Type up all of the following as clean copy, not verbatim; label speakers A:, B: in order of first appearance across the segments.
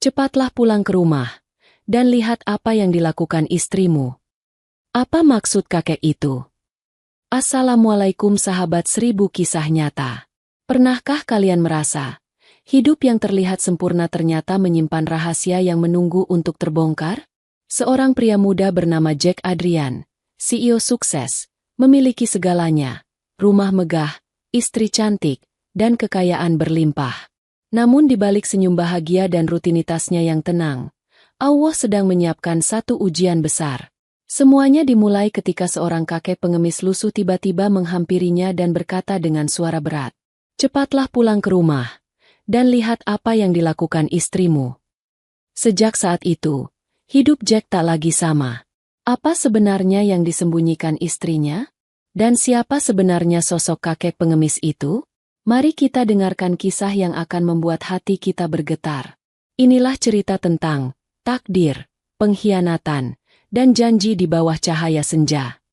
A: Cepatlah pulang ke rumah, dan lihat apa yang dilakukan istrimu. Apa maksud kakek itu? Assalamualaikum sahabat 1000 kisah nyata. Pernahkah kalian merasa, hidup yang terlihat sempurna ternyata menyimpan rahasia yang menunggu untuk terbongkar? Seorang pria muda bernama Jack Adrian, CEO sukses, memiliki segalanya, rumah megah, istri cantik, dan kekayaan berlimpah. Namun di balik senyum bahagia dan rutinitasnya yang tenang, Allah sedang menyiapkan satu ujian besar. Semuanya dimulai ketika seorang kakek pengemis lusuh tiba-tiba menghampirinya dan berkata dengan suara berat, "Cepatlah pulang ke rumah, dan lihat apa yang dilakukan istrimu." Sejak saat itu, hidup Jack tak lagi sama. Apa sebenarnya yang disembunyikan istrinya? Dan siapa sebenarnya sosok kakek pengemis itu? Mari kita dengarkan kisah yang akan membuat hati kita bergetar. Inilah cerita tentang takdir, pengkhianatan, dan janji di bawah cahaya senja.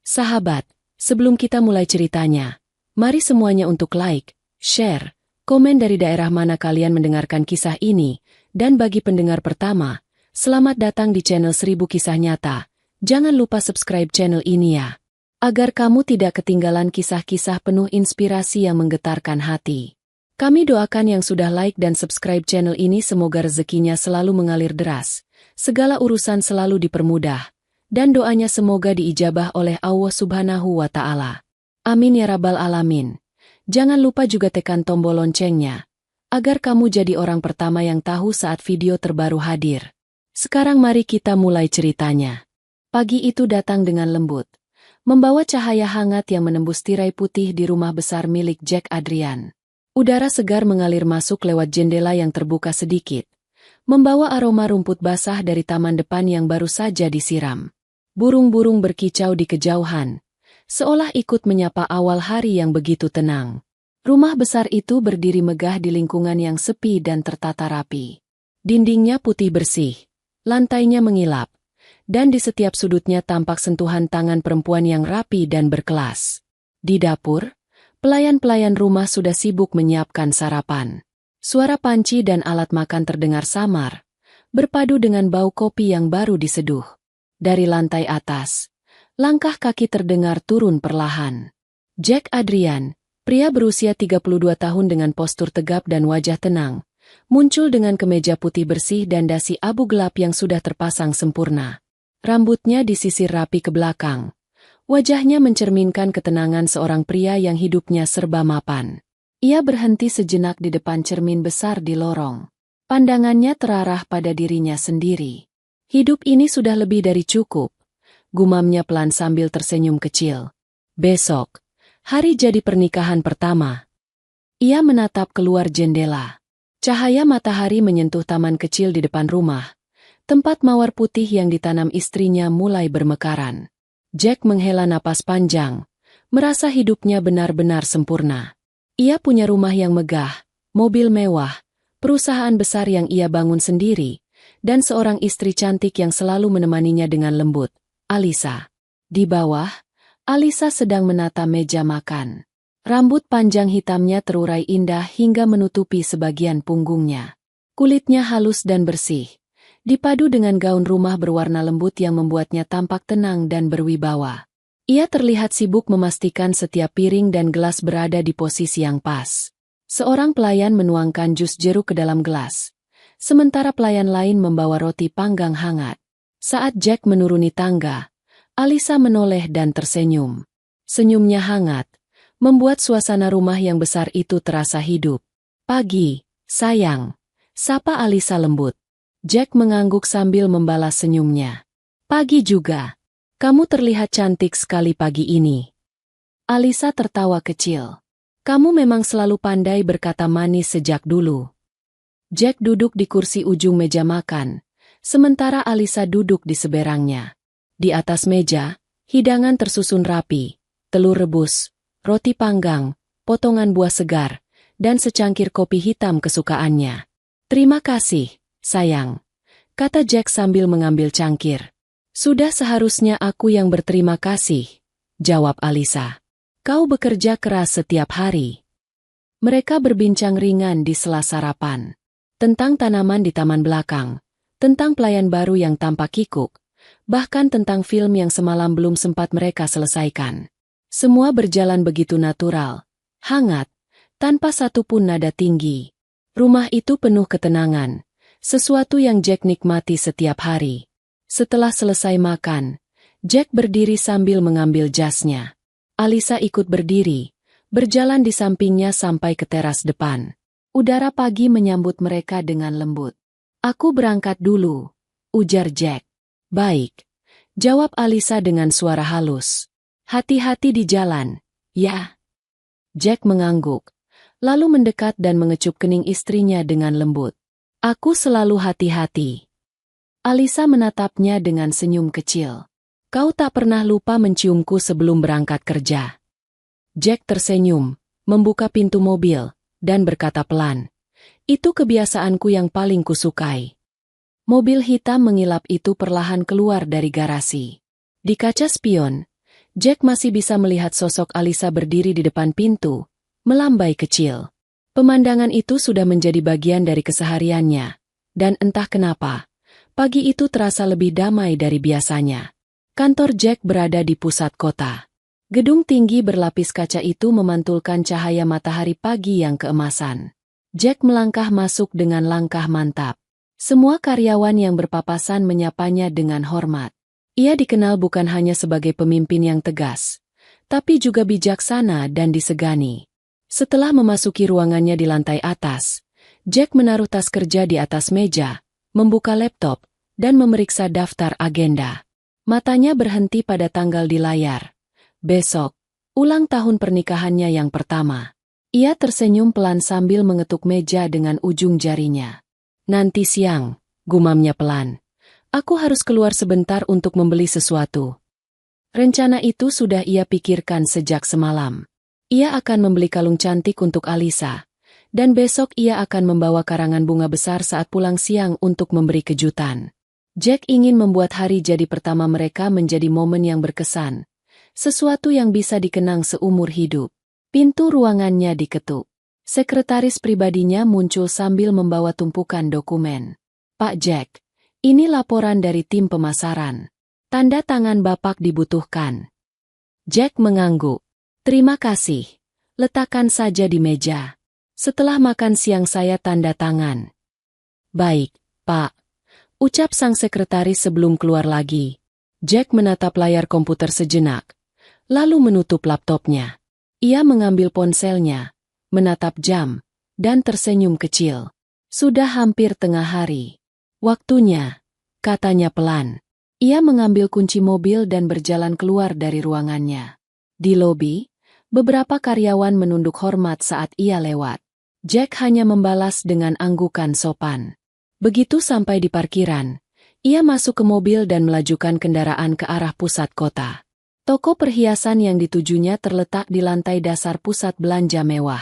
A: Sahabat, sebelum kita mulai ceritanya, mari semuanya untuk like, share, komen dari daerah mana kalian mendengarkan kisah ini, dan bagi pendengar pertama, selamat datang di channel 1000 Kisah Nyata. Jangan lupa subscribe channel ini ya, agar kamu tidak ketinggalan kisah-kisah penuh inspirasi yang menggetarkan hati. Kami doakan yang sudah like dan subscribe channel ini semoga rezekinya selalu mengalir deras, segala urusan selalu dipermudah, dan doanya semoga diijabah oleh Allah Subhanahu wa Ta'ala. Amin ya Rabbal Alamin. Jangan lupa juga tekan tombol loncengnya, agar kamu jadi orang pertama yang tahu saat video terbaru hadir. Sekarang mari kita mulai ceritanya. Pagi itu datang dengan lembut, membawa cahaya hangat yang menembus tirai putih di rumah besar milik Jack Adrian. Udara segar mengalir masuk lewat jendela yang terbuka sedikit, membawa aroma rumput basah dari taman depan yang baru saja disiram. Burung-burung berkicau di kejauhan, seolah ikut menyapa awal hari yang begitu tenang. Rumah besar itu berdiri megah di lingkungan yang sepi dan tertata rapi. Dindingnya putih bersih, lantainya mengilap, dan di setiap sudutnya tampak sentuhan tangan perempuan yang rapi dan berkelas. Di dapur, pelayan-pelayan rumah sudah sibuk menyiapkan sarapan. Suara panci dan alat makan terdengar samar, berpadu dengan bau kopi yang baru diseduh. Dari lantai atas, langkah kaki terdengar turun perlahan. Jack Adrian, pria berusia 32 tahun dengan postur tegap dan wajah tenang, muncul dengan kemeja putih bersih dan dasi abu gelap yang sudah terpasang sempurna. Rambutnya disisir rapi ke belakang. Wajahnya mencerminkan ketenangan seorang pria yang hidupnya serba mapan. Ia berhenti sejenak di depan cermin besar di lorong. Pandangannya terarah pada dirinya sendiri. Hidup ini sudah lebih dari cukup, gumamnya pelan sambil tersenyum kecil. Besok, hari jadi pernikahan pertama. Ia menatap keluar jendela. Cahaya matahari menyentuh taman kecil di depan rumah. Tempat mawar putih yang ditanam istrinya mulai bermekaran. Jack menghela napas panjang, merasa hidupnya benar-benar sempurna. Ia punya rumah yang megah, mobil mewah, perusahaan besar yang ia bangun sendiri, dan seorang istri cantik yang selalu menemaninya dengan lembut, Alisa. Di bawah, Alisa sedang menata meja makan. Rambut panjang hitamnya terurai indah hingga menutupi sebagian punggungnya. Kulitnya halus dan bersih, dipadu dengan gaun rumah berwarna lembut yang membuatnya tampak tenang dan berwibawa. Ia terlihat sibuk memastikan setiap piring dan gelas berada di posisi yang pas. Seorang pelayan menuangkan jus jeruk ke dalam gelas, sementara pelayan lain membawa roti panggang hangat. Saat Jack menuruni tangga, Alisa menoleh dan tersenyum. Senyumnya hangat, membuat suasana rumah yang besar itu terasa hidup. "Pagi, sayang," sapa Alisa lembut. Jack mengangguk sambil membalas senyumnya. "Pagi juga. Kamu terlihat cantik sekali pagi ini." Alisa tertawa kecil. "Kamu memang selalu pandai berkata manis sejak dulu." Jack duduk di kursi ujung meja makan, sementara Alisa duduk di seberangnya. Di atas meja, hidangan tersusun rapi, telur rebus, roti panggang, potongan buah segar, dan secangkir kopi hitam kesukaannya. "Terima kasih, sayang," kata Jack sambil mengambil cangkir. "Sudah seharusnya aku yang berterima kasih," jawab Alisa. "Kau bekerja keras setiap hari." Mereka berbincang ringan di sela sarapan. tentang tanaman di taman belakang, tentang pelayan baru yang tampak kikuk, bahkan tentang film yang semalam belum sempat mereka selesaikan. Semua berjalan begitu natural, hangat, tanpa satupun nada tinggi. Rumah itu penuh ketenangan, sesuatu yang Jack nikmati setiap hari. Setelah selesai makan, Jack berdiri sambil mengambil jasnya. Alisa ikut berdiri, berjalan di sampingnya sampai ke teras depan. Udara pagi menyambut mereka dengan lembut. "Aku berangkat dulu," ujar Jack. "Baik," jawab Alisa dengan suara halus. "Hati-hati di jalan, ya." Jack mengangguk, lalu mendekat dan mengecup kening istrinya dengan lembut. "Aku selalu hati-hati." Alisa menatapnya dengan senyum kecil. "Kau tak pernah lupa menciumku sebelum berangkat kerja." Jack tersenyum, membuka pintu mobil, dan berkata pelan, "Itu kebiasaanku yang paling kusukai." Mobil hitam mengilap itu perlahan keluar dari garasi. Di kaca spion, Jack masih bisa melihat sosok Alisa berdiri di depan pintu, melambai kecil. Pemandangan itu sudah menjadi bagian dari kesehariannya, dan entah kenapa, pagi itu terasa lebih damai dari biasanya. Kantor Jack berada di pusat kota. Gedung tinggi berlapis kaca itu memantulkan cahaya matahari pagi yang keemasan. Jack melangkah masuk dengan langkah mantap. Semua karyawan yang berpapasan menyapanya dengan hormat. Ia dikenal bukan hanya sebagai pemimpin yang tegas, tapi juga bijaksana dan disegani. Setelah memasuki ruangannya di lantai atas, Jack menaruh tas kerja di atas meja, membuka laptop, dan memeriksa daftar agenda. Matanya berhenti pada tanggal di layar. Besok, ulang tahun pernikahannya yang pertama. Ia tersenyum pelan sambil mengetuk meja dengan ujung jarinya. "Nanti siang," gumamnya pelan. "Aku harus keluar sebentar untuk membeli sesuatu." Rencana itu sudah ia pikirkan sejak semalam. Ia akan membeli kalung cantik untuk Alisa, dan besok ia akan membawa karangan bunga besar saat pulang siang untuk memberi kejutan. Jack ingin membuat hari jadi pertama mereka menjadi momen yang berkesan, sesuatu yang bisa dikenang seumur hidup. Pintu ruangannya diketuk. Sekretaris pribadinya muncul sambil membawa tumpukan dokumen. "Pak Jack, ini laporan dari tim pemasaran. Tanda tangan Bapak dibutuhkan." Jack mengangguk. "Terima kasih. Letakkan saja di meja. Setelah makan siang saya tanda tangan." "Baik, Pak," ucap sang sekretaris sebelum keluar lagi. Jack menatap layar komputer sejenak, lalu menutup laptopnya. Ia mengambil ponselnya, menatap jam, dan tersenyum kecil. "Sudah hampir tengah hari. Waktunya," katanya pelan. Ia mengambil kunci mobil dan berjalan keluar dari ruangannya. Di lobi, beberapa karyawan menunduk hormat saat ia lewat. Jack hanya membalas dengan anggukan sopan. Begitu sampai di parkiran, ia masuk ke mobil dan melajukan kendaraan ke arah pusat kota. Toko perhiasan yang ditujunya terletak di lantai dasar pusat belanja mewah.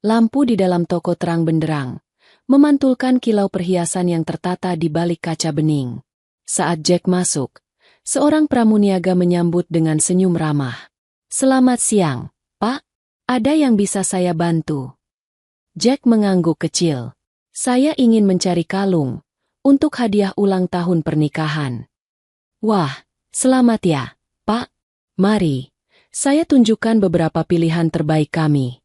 A: Lampu di dalam toko terang benderang, memantulkan kilau perhiasan yang tertata di balik kaca bening. Saat Jack masuk, seorang pramuniaga menyambut dengan senyum ramah. "Selamat siang, Pak. Ada yang bisa saya bantu?" Jack mengangguk kecil. "Saya ingin mencari kalung untuk hadiah ulang tahun pernikahan." "Wah, selamat ya, Pak. Mari, saya tunjukkan beberapa pilihan terbaik kami."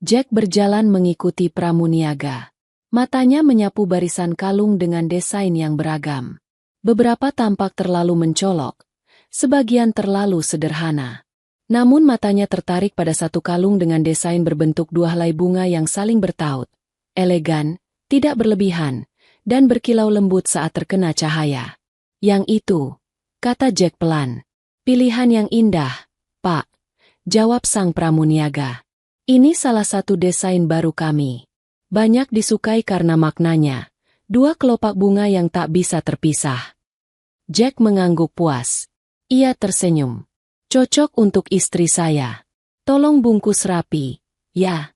A: Jack berjalan mengikuti pramuniaga. Matanya menyapu barisan kalung dengan desain yang beragam. Beberapa tampak terlalu mencolok, sebagian terlalu sederhana. Namun matanya tertarik pada satu kalung dengan desain berbentuk dua helai bunga yang saling bertaut. Elegan, tidak berlebihan, dan berkilau lembut saat terkena cahaya. "Yang itu," kata Jack pelan. "Pilihan yang indah, Pak," jawab sang pramuniaga. "Ini salah satu desain baru kami. Banyak disukai karena maknanya. Dua kelopak bunga yang tak bisa terpisah." Jack mengangguk puas. Ia tersenyum. "Cocok untuk istri saya. Tolong bungkus rapi, ya."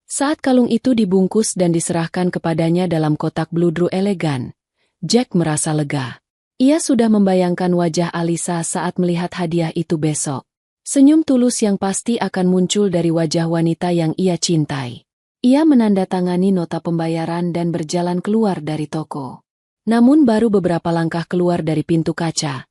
A: Saat kalung itu dibungkus dan diserahkan kepadanya dalam kotak bludru elegan, Jack merasa lega. Ia sudah membayangkan wajah Alisa saat melihat hadiah itu besok. Senyum tulus yang pasti akan muncul dari wajah wanita yang ia cintai. Ia menandatangani nota pembayaran dan berjalan keluar dari toko. Namun baru beberapa langkah keluar dari pintu kaca,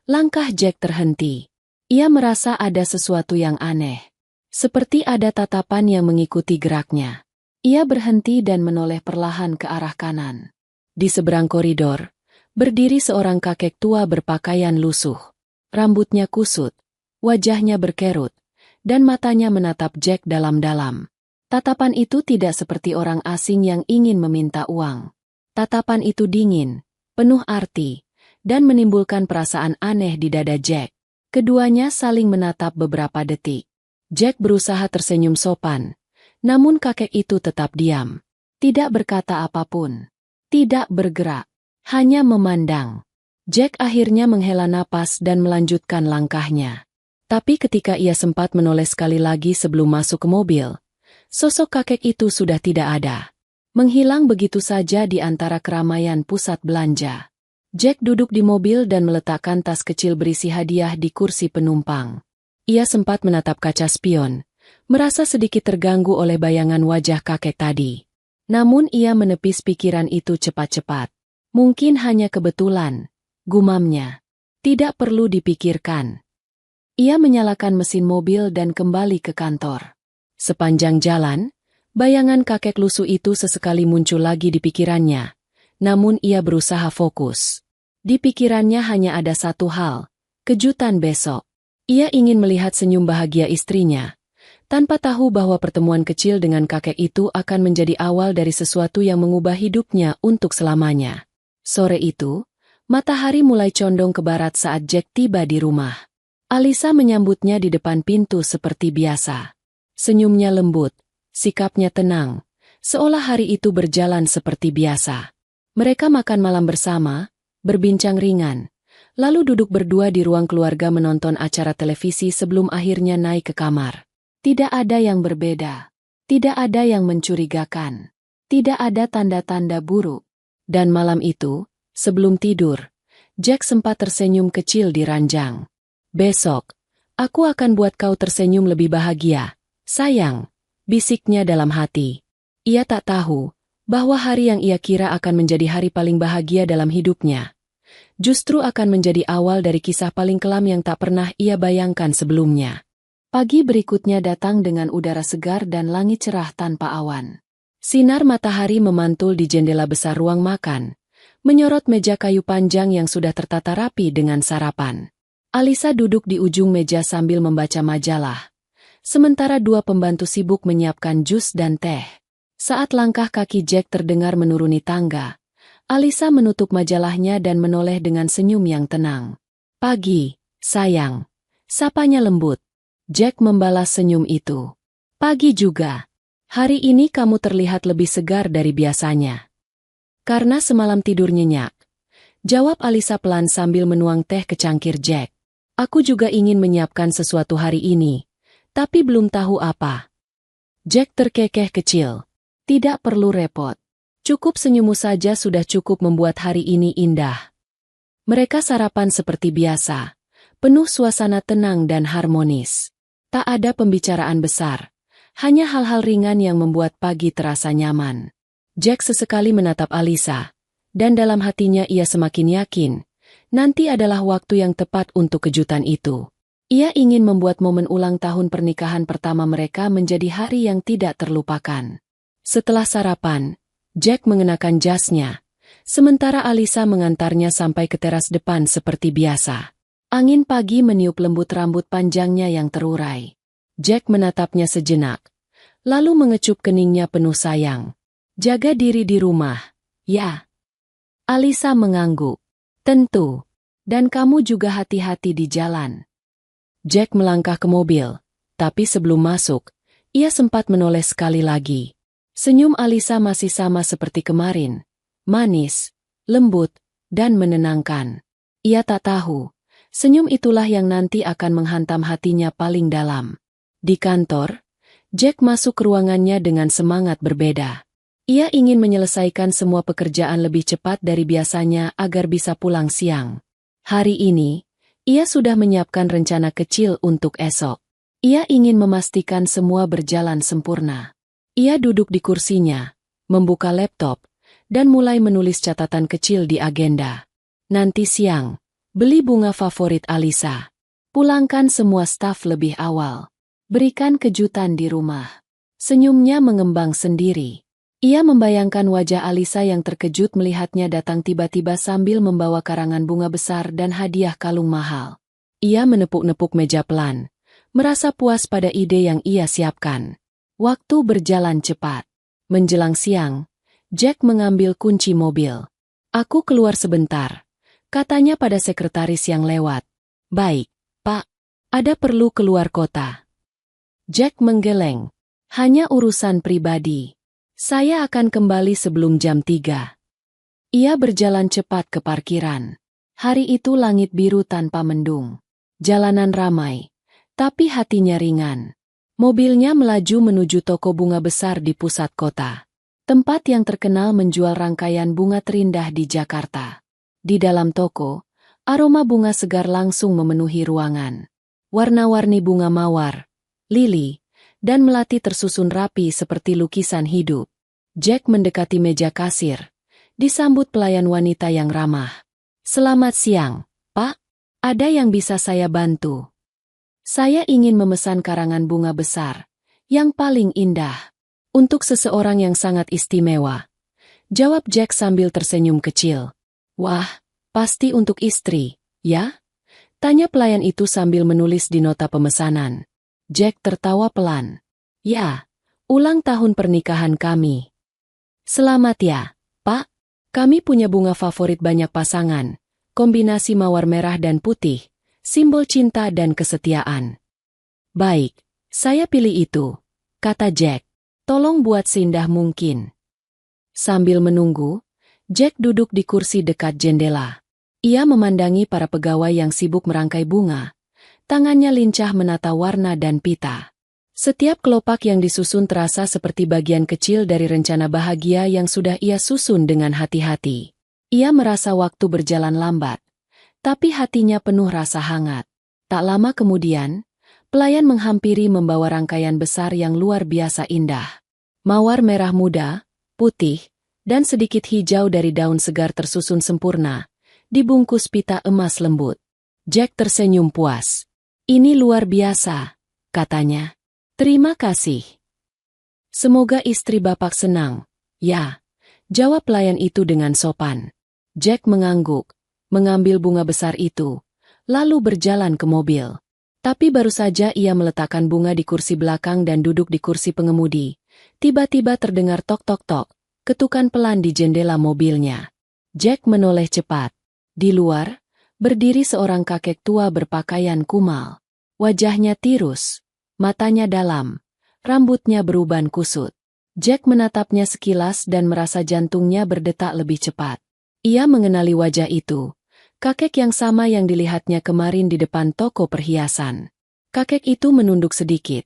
A: langkah Jack terhenti. Ia merasa ada sesuatu yang aneh. Seperti ada tatapan yang mengikuti geraknya. Ia berhenti dan menoleh perlahan ke arah kanan. Di seberang koridor, berdiri seorang kakek tua berpakaian lusuh. Rambutnya kusut, wajahnya berkerut, dan matanya menatap Jack dalam-dalam. Tatapan itu tidak seperti orang asing yang ingin meminta uang. Tatapan itu dingin, penuh arti, dan menimbulkan perasaan aneh di dada Jack. Keduanya saling menatap beberapa detik. Jack berusaha tersenyum sopan, namun kakek itu tetap diam. Tidak berkata apapun. Tidak bergerak. Hanya memandang. Jack akhirnya menghela napas dan melanjutkan langkahnya. Tapi ketika ia sempat menoleh sekali lagi sebelum masuk ke mobil, sosok kakek itu sudah tidak ada. Menghilang begitu saja di antara keramaian pusat belanja. Jack duduk di mobil dan meletakkan tas kecil berisi hadiah di kursi penumpang. Ia sempat menatap kaca spion, merasa sedikit terganggu oleh bayangan wajah kakek tadi. Namun ia menepis pikiran itu cepat-cepat. Mungkin hanya kebetulan, gumamnya. Tidak perlu dipikirkan. Ia menyalakan mesin mobil dan kembali ke kantor. Sepanjang jalan, bayangan kakek lusuh itu sesekali muncul lagi di pikirannya. Namun ia berusaha fokus. Di pikirannya hanya ada satu hal, kejutan besok. Ia ingin melihat senyum bahagia istrinya, tanpa tahu bahwa pertemuan kecil dengan kakek itu akan menjadi awal dari sesuatu yang mengubah hidupnya untuk selamanya. Sore itu, matahari mulai condong ke barat saat Jack tiba di rumah. Alisa menyambutnya di depan pintu seperti biasa. Senyumnya lembut, sikapnya tenang, seolah hari itu berjalan seperti biasa. Mereka makan malam bersama, berbincang ringan, lalu duduk berdua di ruang keluarga menonton acara televisi sebelum akhirnya naik ke kamar. Tidak ada yang berbeda, tidak ada yang mencurigakan, tidak ada tanda-tanda buruk. Dan malam itu, sebelum tidur, Jack sempat tersenyum kecil di ranjang. "Besok, aku akan buat kau tersenyum lebih bahagia, sayang," bisiknya dalam hati. Ia tak tahu bahwa hari yang ia kira akan menjadi hari paling bahagia dalam hidupnya, justru akan menjadi awal dari kisah paling kelam yang tak pernah ia bayangkan sebelumnya. Pagi berikutnya datang dengan udara segar dan langit cerah tanpa awan. Sinar matahari memantul di jendela besar ruang makan, menyorot meja kayu panjang yang sudah tertata rapi dengan sarapan. Alisa duduk di ujung meja sambil membaca majalah, sementara dua pembantu sibuk menyiapkan jus dan teh. Saat langkah kaki Jack terdengar menuruni tangga, Alisa menutup majalahnya dan menoleh dengan senyum yang tenang. "Pagi, sayang," sapanya lembut. Jack membalas senyum itu. "Pagi juga. Hari ini kamu terlihat lebih segar dari biasanya." "Karena semalam tidur nyenyak," jawab Alisa pelan sambil menuang teh ke cangkir Jack. "Aku juga ingin menyiapkan sesuatu hari ini, tapi belum tahu apa." Jack terkekeh kecil. "Tidak perlu repot. Cukup senyummu saja sudah cukup membuat hari ini indah." Mereka sarapan seperti biasa, penuh suasana tenang dan harmonis. Tak ada pembicaraan besar, hanya hal-hal ringan yang membuat pagi terasa nyaman. Jack sesekali menatap Alisa, dan dalam hatinya ia semakin yakin, nanti adalah waktu yang tepat untuk kejutan itu. Ia ingin membuat momen ulang tahun pernikahan pertama mereka menjadi hari yang tidak terlupakan. Setelah sarapan, Jack mengenakan jasnya, sementara Alisa mengantarnya sampai ke teras depan seperti biasa. Angin pagi meniup lembut rambut panjangnya yang terurai. Jack menatapnya sejenak, lalu mengecup keningnya penuh sayang. "Jaga diri di rumah, ya?" Alisa mengangguk. "Tentu. Dan kamu juga hati-hati di jalan." Jack melangkah ke mobil, tapi sebelum masuk, ia sempat menoleh sekali lagi. Senyum Alisa masih sama seperti kemarin, manis, lembut, dan menenangkan. Ia tak tahu, senyum itulah yang nanti akan menghantam hatinya paling dalam. Di kantor, Jack masuk ke ruangannya dengan semangat berbeda. Ia ingin menyelesaikan semua pekerjaan lebih cepat dari biasanya agar bisa pulang siang. Hari ini, ia sudah menyiapkan rencana kecil untuk esok. Ia ingin memastikan semua berjalan sempurna. Ia duduk di kursinya, membuka laptop, dan mulai menulis catatan kecil di agenda. Nanti siang, beli bunga favorit Alisa. Pulangkan semua staf lebih awal. Berikan kejutan di rumah. Senyumnya mengembang sendiri. Ia membayangkan wajah Alisa yang terkejut melihatnya datang tiba-tiba sambil membawa karangan bunga besar dan hadiah kalung mahal. Ia menepuk-nepuk meja pelan, merasa puas pada ide yang ia siapkan. Waktu berjalan cepat. Menjelang siang, Jack mengambil kunci mobil. "Aku keluar sebentar," katanya pada sekretaris yang lewat. "Baik, Pak. Ada perlu keluar kota?" Jack menggeleng. "Hanya urusan pribadi. Saya akan kembali sebelum jam 3. Ia berjalan cepat ke parkiran. Hari itu langit biru tanpa mendung. Jalanan ramai, tapi hatinya ringan. Mobilnya melaju menuju toko bunga besar di pusat kota. Tempat yang terkenal menjual rangkaian bunga terindah di Jakarta. Di dalam toko, aroma bunga segar langsung memenuhi ruangan. Warna-warni bunga mawar, lili, dan melati tersusun rapi seperti lukisan hidup. Jack mendekati meja kasir, disambut pelayan wanita yang ramah. "Selamat siang, Pak. Ada yang bisa saya bantu?" "Saya ingin memesan karangan bunga besar, yang paling indah. Untuk seseorang yang sangat istimewa," jawab Jack sambil tersenyum kecil. "Wah, pasti untuk istri, ya?" tanya pelayan itu sambil menulis di nota pemesanan. Jack tertawa pelan. "Ya, ulang tahun pernikahan kami." "Selamat ya, Pak. Kami punya bunga favorit banyak pasangan, kombinasi mawar merah dan putih, simbol cinta dan kesetiaan." "Baik, saya pilih itu," kata Jack. "Tolong buat seindah mungkin." Sambil menunggu, Jack duduk di kursi dekat jendela. Ia memandangi para pegawai yang sibuk merangkai bunga. Tangannya lincah menata warna dan pita. Setiap kelopak yang disusun terasa seperti bagian kecil dari rencana bahagia yang sudah ia susun dengan hati-hati. Ia merasa waktu berjalan lambat, tapi hatinya penuh rasa hangat. Tak lama kemudian, pelayan menghampiri membawa rangkaian besar yang luar biasa indah. Mawar merah muda, putih, dan sedikit hijau dari daun segar tersusun sempurna, dibungkus pita emas lembut. Jack tersenyum puas. "Ini luar biasa," katanya. "Terima kasih. Semoga istri Bapak senang." "Ya," jawab pelayan itu dengan sopan. Jack mengangguk, mengambil bunga besar itu, lalu berjalan ke mobil. Tapi baru saja ia meletakkan bunga di kursi belakang dan duduk di kursi pengemudi, tiba-tiba terdengar tok-tok-tok, ketukan pelan di jendela mobilnya. Jack menoleh cepat. Di luar, berdiri seorang kakek tua berpakaian kumal. Wajahnya tirus, matanya dalam, rambutnya beruban kusut. Jack menatapnya sekilas dan merasa jantungnya berdetak lebih cepat. Ia mengenali wajah itu, kakek yang sama yang dilihatnya kemarin di depan toko perhiasan. Kakek itu menunduk sedikit,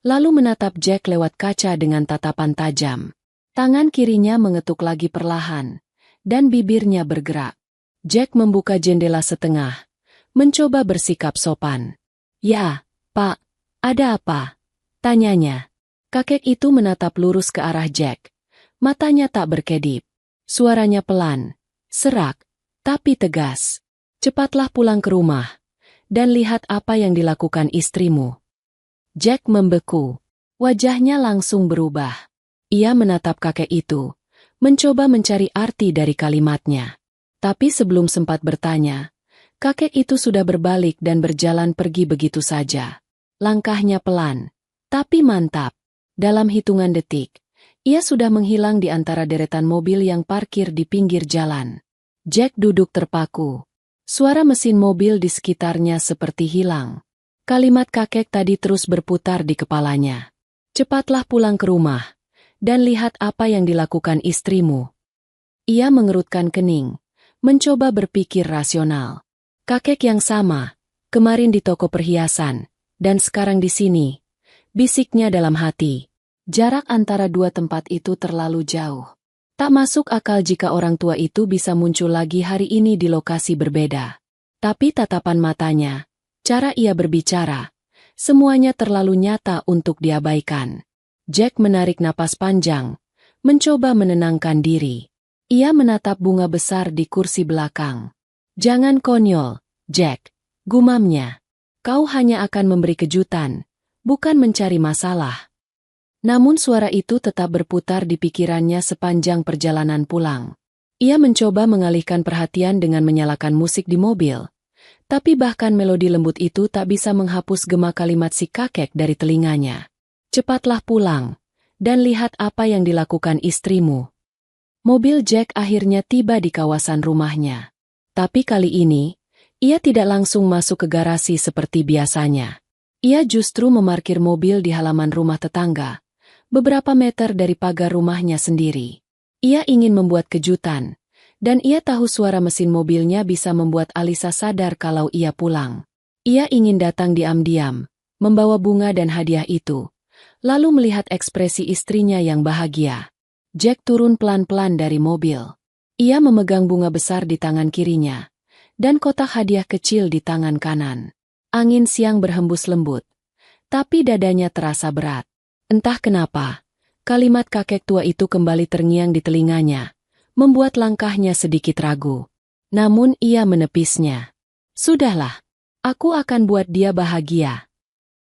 A: lalu menatap Jack lewat kaca dengan tatapan tajam. Tangan kirinya mengetuk lagi perlahan, dan bibirnya bergerak. Jack membuka jendela setengah, mencoba bersikap sopan. "Ya, Pak, ada apa?" tanyanya. Kakek itu menatap lurus ke arah Jack. Matanya tak berkedip. Suaranya pelan, serak, tapi tegas. "Cepatlah pulang ke rumah, dan lihat apa yang dilakukan istrimu." Jack membeku. Wajahnya langsung berubah. Ia menatap kakek itu, mencoba mencari arti dari kalimatnya. Tapi sebelum sempat bertanya, kakek itu sudah berbalik dan berjalan pergi begitu saja. Langkahnya pelan, tapi mantap. Dalam hitungan detik, ia sudah menghilang di antara deretan mobil yang parkir di pinggir jalan. Jack duduk terpaku. Suara mesin mobil di sekitarnya seperti hilang. Kalimat kakek tadi terus berputar di kepalanya. "Cepatlah pulang ke rumah, dan lihat apa yang dilakukan istrimu." Ia mengerutkan kening, mencoba berpikir rasional. Kakek yang sama, kemarin di toko perhiasan, dan sekarang di sini, bisiknya dalam hati. Jarak antara dua tempat itu terlalu jauh. Tak masuk akal jika orang tua itu bisa muncul lagi hari ini di lokasi berbeda. Tapi tatapan matanya, cara ia berbicara, semuanya terlalu nyata untuk diabaikan. Jack menarik napas panjang, mencoba menenangkan diri. Ia menatap bunga besar di kursi belakang. "Jangan konyol, Jack," gumamnya. "Kau hanya akan memberi kejutan, bukan mencari masalah." Namun suara itu tetap berputar di pikirannya sepanjang perjalanan pulang. Ia mencoba mengalihkan perhatian dengan menyalakan musik di mobil. Tapi bahkan melodi lembut itu tak bisa menghapus gema kalimat si kakek dari telinganya. "Cepatlah pulang, dan lihat apa yang dilakukan istrimu." Mobil Jack akhirnya tiba di kawasan rumahnya. Tapi kali ini, ia tidak langsung masuk ke garasi seperti biasanya. Ia justru memarkir mobil di halaman rumah tetangga, beberapa meter dari pagar rumahnya sendiri. Ia ingin membuat kejutan, dan ia tahu suara mesin mobilnya bisa membuat Alisa sadar kalau ia pulang. Ia ingin datang diam-diam, membawa bunga dan hadiah itu, lalu melihat ekspresi istrinya yang bahagia. Jack turun pelan-pelan dari mobil. Ia memegang bunga besar di tangan kirinya, dan kotak hadiah kecil di tangan kanan. Angin siang berhembus lembut, tapi dadanya terasa berat. Entah kenapa, kalimat kakek tua itu kembali terngiang di telinganya, membuat langkahnya sedikit ragu. Namun ia menepisnya. "Sudahlah, aku akan buat dia bahagia."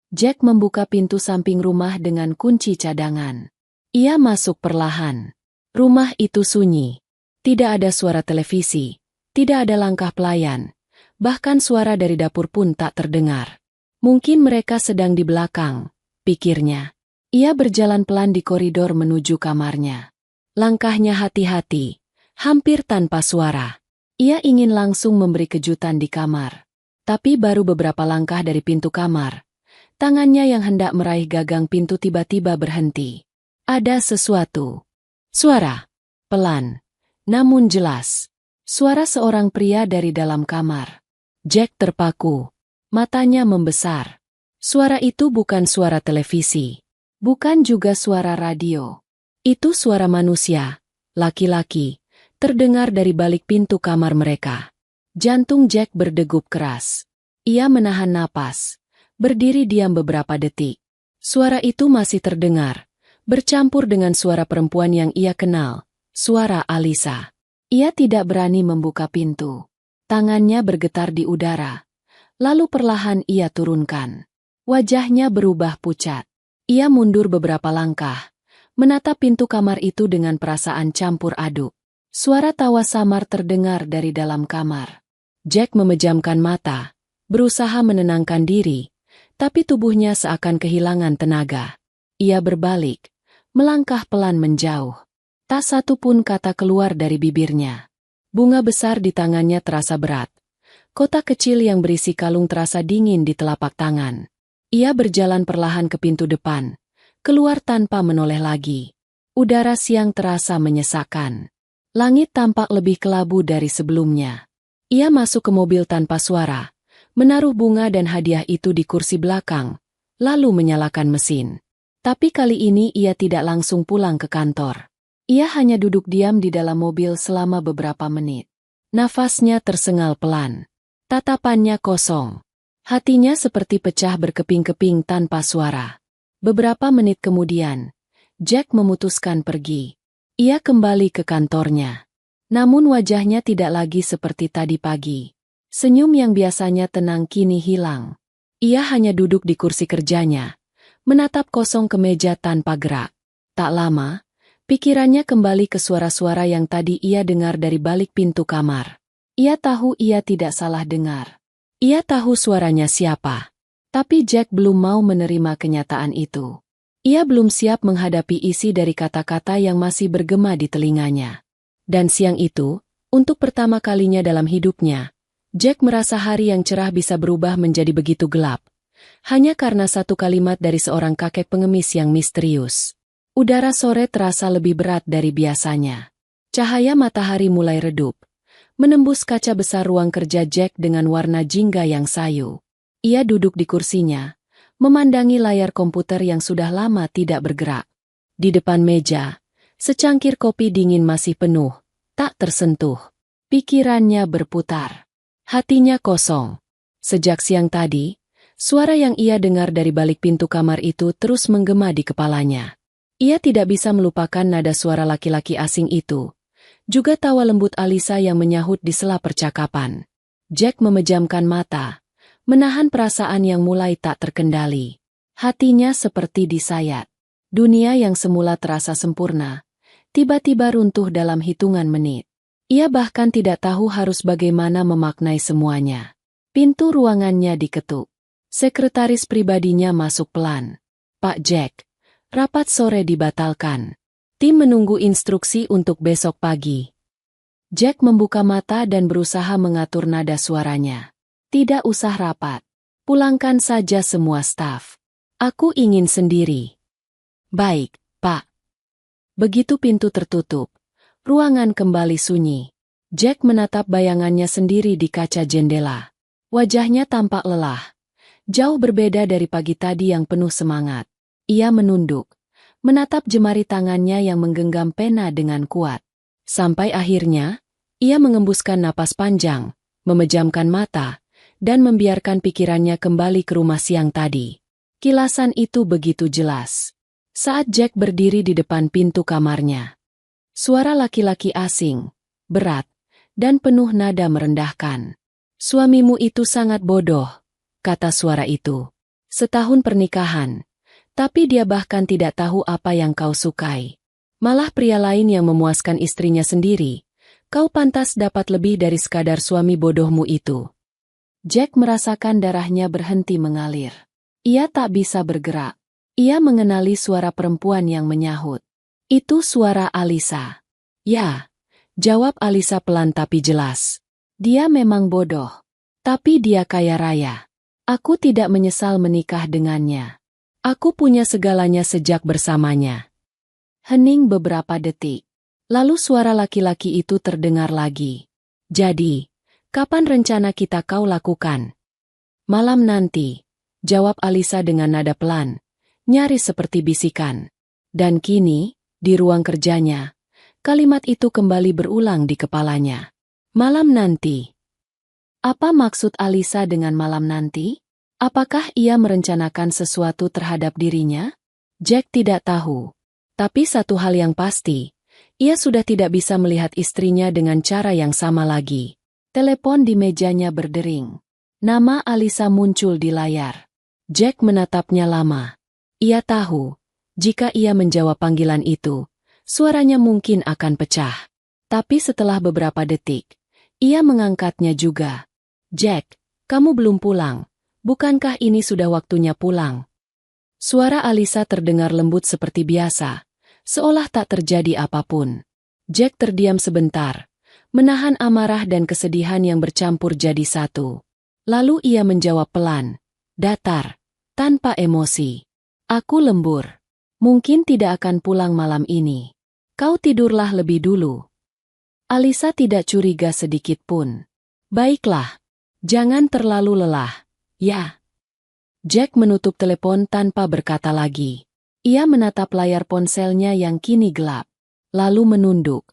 A: Jack membuka pintu samping rumah dengan kunci cadangan. Ia masuk perlahan. Rumah itu sunyi. Tidak ada suara televisi, tidak ada langkah pelayan, bahkan suara dari dapur pun tak terdengar. Mungkin mereka sedang di belakang, pikirnya. Ia berjalan pelan di koridor menuju kamarnya. Langkahnya hati-hati, hampir tanpa suara. Ia ingin langsung memberi kejutan di kamar. Tapi baru beberapa langkah dari pintu kamar, tangannya yang hendak meraih gagang pintu tiba-tiba berhenti. Ada sesuatu. Suara. Pelan. Namun jelas. Suara seorang pria dari dalam kamar. Jack terpaku. Matanya membesar. Suara itu bukan suara televisi. Bukan juga suara radio. Itu suara manusia, laki-laki, terdengar dari balik pintu kamar mereka. Jantung Jack berdegup keras. Ia menahan napas. Berdiri diam beberapa detik. Suara itu masih terdengar, bercampur dengan suara perempuan yang ia kenal, suara Alisa. Ia tidak berani membuka pintu. Tangannya bergetar di udara. Lalu perlahan ia turunkan. Wajahnya berubah pucat. Ia mundur beberapa langkah, menatap pintu kamar itu dengan perasaan campur aduk. Suara tawa samar terdengar dari dalam kamar. Jack memejamkan mata, berusaha menenangkan diri, tapi tubuhnya seakan kehilangan tenaga. Ia berbalik, melangkah pelan menjauh. Tak satu pun kata keluar dari bibirnya. Bunga besar di tangannya terasa berat. Kotak kecil yang berisi kalung terasa dingin di telapak tangan. Ia berjalan perlahan ke pintu depan, keluar tanpa menoleh lagi. Udara siang terasa menyesakkan. Langit tampak lebih kelabu dari sebelumnya. Ia masuk ke mobil tanpa suara, menaruh bunga dan hadiah itu di kursi belakang, lalu menyalakan mesin. Tapi kali ini ia tidak langsung pulang ke kantor. Ia hanya duduk diam di dalam mobil selama beberapa menit. Nafasnya tersengal pelan. Tatapannya kosong. Hatinya seperti pecah berkeping-keping tanpa suara. Beberapa menit kemudian, Jack memutuskan pergi. Ia kembali ke kantornya. Namun wajahnya tidak lagi seperti tadi pagi. Senyum yang biasanya tenang kini hilang. Ia hanya duduk di kursi kerjanya, menatap kosong ke meja tanpa gerak. Tak lama, pikirannya kembali ke suara-suara yang tadi ia dengar dari balik pintu kamar. Ia tahu ia tidak salah dengar. Ia tahu suaranya siapa. Tapi Jack belum mau menerima kenyataan itu. Ia belum siap menghadapi isi dari kata-kata yang masih bergema di telinganya. Dan siang itu, untuk pertama kalinya dalam hidupnya, Jack merasa hari yang cerah bisa berubah menjadi begitu gelap. Hanya karena satu kalimat dari seorang kakek pengemis yang misterius. Udara sore terasa lebih berat dari biasanya. Cahaya matahari mulai redup, menembus kaca besar ruang kerja Jack dengan warna jingga yang sayu. Ia duduk di kursinya, memandangi layar komputer yang sudah lama tidak bergerak. Di depan meja, secangkir kopi dingin masih penuh, tak tersentuh. Pikirannya berputar. Hatinya kosong. Sejak siang tadi, suara yang ia dengar dari balik pintu kamar itu terus menggema di kepalanya. Ia tidak bisa melupakan nada suara laki-laki asing itu. Juga tawa lembut Alisa yang menyahut di sela percakapan. Jack memejamkan mata, menahan perasaan yang mulai tak terkendali. Hatinya seperti disayat. Dunia yang semula terasa sempurna, tiba-tiba runtuh dalam hitungan menit. Ia bahkan tidak tahu harus bagaimana memaknai semuanya. Pintu ruangannya diketuk. Sekretaris pribadinya masuk pelan. "Pak Jack, rapat sore dibatalkan. Tim menunggu instruksi untuk besok pagi." Jack membuka mata dan berusaha mengatur nada suaranya. "Tidak usah rapat. Pulangkan saja semua staf. Aku ingin sendiri." "Baik, Pak." Begitu pintu tertutup, ruangan kembali sunyi. Jack menatap bayangannya sendiri di kaca jendela. Wajahnya tampak lelah. Jauh berbeda dari pagi tadi yang penuh semangat. Ia menunduk, menatap jemari tangannya yang menggenggam pena dengan kuat. Sampai akhirnya, ia mengembuskan napas panjang, memejamkan mata, dan membiarkan pikirannya kembali ke rumah siang tadi. Kilasan itu begitu jelas. Saat Jack berdiri di depan pintu kamarnya. Suara laki-laki asing, berat, dan penuh nada merendahkan. "Suamimu itu sangat bodoh," kata suara itu. "Setahun pernikahan, tapi dia bahkan tidak tahu apa yang kau sukai. Malah pria lain yang memuaskan istrinya sendiri. Kau pantas dapat lebih dari sekadar suami bodohmu itu." Jack merasakan darahnya berhenti mengalir. Ia tak bisa bergerak. Ia mengenali suara perempuan yang menyahut. Itu suara Alisa. "Ya," jawab Alisa pelan tapi jelas. "Dia memang bodoh. Tapi dia kaya raya. Aku tidak menyesal menikah dengannya. Aku punya segalanya sejak bersamanya." Hening beberapa detik. Lalu suara laki-laki itu terdengar lagi. "Jadi, kapan rencana kita kau lakukan?" "Malam nanti," jawab Alisa dengan nada pelan, nyaris seperti bisikan. Dan kini, di ruang kerjanya, kalimat itu kembali berulang di kepalanya. Malam nanti. Apa maksud Alisa dengan malam nanti? Apakah ia merencanakan sesuatu terhadap dirinya? Jack tidak tahu. Tapi satu hal yang pasti, ia sudah tidak bisa melihat istrinya dengan cara yang sama lagi. Telepon di mejanya berdering. Nama Alisa muncul di layar. Jack menatapnya lama. Ia tahu, jika ia menjawab panggilan itu, suaranya mungkin akan pecah. Tapi setelah beberapa detik, ia mengangkatnya juga. "Jack, kamu belum pulang. Bukankah ini sudah waktunya pulang?" Suara Alisa terdengar lembut seperti biasa, seolah tak terjadi apapun. Jack terdiam sebentar, menahan amarah dan kesedihan yang bercampur jadi satu. Lalu ia menjawab pelan, datar, tanpa emosi. "Aku lembur. Mungkin tidak akan pulang malam ini. Kau tidurlah lebih dulu." Alisa tidak curiga sedikit pun. "Baiklah. Jangan terlalu lelah, ya." Jack menutup telepon tanpa berkata lagi. Ia menatap layar ponselnya yang kini gelap. Lalu menunduk,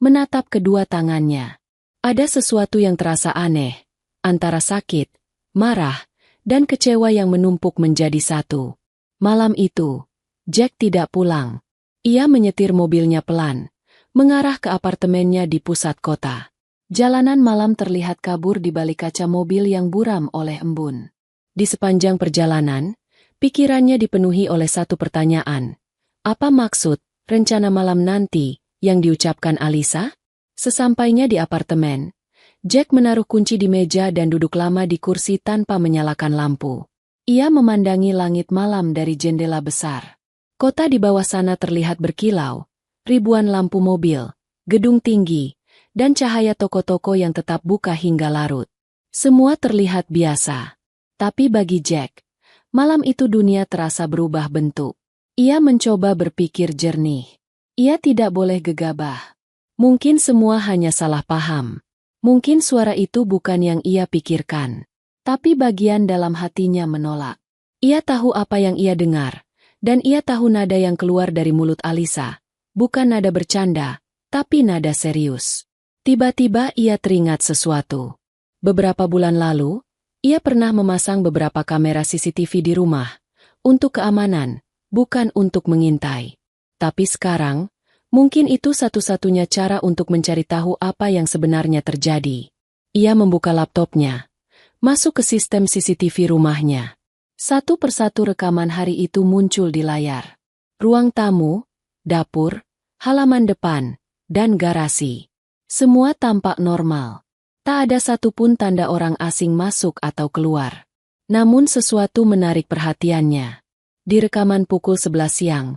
A: menatap kedua tangannya. Ada sesuatu yang terasa aneh, antara sakit, marah, dan kecewa yang menumpuk menjadi satu. Malam itu, Jack tidak pulang. Ia menyetir mobilnya pelan, mengarah ke apartemennya di pusat kota. Jalanan malam terlihat kabur di balik kaca mobil yang buram oleh embun. Di sepanjang perjalanan, pikirannya dipenuhi oleh satu pertanyaan. Apa maksud rencana malam nanti yang diucapkan Alisa? Sesampainya di apartemen, Jack menaruh kunci di meja dan duduk lama di kursi tanpa menyalakan lampu. Ia memandangi langit malam dari jendela besar. Kota di bawah sana terlihat berkilau, ribuan lampu mobil, gedung tinggi, dan cahaya toko-toko yang tetap buka hingga larut. Semua terlihat biasa. Tapi bagi Jack, malam itu dunia terasa berubah bentuk. Ia mencoba berpikir jernih. Ia tidak boleh gegabah. Mungkin semua hanya salah paham. Mungkin suara itu bukan yang ia pikirkan. Tapi bagian dalam hatinya menolak. Ia tahu apa yang ia dengar. Dan ia tahu nada yang keluar dari mulut Alisa. Bukan nada bercanda, tapi nada serius. Tiba-tiba ia teringat sesuatu. Beberapa bulan lalu, ia pernah memasang beberapa kamera CCTV di rumah. Untuk keamanan, bukan untuk mengintai. Tapi sekarang, mungkin itu satu-satunya cara untuk mencari tahu apa yang sebenarnya terjadi. Ia membuka laptopnya, masuk ke sistem CCTV rumahnya. Satu persatu rekaman hari itu muncul di layar. Ruang tamu, dapur, halaman depan, dan garasi. Semua tampak normal. Tak ada satupun tanda orang asing masuk atau keluar. Namun sesuatu menarik perhatiannya. Di rekaman pukul 11 siang,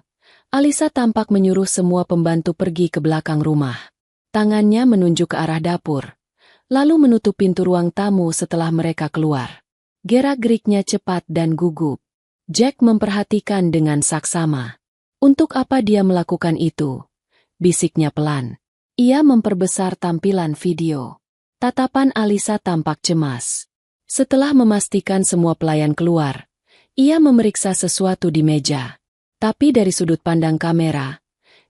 A: Alisa tampak menyuruh semua pembantu pergi ke belakang rumah. Tangannya menunjuk ke arah dapur, lalu menutup pintu ruang tamu setelah mereka keluar. Gerak-geriknya cepat dan gugup. Jack memperhatikan dengan saksama. Untuk apa dia melakukan itu? Bisiknya pelan. Ia memperbesar tampilan video. Tatapan Alisa tampak cemas. Setelah memastikan semua pelayan keluar, ia memeriksa sesuatu di meja. Tapi dari sudut pandang kamera,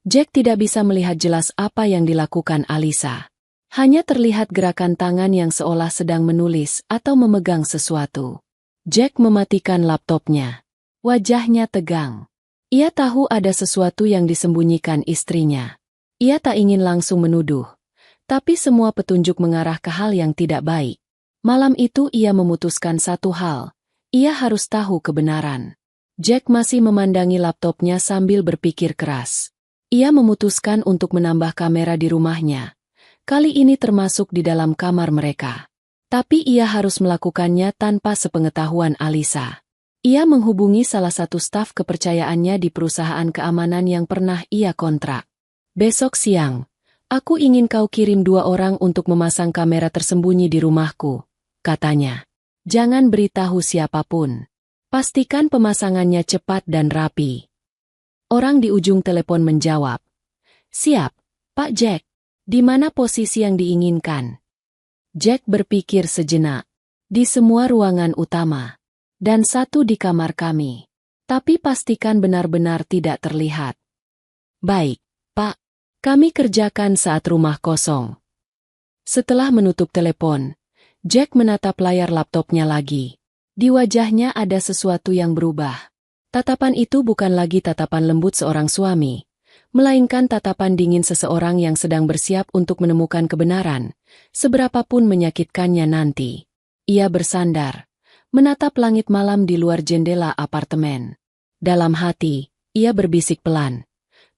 A: Jack tidak bisa melihat jelas apa yang dilakukan Alisa. Hanya terlihat gerakan tangan yang seolah sedang menulis atau memegang sesuatu. Jack mematikan laptopnya. Wajahnya tegang. Ia tahu ada sesuatu yang disembunyikan istrinya. Ia tak ingin langsung menuduh, tapi semua petunjuk mengarah ke hal yang tidak baik. Malam itu ia memutuskan satu hal. Ia harus tahu kebenaran. Jack masih memandangi laptopnya sambil berpikir keras. Ia memutuskan untuk menambah kamera di rumahnya. Kali ini termasuk di dalam kamar mereka. Tapi ia harus melakukannya tanpa sepengetahuan Alisa. Ia menghubungi salah satu staf kepercayaannya di perusahaan keamanan yang pernah ia kontrak. Besok siang, aku ingin kau kirim 2 orang untuk memasang kamera tersembunyi di rumahku, katanya. Jangan beritahu siapapun. Pastikan pemasangannya cepat dan rapi. Orang di ujung telepon menjawab. Siap, Pak Jack. Di mana posisi yang diinginkan? Jack berpikir sejenak. Di semua ruangan utama. Dan satu di kamar kami. Tapi pastikan benar-benar tidak terlihat. Baik, Pak. Kami kerjakan saat rumah kosong. Setelah menutup telepon, Jack menatap layar laptopnya lagi. Di wajahnya ada sesuatu yang berubah. Tatapan itu bukan lagi tatapan lembut seorang suami, melainkan tatapan dingin seseorang yang sedang bersiap untuk menemukan kebenaran, seberapapun menyakitkannya nanti. Ia bersandar, menatap langit malam di luar jendela apartemen. Dalam hati, ia berbisik pelan.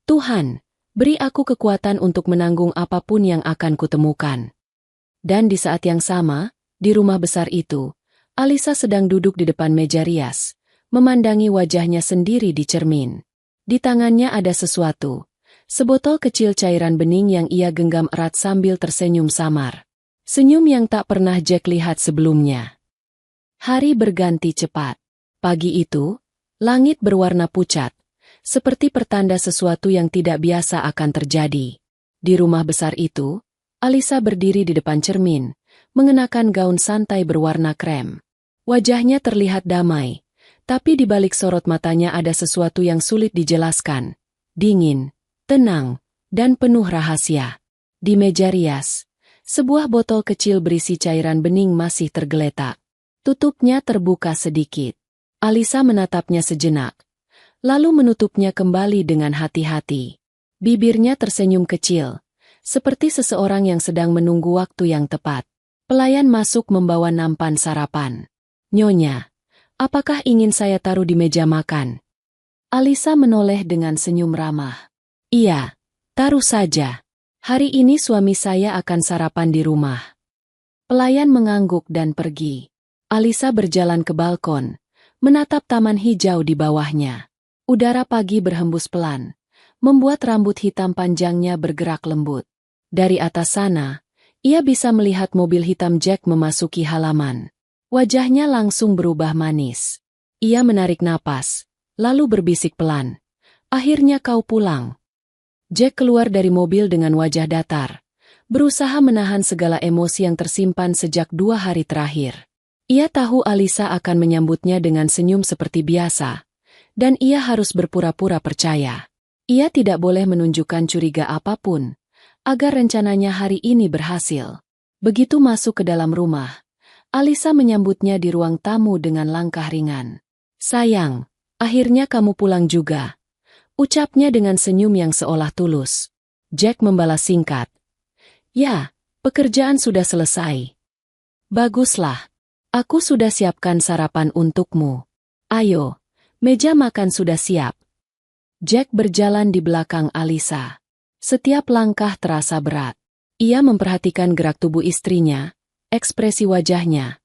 A: Tuhan, beri aku kekuatan untuk menanggung apapun yang akan kutemukan. Dan di saat yang sama, di rumah besar itu, Alisa sedang duduk di depan meja rias, memandangi wajahnya sendiri di cermin. Di tangannya ada sesuatu, sebotol kecil cairan bening yang ia genggam erat sambil tersenyum samar. Senyum yang tak pernah Jack lihat sebelumnya. Hari berganti cepat. Pagi itu, langit berwarna pucat, seperti pertanda sesuatu yang tidak biasa akan terjadi. Di rumah besar itu, Alisa berdiri di depan cermin, mengenakan gaun santai berwarna krem. Wajahnya terlihat damai, tapi di balik sorot matanya ada sesuatu yang sulit dijelaskan. Dingin, tenang, dan penuh rahasia. Di meja rias, sebuah botol kecil berisi cairan bening masih tergeletak. Tutupnya terbuka sedikit. Alisa menatapnya sejenak, lalu menutupnya kembali dengan hati-hati. Bibirnya tersenyum kecil, seperti seseorang yang sedang menunggu waktu yang tepat. Pelayan masuk membawa nampan sarapan. Nyonya, apakah ingin saya taruh di meja makan? Alisa menoleh dengan senyum ramah. Iya, taruh saja. Hari ini suami saya akan sarapan di rumah. Pelayan mengangguk dan pergi. Alisa berjalan ke balkon, menatap taman hijau di bawahnya. Udara pagi berhembus pelan, membuat rambut hitam panjangnya bergerak lembut. Dari atas sana, ia bisa melihat mobil hitam Jack memasuki halaman. Wajahnya langsung berubah manis. Ia menarik napas, lalu berbisik pelan. Akhirnya kau pulang. Jack keluar dari mobil dengan wajah datar, berusaha menahan segala emosi yang tersimpan sejak 2 hari terakhir. Ia tahu Alisa akan menyambutnya dengan senyum seperti biasa, dan ia harus berpura-pura percaya. Ia tidak boleh menunjukkan curiga apapun, agar rencananya hari ini berhasil. Begitu masuk ke dalam rumah, Alisa menyambutnya di ruang tamu dengan langkah ringan. Sayang, akhirnya kamu pulang juga. Ucapnya dengan senyum yang seolah tulus. Jack membalas singkat. Ya, pekerjaan sudah selesai. Baguslah. Aku sudah siapkan sarapan untukmu. Ayo, meja makan sudah siap. Jack berjalan di belakang Alisa. Setiap langkah terasa berat. Ia memperhatikan gerak tubuh istrinya, ekspresi wajahnya,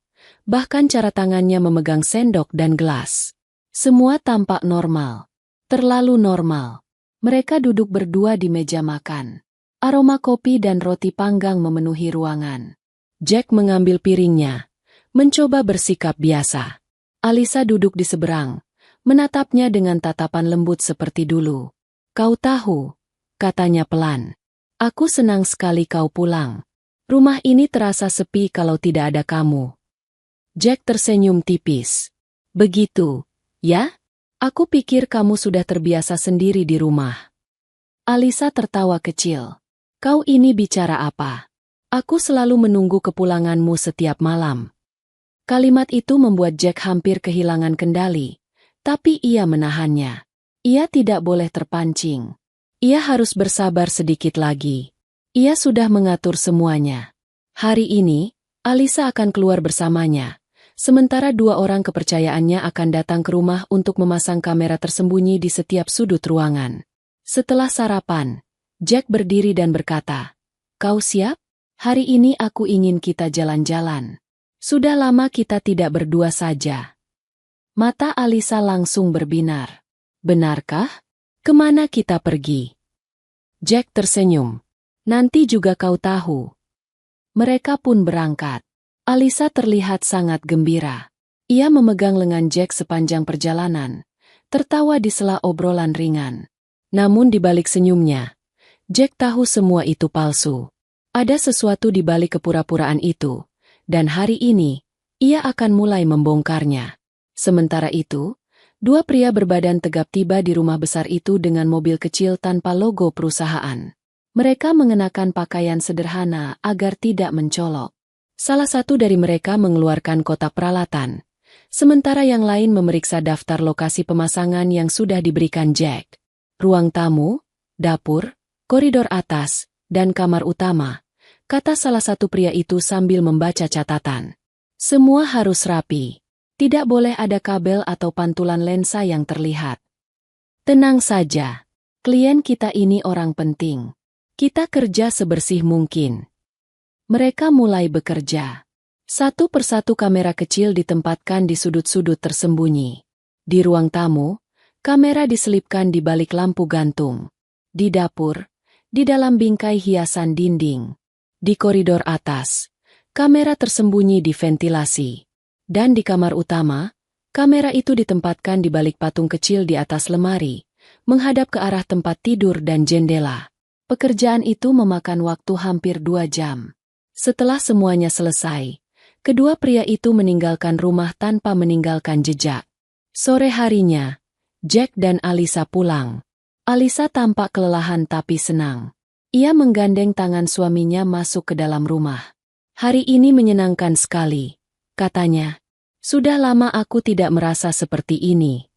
A: bahkan cara tangannya memegang sendok dan gelas. Semua tampak normal. Terlalu normal. Mereka duduk berdua di meja makan. Aroma kopi dan roti panggang memenuhi ruangan. Jack mengambil piringnya, mencoba bersikap biasa. Alisa duduk di seberang, menatapnya dengan tatapan lembut seperti dulu. Kau tahu, katanya pelan. Aku senang sekali kau pulang. Rumah ini terasa sepi kalau tidak ada kamu. Jack tersenyum tipis. Begitu, ya? Aku pikir kamu sudah terbiasa sendiri di rumah. Alisa tertawa kecil. Kau ini bicara apa? Aku selalu menunggu kepulanganmu setiap malam. Kalimat itu membuat Jack hampir kehilangan kendali, tapi ia menahannya. Ia tidak boleh terpancing. Ia harus bersabar sedikit lagi. Ia sudah mengatur semuanya. Hari ini, Alisa akan keluar bersamanya. Sementara dua orang kepercayaannya akan datang ke rumah untuk memasang kamera tersembunyi di setiap sudut ruangan. Setelah sarapan, Jack berdiri dan berkata, "Kau siap? Hari ini aku ingin kita jalan-jalan. Sudah lama kita tidak berdua saja." Mata Alisa langsung berbinar. "Benarkah? Kemana kita pergi?" Jack tersenyum. "Nanti juga kau tahu." Mereka pun berangkat. Alisa terlihat sangat gembira. Ia memegang lengan Jack sepanjang perjalanan, tertawa di sela obrolan ringan. Namun di balik senyumnya, Jack tahu semua itu palsu. Ada sesuatu di balik kepura-puraan itu, dan hari ini, ia akan mulai membongkarnya. Sementara itu, dua pria berbadan tegap tiba di rumah besar itu dengan mobil kecil tanpa logo perusahaan. Mereka mengenakan pakaian sederhana agar tidak mencolok. Salah satu dari mereka mengeluarkan kotak peralatan, sementara yang lain memeriksa daftar lokasi pemasangan yang sudah diberikan Jack. Ruang tamu, dapur, koridor atas, dan kamar utama, kata salah satu pria itu sambil membaca catatan. Semua harus rapi. Tidak boleh ada kabel atau pantulan lensa yang terlihat. Tenang saja. Klien kita ini orang penting. Kita kerja sebersih mungkin. Mereka mulai bekerja. Satu persatu kamera kecil ditempatkan di sudut-sudut tersembunyi. Di ruang tamu, kamera diselipkan di balik lampu gantung. Di dapur, di dalam bingkai hiasan dinding. Di koridor atas, kamera tersembunyi di ventilasi. Dan di kamar utama, kamera itu ditempatkan di balik patung kecil di atas lemari, menghadap ke arah tempat tidur dan jendela. Pekerjaan itu memakan waktu hampir 2 jam. Setelah semuanya selesai, kedua pria itu meninggalkan rumah tanpa meninggalkan jejak. Sore harinya, Jack dan Alisa pulang. Alisa tampak kelelahan tapi senang. Ia menggandeng tangan suaminya masuk ke dalam rumah. "Hari ini menyenangkan sekali," katanya. "Sudah lama aku tidak merasa seperti ini."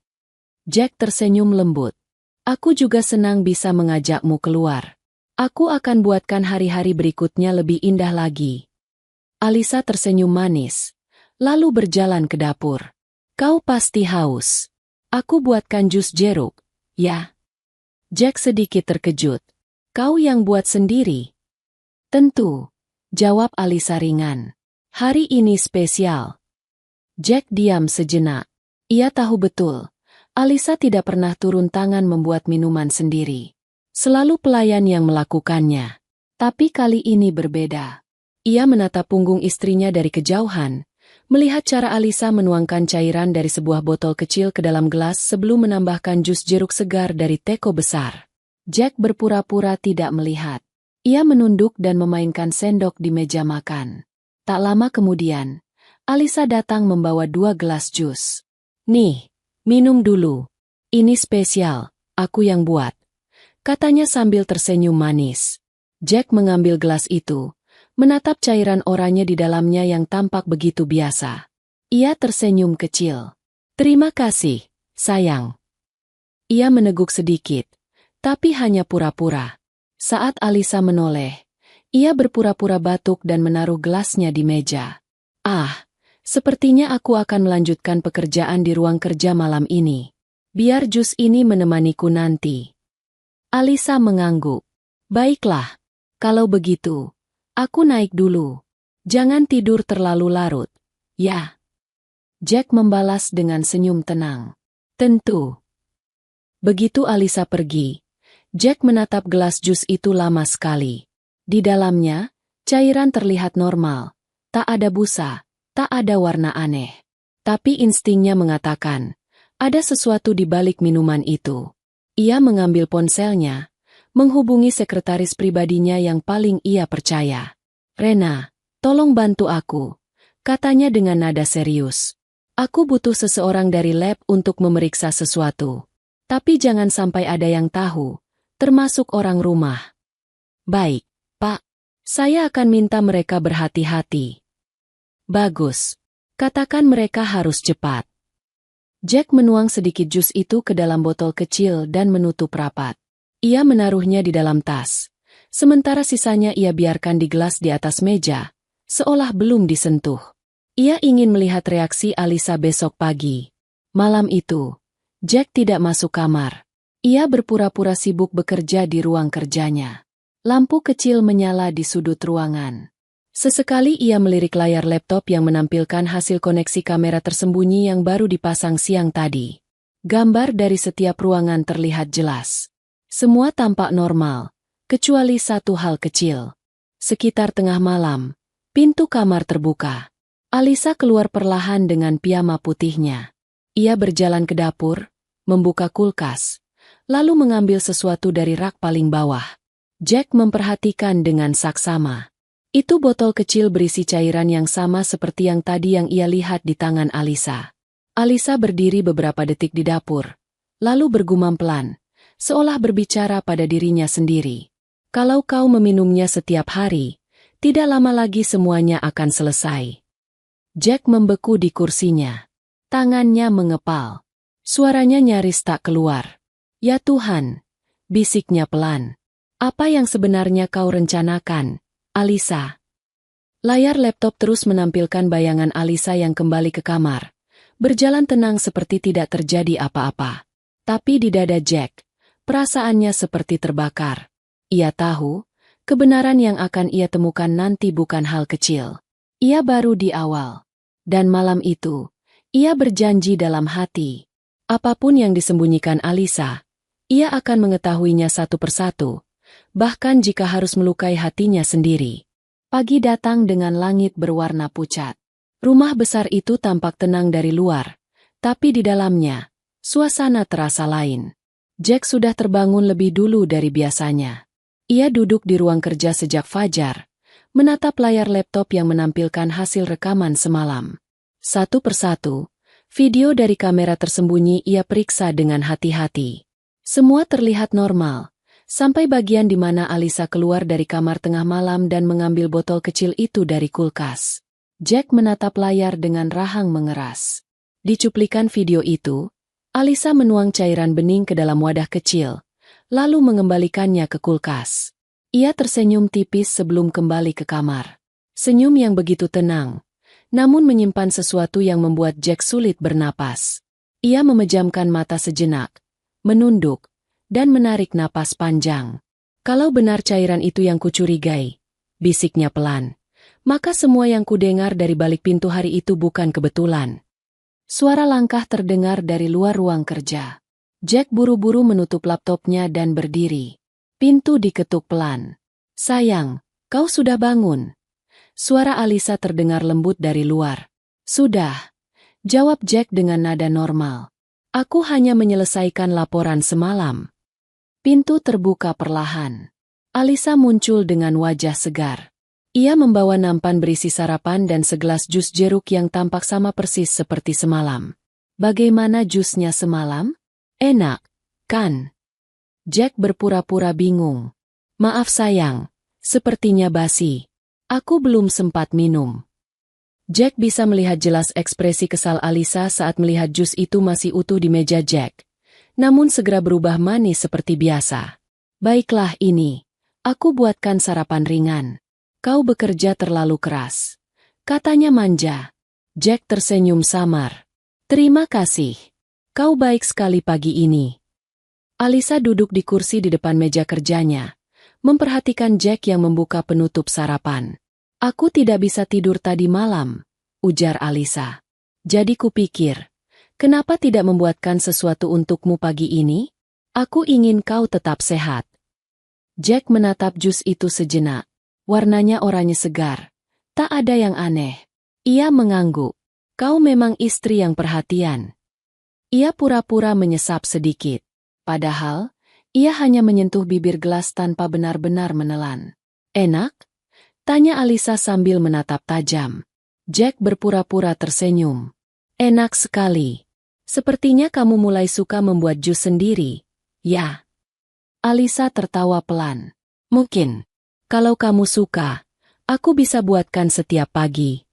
A: Jack tersenyum lembut. "Aku juga senang bisa mengajakmu keluar. Aku akan buatkan hari-hari berikutnya lebih indah lagi." Alisa tersenyum manis, lalu berjalan ke dapur. "Kau pasti haus. Aku buatkan jus jeruk, ya?" Jack sedikit terkejut. "Kau yang buat sendiri?" "Tentu," jawab Alisa ringan. "Hari ini spesial." Jack diam sejenak. Ia tahu betul, Alisa tidak pernah turun tangan membuat minuman sendiri. Selalu pelayan yang melakukannya. Tapi kali ini berbeda. Ia menatap punggung istrinya dari kejauhan, melihat cara Alisa menuangkan cairan dari sebuah botol kecil ke dalam gelas sebelum menambahkan jus jeruk segar dari teko besar. Jack berpura-pura tidak melihat. Ia menunduk dan memainkan sendok di meja makan. Tak lama kemudian, Alisa datang membawa 2 gelas jus. "Nih, minum dulu. Ini spesial, aku yang buat," katanya sambil tersenyum manis. Jack mengambil gelas itu, menatap cairan oranye di dalamnya yang tampak begitu biasa. Ia tersenyum kecil. "Terima kasih, sayang." Ia meneguk sedikit, tapi hanya pura-pura. Saat Alisa menoleh, ia berpura-pura batuk dan menaruh gelasnya di meja. Ah, sepertinya aku akan melanjutkan pekerjaan di ruang kerja malam ini. Biar jus ini menemaniku nanti. Alisa mengangguk. Baiklah, kalau begitu, aku naik dulu. Jangan tidur terlalu larut, ya. Jack membalas dengan senyum tenang. Tentu. Begitu Alisa pergi, Jack menatap gelas jus itu lama sekali. Di dalamnya, cairan terlihat normal. Tak ada busa, tak ada warna aneh. Tapi instingnya mengatakan, ada sesuatu di balik minuman itu. Ia mengambil ponselnya, menghubungi sekretaris pribadinya yang paling ia percaya. Rena, tolong bantu aku, katanya dengan nada serius. Aku butuh seseorang dari lab untuk memeriksa sesuatu. Tapi jangan sampai ada yang tahu, termasuk orang rumah. Baik, Pak. Saya akan minta mereka berhati-hati. Bagus. Katakan mereka harus cepat. Jack menuang sedikit jus itu ke dalam botol kecil dan menutup rapat. Ia menaruhnya di dalam tas. Sementara sisanya ia biarkan di gelas di atas meja, seolah belum disentuh. Ia ingin melihat reaksi Alisa besok pagi. Malam itu, Jack tidak masuk kamar. Ia berpura-pura sibuk bekerja di ruang kerjanya. Lampu kecil menyala di sudut ruangan. Sesekali ia melirik layar laptop yang menampilkan hasil koneksi kamera tersembunyi yang baru dipasang siang tadi. Gambar dari setiap ruangan terlihat jelas. Semua tampak normal, kecuali satu hal kecil. Sekitar tengah malam, pintu kamar terbuka. Alisa keluar perlahan dengan piyama putihnya. Ia berjalan ke dapur, membuka kulkas, lalu mengambil sesuatu dari rak paling bawah. Jack memperhatikan dengan saksama. Itu botol kecil berisi cairan yang sama seperti yang tadi yang ia lihat di tangan Alisa. Alisa berdiri beberapa detik di dapur, lalu bergumam pelan, seolah berbicara pada dirinya sendiri. Kalau kau meminumnya setiap hari, tidak lama lagi semuanya akan selesai. Jack membeku di kursinya. Tangannya mengepal. Suaranya nyaris tak keluar. Ya Tuhan, bisiknya pelan. Apa yang sebenarnya kau rencanakan, Alisa? Layar laptop terus menampilkan bayangan Alisa yang kembali ke kamar. Berjalan tenang seperti tidak terjadi apa-apa. Tapi di dada Jack, perasaannya seperti terbakar. Ia tahu, kebenaran yang akan ia temukan nanti bukan hal kecil. Ia baru di awal. Dan malam itu, ia berjanji dalam hati. Apapun yang disembunyikan Alisa, ia akan mengetahuinya satu persatu, bahkan jika harus melukai hatinya sendiri. Pagi datang dengan langit berwarna pucat. Rumah besar itu tampak tenang dari luar, tapi di dalamnya, suasana terasa lain. Jack sudah terbangun lebih dulu dari biasanya. Ia duduk di ruang kerja sejak fajar, menatap layar laptop yang menampilkan hasil rekaman semalam. Satu persatu, video dari kamera tersembunyi ia periksa dengan hati-hati. Semua terlihat normal, sampai bagian di mana Alisa keluar dari kamar tengah malam dan mengambil botol kecil itu dari kulkas. Jack menatap layar dengan rahang mengeras. Di cuplikan video itu, Alisa menuang cairan bening ke dalam wadah kecil, lalu mengembalikannya ke kulkas. Ia tersenyum tipis sebelum kembali ke kamar. Senyum yang begitu tenang, namun menyimpan sesuatu yang membuat Jack sulit bernapas. Ia memejamkan mata sejenak, menunduk, dan menarik napas panjang. Kalau benar cairan itu yang kucurigai, bisiknya pelan, maka semua yang kudengar dari balik pintu hari itu bukan kebetulan. Suara langkah terdengar dari luar ruang kerja. Jack buru-buru menutup laptopnya dan berdiri. Pintu diketuk pelan. Sayang, kau sudah bangun. Suara Alisa terdengar lembut dari luar. Sudah, jawab Jack dengan nada normal. Aku hanya menyelesaikan laporan semalam. Pintu terbuka perlahan. Alisa muncul dengan wajah segar. Ia membawa nampan berisi sarapan dan segelas jus jeruk yang tampak sama persis seperti semalam. Bagaimana jusnya semalam? Enak, kan? Jack berpura-pura bingung. Maaf sayang, sepertinya basi. Aku belum sempat minum. Jack bisa melihat jelas ekspresi kesal Alisa saat melihat jus itu masih utuh di meja Jack. namun segera berubah manis seperti biasa. Baiklah ini, aku buatkan sarapan ringan. Kau bekerja terlalu keras, katanya manja. Jack tersenyum samar. Terima kasih. Kau baik sekali pagi ini. Alisa duduk di kursi di depan meja kerjanya, memperhatikan Jack yang membuka penutup sarapan. Aku tidak bisa tidur tadi malam, ujar Alisa. Jadi kupikir, kenapa tidak membuatkan sesuatu untukmu pagi ini? Aku ingin kau tetap sehat. Jack menatap jus itu sejenak. Warnanya oranye segar. Tak ada yang aneh. Ia mengangguk. Kau memang istri yang perhatian. Ia pura-pura menyesap sedikit. Padahal, ia hanya menyentuh bibir gelas tanpa benar-benar menelan. Enak? Tanya Alisa sambil menatap tajam. Jack berpura-pura tersenyum. Enak sekali. Sepertinya kamu mulai suka membuat jus sendiri. Ya. Alisa tertawa pelan. Mungkin. Kalau kamu suka, aku bisa buatkan setiap pagi.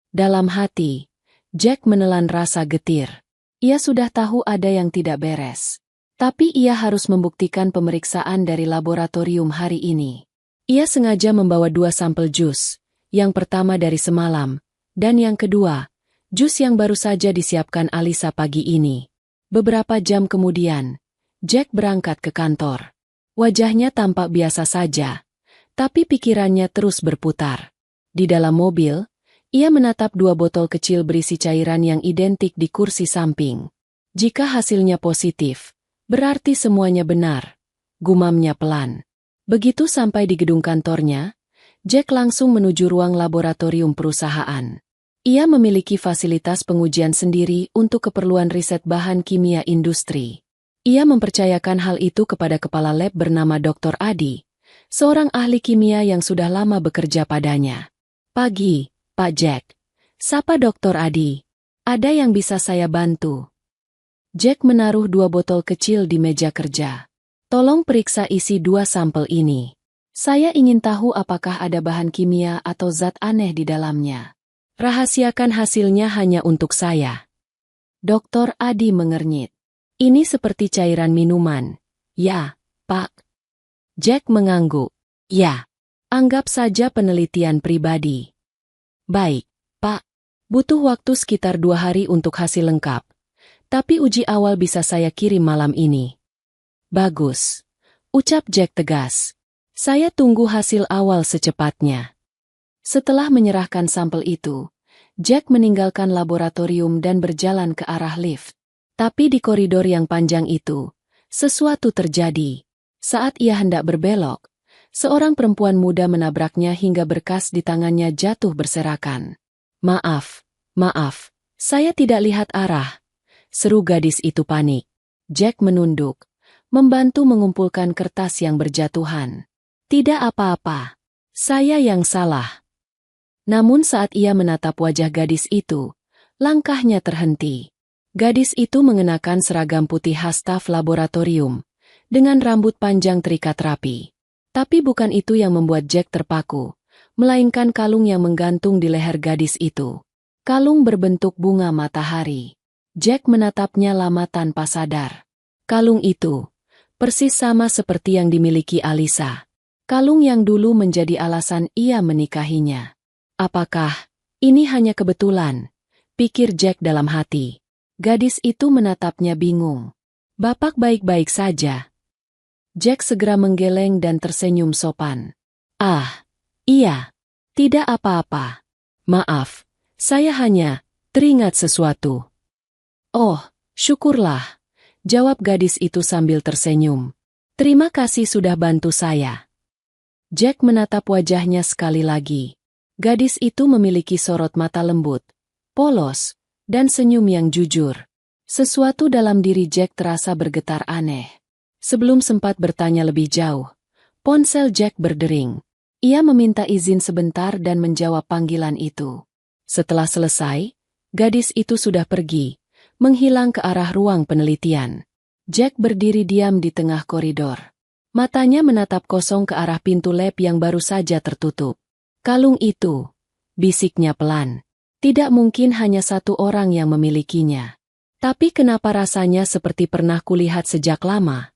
A: Dalam hati, Jack menelan rasa getir. Ia sudah tahu ada yang tidak beres. Tapi ia harus membuktikan pemeriksaan dari laboratorium hari ini. Ia sengaja membawa 2 sampel jus. Yang pertama dari semalam, dan yang kedua, jus yang baru saja disiapkan Alisa pagi ini. Beberapa jam kemudian, Jack berangkat ke kantor. Wajahnya tampak biasa saja, tapi pikirannya terus berputar. Di dalam mobil, ia menatap 2 botol kecil berisi cairan yang identik di kursi samping. Jika hasilnya positif, berarti semuanya benar, gumamnya pelan. Begitu sampai di gedung kantornya, Jack langsung menuju ruang laboratorium perusahaan. Ia memiliki fasilitas pengujian sendiri untuk keperluan riset bahan kimia industri. Ia mempercayakan hal itu kepada kepala lab bernama Dr. Adi, seorang ahli kimia yang sudah lama bekerja padanya. Pagi, Pak Jack. Sapa Dr. Adi. Ada yang bisa saya bantu? Jack menaruh 2 botol kecil di meja kerja. Tolong periksa isi 2 sampel ini. Saya ingin tahu apakah ada bahan kimia atau zat aneh di dalamnya. Rahasiakan hasilnya hanya untuk saya. Dr. Adi mengernyit. Ini seperti cairan minuman. Ya, Pak. Jack mengangguk. Ya, anggap saja penelitian pribadi. Baik, Pak. Butuh waktu sekitar 2 hari untuk hasil lengkap. Tapi uji awal bisa saya kirim malam ini. Bagus. Ucap Jack tegas. Saya tunggu hasil awal secepatnya. Setelah menyerahkan sampel itu, Jack meninggalkan laboratorium dan berjalan ke arah lift. Tapi di koridor yang panjang itu, sesuatu terjadi. Saat ia hendak berbelok, seorang perempuan muda menabraknya hingga berkas di tangannya jatuh berserakan. Maaf, saya tidak lihat arah, seru gadis itu panik. Jack menunduk, membantu mengumpulkan kertas yang berjatuhan. Tidak apa-apa, saya yang salah. Namun saat ia menatap wajah gadis itu, langkahnya terhenti. Gadis itu mengenakan seragam putih khas staf laboratorium, dengan rambut panjang terikat rapi. Tapi bukan itu yang membuat Jack terpaku, melainkan kalung yang menggantung di leher gadis itu. Kalung berbentuk bunga matahari. Jack menatapnya lama tanpa sadar. Kalung itu, persis sama seperti yang dimiliki Alisa. Kalung yang dulu menjadi alasan ia menikahinya. Apakah ini hanya kebetulan? Pikir Jack dalam hati. Gadis itu menatapnya bingung. Bapak baik-baik saja. Jack segera menggeleng dan tersenyum sopan. Ah, iya. Tidak apa-apa. Maaf, saya hanya teringat sesuatu. Oh, syukurlah. Jawab gadis itu sambil tersenyum. Terima kasih sudah bantu saya. Jack menatap wajahnya sekali lagi. Gadis itu memiliki sorot mata lembut, polos, dan senyum yang jujur. Sesuatu dalam diri Jack terasa bergetar aneh. Sebelum sempat bertanya lebih jauh, ponsel Jack berdering. Ia meminta izin sebentar dan menjawab panggilan itu. Setelah selesai, gadis itu sudah pergi, menghilang ke arah ruang penelitian. Jack berdiri diam di tengah koridor. Matanya menatap kosong ke arah pintu lab yang baru saja tertutup. Kalung itu, bisiknya pelan. Tidak mungkin hanya satu orang yang memilikinya. Tapi kenapa rasanya seperti pernah kulihat sejak lama?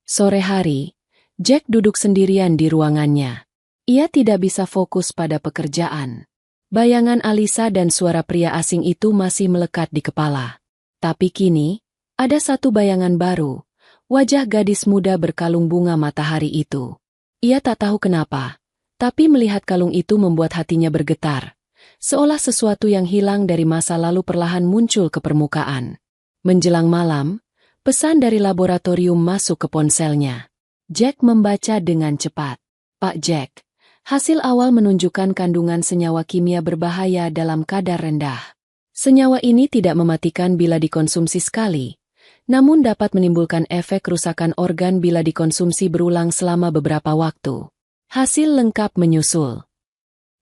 A: Sore hari, Jack duduk sendirian di ruangannya. Ia tidak bisa fokus pada pekerjaan. Bayangan Alisa dan suara pria asing itu masih melekat di kepala. Tapi kini, ada satu bayangan baru, wajah gadis muda berkalung bunga matahari itu. Ia tak tahu kenapa, tapi melihat kalung itu membuat hatinya bergetar, seolah sesuatu yang hilang dari masa lalu perlahan muncul ke permukaan. Menjelang malam, pesan dari laboratorium masuk ke ponselnya. Jack membaca dengan cepat. Pak Jack, hasil awal menunjukkan kandungan senyawa kimia berbahaya dalam kadar rendah. Senyawa ini tidak mematikan bila dikonsumsi sekali, namun dapat menimbulkan efek kerusakan organ bila dikonsumsi berulang selama beberapa waktu. Hasil lengkap menyusul.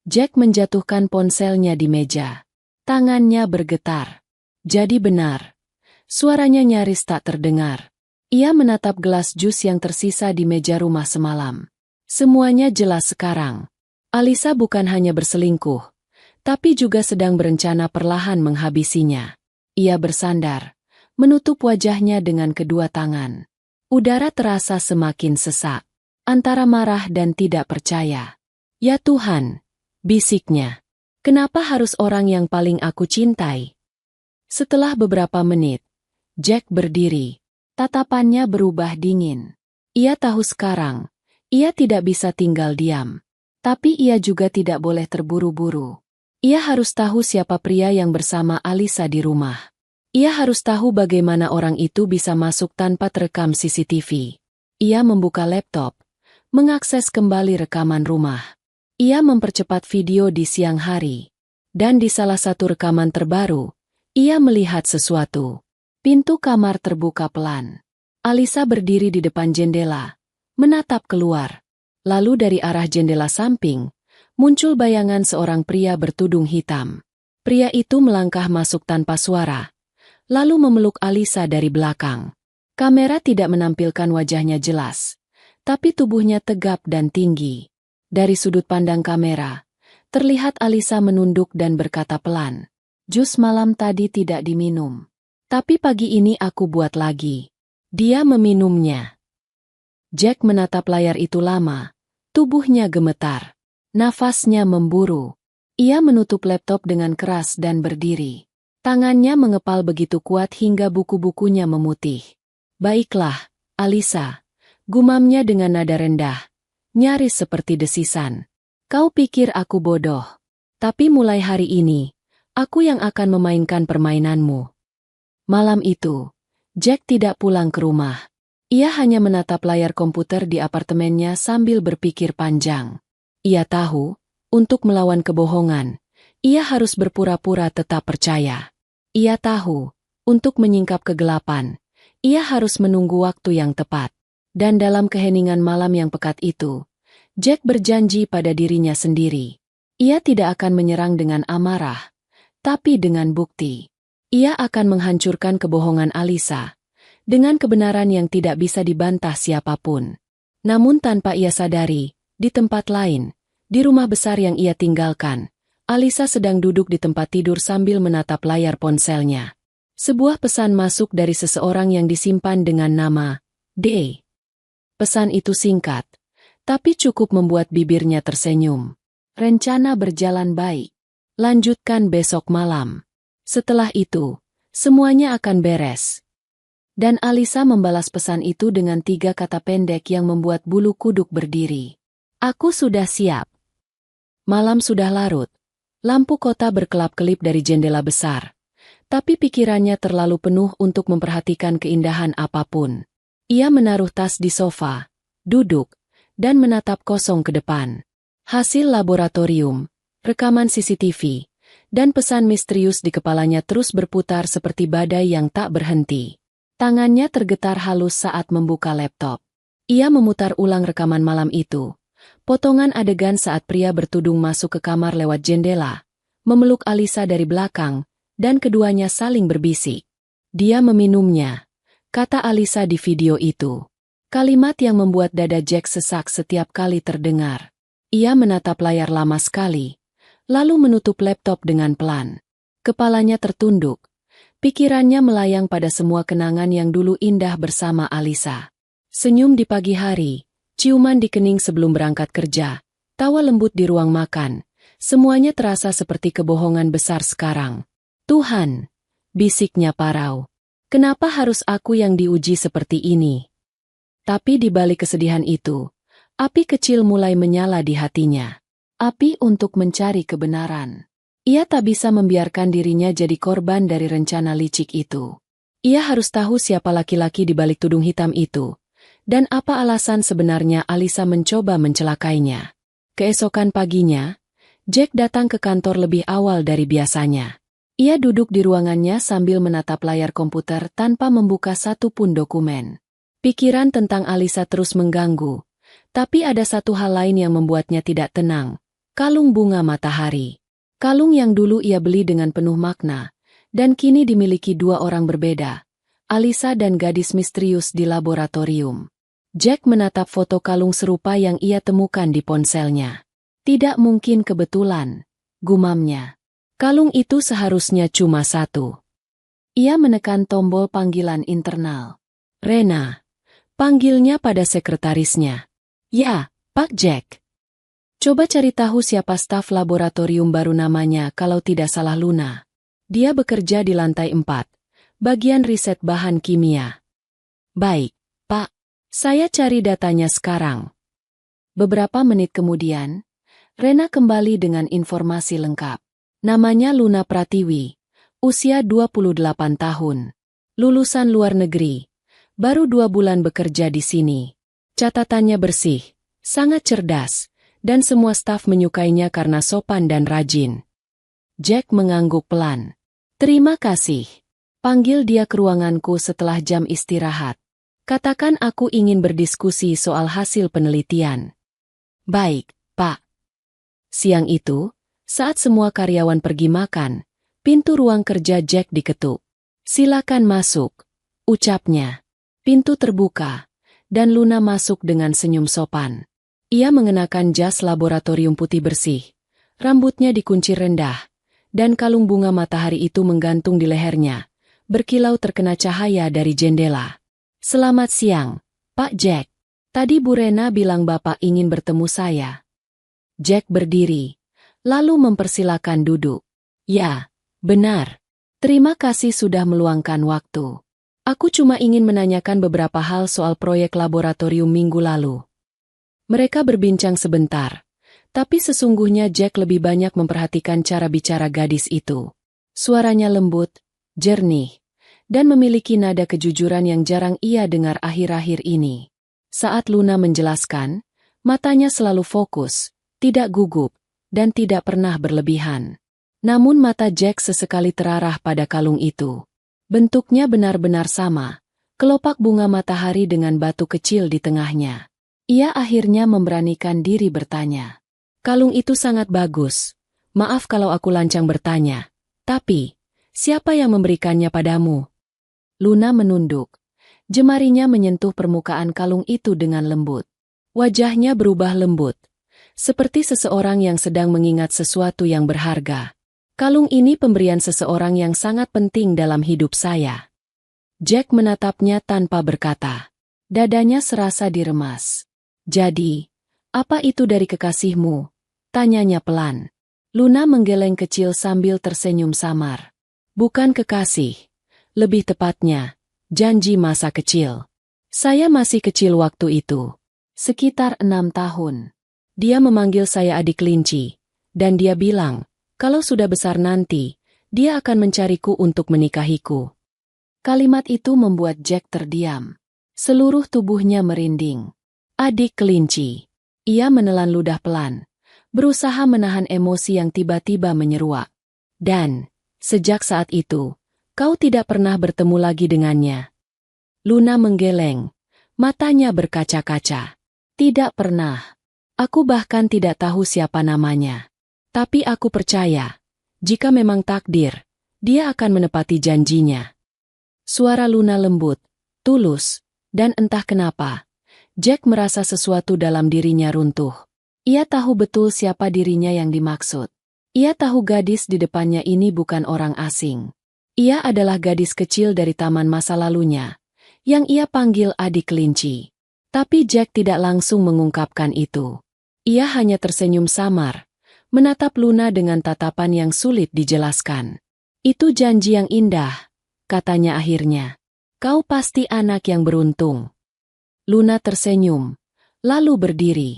A: Jack menjatuhkan ponselnya di meja. Tangannya bergetar. Jadi benar. Suaranya nyaris tak terdengar. Ia menatap gelas jus yang tersisa di meja rumah semalam. Semuanya jelas sekarang. Alisa bukan hanya berselingkuh, tapi juga sedang berencana perlahan menghabisinya. Ia bersandar, menutup wajahnya dengan kedua tangan. Udara terasa semakin sesak, antara marah dan tidak percaya. Ya Tuhan, bisiknya. Kenapa harus orang yang paling aku cintai? Setelah beberapa menit, Jack berdiri. Tatapannya berubah dingin. Ia tahu sekarang, ia tidak bisa tinggal diam. Tapi ia juga tidak boleh terburu-buru. Ia harus tahu siapa pria yang bersama Alisa di rumah. Ia harus tahu bagaimana orang itu bisa masuk tanpa terekam CCTV. Ia membuka laptop, mengakses kembali rekaman rumah. Ia mempercepat video di siang hari. Dan di salah satu rekaman terbaru, ia melihat sesuatu. Pintu kamar terbuka pelan. Alisa berdiri di depan jendela, menatap keluar. Lalu dari arah jendela samping, muncul bayangan seorang pria bertudung hitam. Pria itu melangkah masuk tanpa suara, lalu memeluk Alisa dari belakang. Kamera tidak menampilkan wajahnya jelas, tapi tubuhnya tegap dan tinggi. Dari sudut pandang kamera, terlihat Alisa menunduk dan berkata pelan, "Jus malam tadi tidak diminum. Tapi pagi ini aku buat lagi." Dia meminumnya. Jack menatap layar itu lama, tubuhnya gemetar. Nafasnya memburu. Ia menutup laptop dengan keras dan berdiri. Tangannya mengepal begitu kuat hingga buku-bukunya memutih. "Baiklah, Alisa," gumamnya dengan nada rendah, nyaris seperti desisan. "Kau pikir aku bodoh. Tapi mulai hari ini, aku yang akan memainkan permainanmu." Malam itu, Jack tidak pulang ke rumah. Ia hanya menatap layar komputer di apartemennya sambil berpikir panjang. Ia tahu, untuk melawan kebohongan, ia harus berpura-pura tetap percaya. Ia tahu, untuk menyingkap kegelapan, ia harus menunggu waktu yang tepat. Dan dalam keheningan malam yang pekat itu, Jack berjanji pada dirinya sendiri. Ia tidak akan menyerang dengan amarah, tapi dengan bukti. Ia akan menghancurkan kebohongan Alisa, dengan kebenaran yang tidak bisa dibantah siapapun. Namun tanpa ia sadari, di tempat lain, di rumah besar yang ia tinggalkan, Alisa sedang duduk di tempat tidur sambil menatap layar ponselnya. Sebuah pesan masuk dari seseorang yang disimpan dengan nama D. Pesan itu singkat, tapi cukup membuat bibirnya tersenyum. "Rencana berjalan baik. Lanjutkan besok malam. Setelah itu, semuanya akan beres." Dan Alisa membalas pesan itu dengan 3 kata pendek yang membuat bulu kuduk berdiri. "Aku sudah siap." Malam sudah larut. Lampu kota berkelap-kelip dari jendela besar. Tapi pikirannya terlalu penuh untuk memperhatikan keindahan apapun. Ia menaruh tas di sofa, duduk, dan menatap kosong ke depan. Hasil laboratorium, rekaman CCTV, dan pesan misterius di kepalanya terus berputar seperti badai yang tak berhenti. Tangannya tergetar halus saat membuka laptop. Ia memutar ulang rekaman malam itu. Potongan adegan saat pria bertudung masuk ke kamar lewat jendela, memeluk Alisa dari belakang, dan keduanya saling berbisik. "Dia meminumnya," kata Alisa di video itu. Kalimat yang membuat dada Jack sesak setiap kali terdengar. Ia menatap layar lama sekali, lalu menutup laptop dengan pelan. Kepalanya tertunduk, Pikirannya melayang pada semua kenangan yang dulu indah bersama Alisa. Senyum di pagi hari, ciuman di kening sebelum berangkat kerja, tawa lembut di ruang makan, semuanya terasa seperti kebohongan besar sekarang. Tuhan, bisiknya parau. Kenapa harus aku yang diuji seperti ini? Tapi di balik kesedihan itu, api kecil mulai menyala di hatinya. Api untuk mencari kebenaran. Ia tak bisa membiarkan dirinya jadi korban dari rencana licik itu. Ia harus tahu siapa laki-laki di balik tudung hitam itu, dan apa alasan sebenarnya Alisa mencoba mencelakainya. Keesokan paginya, Jack datang ke kantor lebih awal dari biasanya. Ia duduk di ruangannya sambil menatap layar komputer tanpa membuka satu pun dokumen. Pikiran tentang Alisa terus mengganggu, tapi ada satu hal lain yang membuatnya tidak tenang. Kalung bunga matahari. Kalung yang dulu ia beli dengan penuh makna, dan kini dimiliki dua orang berbeda, Alisa dan gadis misterius di laboratorium. Jack menatap foto kalung serupa yang ia temukan di ponselnya. Tidak mungkin kebetulan, gumamnya. Kalung itu seharusnya cuma satu. Ia menekan tombol panggilan internal. Rena. Panggilnya pada sekretarisnya. Ya, Pak Jack. Coba cari tahu siapa staf laboratorium baru namanya kalau tidak salah Luna. Dia bekerja di lantai 4, bagian riset bahan kimia. Baik, Pak. Saya cari datanya sekarang. Beberapa menit kemudian, Rena kembali dengan informasi lengkap. Namanya Luna Pratiwi, usia 28 tahun. Lulusan luar negeri, baru 2 bulan bekerja di sini. Catatannya bersih, sangat cerdas, dan semua staf menyukainya karena sopan dan rajin. Jack mengangguk pelan. Terima kasih. Panggil dia ke ruanganku setelah jam istirahat. Katakan aku ingin berdiskusi soal hasil penelitian. Baik, Pak. Siang itu, saat semua karyawan pergi makan, pintu ruang kerja Jack diketuk. Silakan masuk, ucapnya. Pintu terbuka, dan Luna masuk dengan senyum sopan. Ia mengenakan jas laboratorium putih bersih, rambutnya dikuncir rendah, dan kalung bunga matahari itu menggantung di lehernya, berkilau terkena cahaya dari jendela. Selamat siang, Pak Jack. Tadi Bu Rena bilang Bapak ingin bertemu saya. Jack berdiri, lalu mempersilakan duduk. Ya, benar. Terima kasih sudah meluangkan waktu. Aku cuma ingin menanyakan beberapa hal soal proyek laboratorium minggu lalu. Mereka berbincang sebentar, tapi sesungguhnya Jack lebih banyak memperhatikan cara bicara gadis itu. Suaranya lembut, jernih, dan memiliki nada kejujuran yang jarang ia dengar akhir-akhir ini. Saat Luna menjelaskan, matanya selalu fokus, tidak gugup, dan tidak pernah berlebihan. Namun mata Jack sesekali terarah pada kalung itu. Bentuknya benar-benar sama, kelopak bunga matahari dengan batu kecil di tengahnya. Ia akhirnya memberanikan diri bertanya. Kalung itu sangat bagus. Maaf kalau aku lancang bertanya. Tapi, siapa yang memberikannya padamu? Luna menunduk. Jemarinya menyentuh permukaan kalung itu dengan lembut. Wajahnya berubah lembut, seperti seseorang yang sedang mengingat sesuatu yang berharga. Kalung ini pemberian seseorang yang sangat penting dalam hidup saya. Jack menatapnya tanpa berkata. Dadanya serasa diremas. Jadi, apa itu dari kekasihmu? Tanyanya pelan. Luna menggeleng kecil sambil tersenyum samar. Bukan kekasih. Lebih tepatnya, janji masa kecil. Saya masih kecil waktu itu. Sekitar 6 tahun. Dia memanggil saya adik kelinci. Dan dia bilang, kalau sudah besar nanti, dia akan mencariku untuk menikahiku. Kalimat itu membuat Jack terdiam. Seluruh tubuhnya merinding. Adik kelinci. Ia menelan ludah pelan, berusaha menahan emosi yang tiba-tiba menyeruak. Dan, sejak saat itu, kau tidak pernah bertemu lagi dengannya. Luna menggeleng, matanya berkaca-kaca. Tidak pernah. Aku bahkan tidak tahu siapa namanya. Tapi aku percaya, jika memang takdir, dia akan menepati janjinya. Suara Luna lembut, tulus, dan entah kenapa, Jack merasa sesuatu dalam dirinya runtuh. Ia tahu betul siapa dirinya yang dimaksud. Ia tahu gadis di depannya ini bukan orang asing. Ia adalah gadis kecil dari taman masa lalunya, yang ia panggil adik kelinci. Tapi Jack tidak langsung mengungkapkan itu. Ia hanya tersenyum samar, menatap Luna dengan tatapan yang sulit dijelaskan. Itu janji yang indah, katanya akhirnya. Kau pasti anak yang beruntung. Luna tersenyum, lalu berdiri.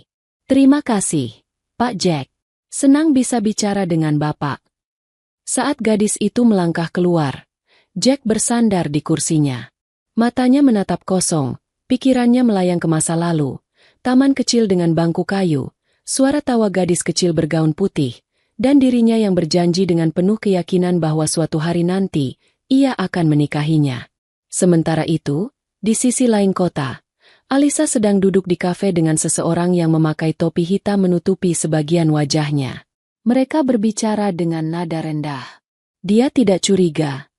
A: Terima kasih, Pak Jack. Senang bisa bicara dengan Bapak. Saat gadis itu melangkah keluar, Jack bersandar di kursinya. Matanya menatap kosong, pikirannya melayang ke masa lalu. Taman kecil dengan bangku kayu, suara tawa gadis kecil bergaun putih, dan dirinya yang berjanji dengan penuh keyakinan bahwa suatu hari nanti, ia akan menikahinya. Sementara itu, di sisi lain kota, Alisa sedang duduk di kafe dengan seseorang yang memakai topi hitam menutupi sebagian wajahnya. Mereka berbicara dengan nada rendah. Dia tidak curiga.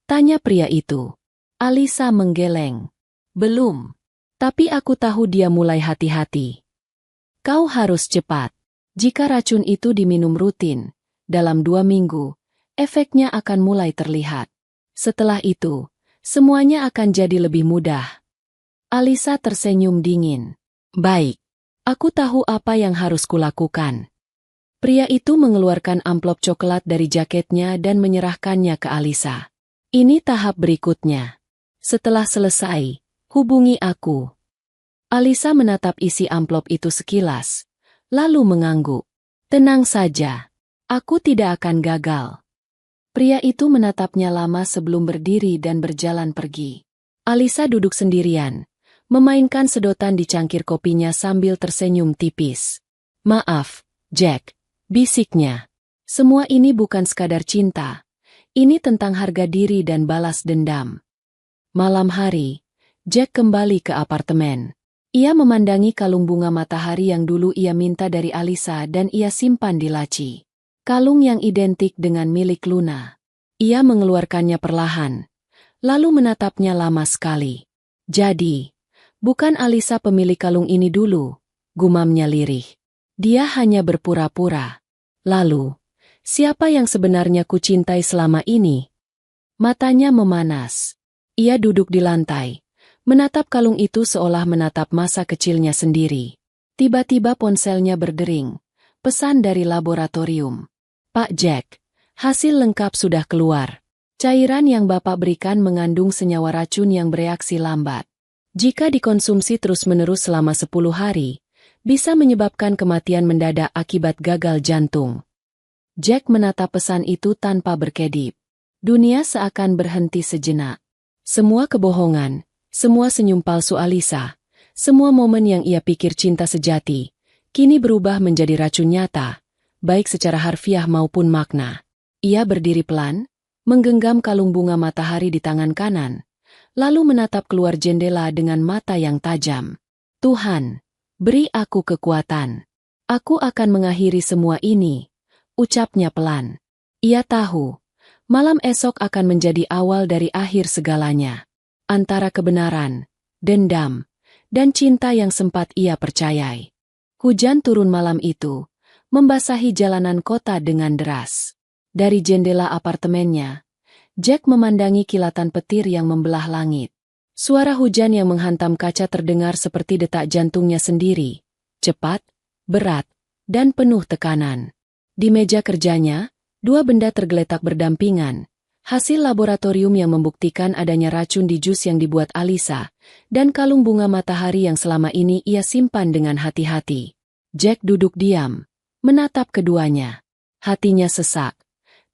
A: Tanya pria itu. Alisa menggeleng. Belum. Tapi aku tahu dia mulai hati-hati. Kau harus cepat. Jika racun itu diminum rutin, dalam 2 minggu, efeknya akan mulai terlihat. Setelah itu, semuanya akan jadi lebih mudah. Alisa tersenyum dingin. Baik. Aku tahu apa yang harus kulakukan. Pria itu mengeluarkan amplop coklat dari jaketnya dan menyerahkannya ke Alisa. Ini tahap berikutnya. Setelah selesai, hubungi aku. Alisa menatap isi amplop itu sekilas, lalu mengangguk. Tenang saja, aku tidak akan gagal. Pria itu menatapnya lama sebelum berdiri dan berjalan pergi. Alisa duduk sendirian, memainkan sedotan di cangkir kopinya sambil tersenyum tipis. Maaf, Jack. Bisiknya. Semua ini bukan sekadar cinta. Ini tentang harga diri dan balas dendam. Malam hari, Jack kembali ke apartemen. Ia memandangi kalung bunga matahari yang dulu ia minta dari Alisa dan ia simpan di laci. Kalung yang identik dengan milik Luna. Ia mengeluarkannya perlahan, lalu menatapnya lama sekali. Jadi, bukan Alisa pemilik kalung ini dulu, gumamnya lirih. Dia hanya berpura-pura. Lalu, siapa yang sebenarnya kucintai selama ini? Matanya memanas. Ia duduk di lantai, menatap kalung itu seolah menatap masa kecilnya sendiri. Tiba-tiba ponselnya berdering. Pesan dari laboratorium. Pak Jack, hasil lengkap sudah keluar. Cairan yang Bapak berikan mengandung senyawa racun yang bereaksi lambat. Jika dikonsumsi terus-menerus selama 10 hari, bisa menyebabkan kematian mendadak akibat gagal jantung. Jack menatap pesan itu tanpa berkedip. Dunia seakan berhenti sejenak. Semua kebohongan, semua senyum palsu Alisa, semua momen yang ia pikir cinta sejati, kini berubah menjadi racun nyata, baik secara harfiah maupun makna. Ia berdiri pelan, menggenggam kalung bunga matahari di tangan kanan, lalu menatap keluar jendela dengan mata yang tajam. Tuhan, beri aku kekuatan. Aku akan mengakhiri semua ini, ucapnya pelan. Ia tahu, malam esok akan menjadi awal dari akhir segalanya. Antara kebenaran, dendam, dan cinta yang sempat ia percayai. Hujan turun malam itu, membasahi jalanan kota dengan deras. Dari jendela apartemennya, Jack memandangi kilatan petir yang membelah langit. Suara hujan yang menghantam kaca terdengar seperti detak jantungnya sendiri, cepat, berat, dan penuh tekanan. Di meja kerjanya, 2 benda tergeletak berdampingan, hasil laboratorium yang membuktikan adanya racun di jus yang dibuat Alisa, dan kalung bunga matahari yang selama ini ia simpan dengan hati-hati. Jack duduk diam, menatap keduanya. Hatinya sesak,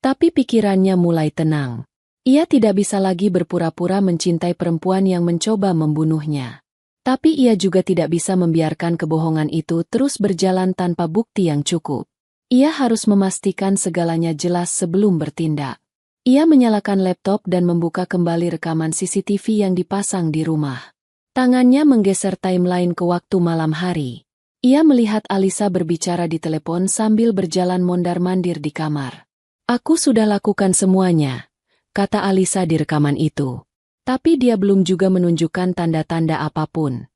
A: tapi pikirannya mulai tenang. Ia tidak bisa lagi berpura-pura mencintai perempuan yang mencoba membunuhnya. Tapi ia juga tidak bisa membiarkan kebohongan itu terus berjalan tanpa bukti yang cukup. Ia harus memastikan segalanya jelas sebelum bertindak. Ia menyalakan laptop dan membuka kembali rekaman CCTV yang dipasang di rumah. Tangannya menggeser timeline ke waktu malam hari. Ia melihat Alisa berbicara di telepon sambil berjalan mondar-mandir di kamar. Aku sudah lakukan semuanya, kata Alisa di rekaman itu. Tapi dia belum juga menunjukkan tanda-tanda apapun.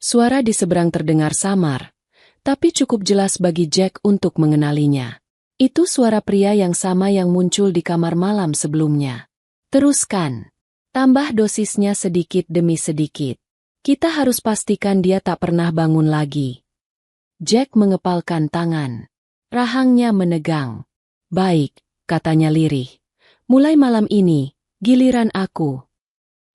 A: Suara di seberang terdengar samar, tapi cukup jelas bagi Jack untuk mengenalinya. Itu suara pria yang sama yang muncul di kamar malam sebelumnya. Teruskan. Tambah dosisnya sedikit demi sedikit. Kita harus pastikan dia tak pernah bangun lagi. Jack mengepalkan tangan. Rahangnya menegang. Baik, katanya lirih. Mulai malam ini, giliran aku.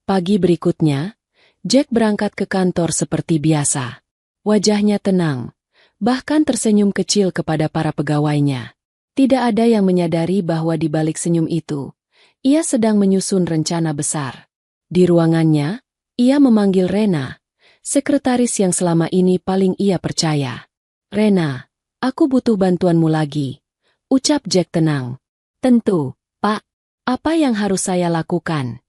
A: Pagi berikutnya, Jack berangkat ke kantor seperti biasa. Wajahnya tenang, bahkan tersenyum kecil kepada para pegawainya. Tidak ada yang menyadari bahwa di balik senyum itu, ia sedang menyusun rencana besar. Di ruangannya, ia memanggil Rena, sekretaris yang selama ini paling ia percaya. Rena, aku butuh bantuanmu lagi, ucap Jack tenang. Tentu, Pak. Apa yang harus saya lakukan?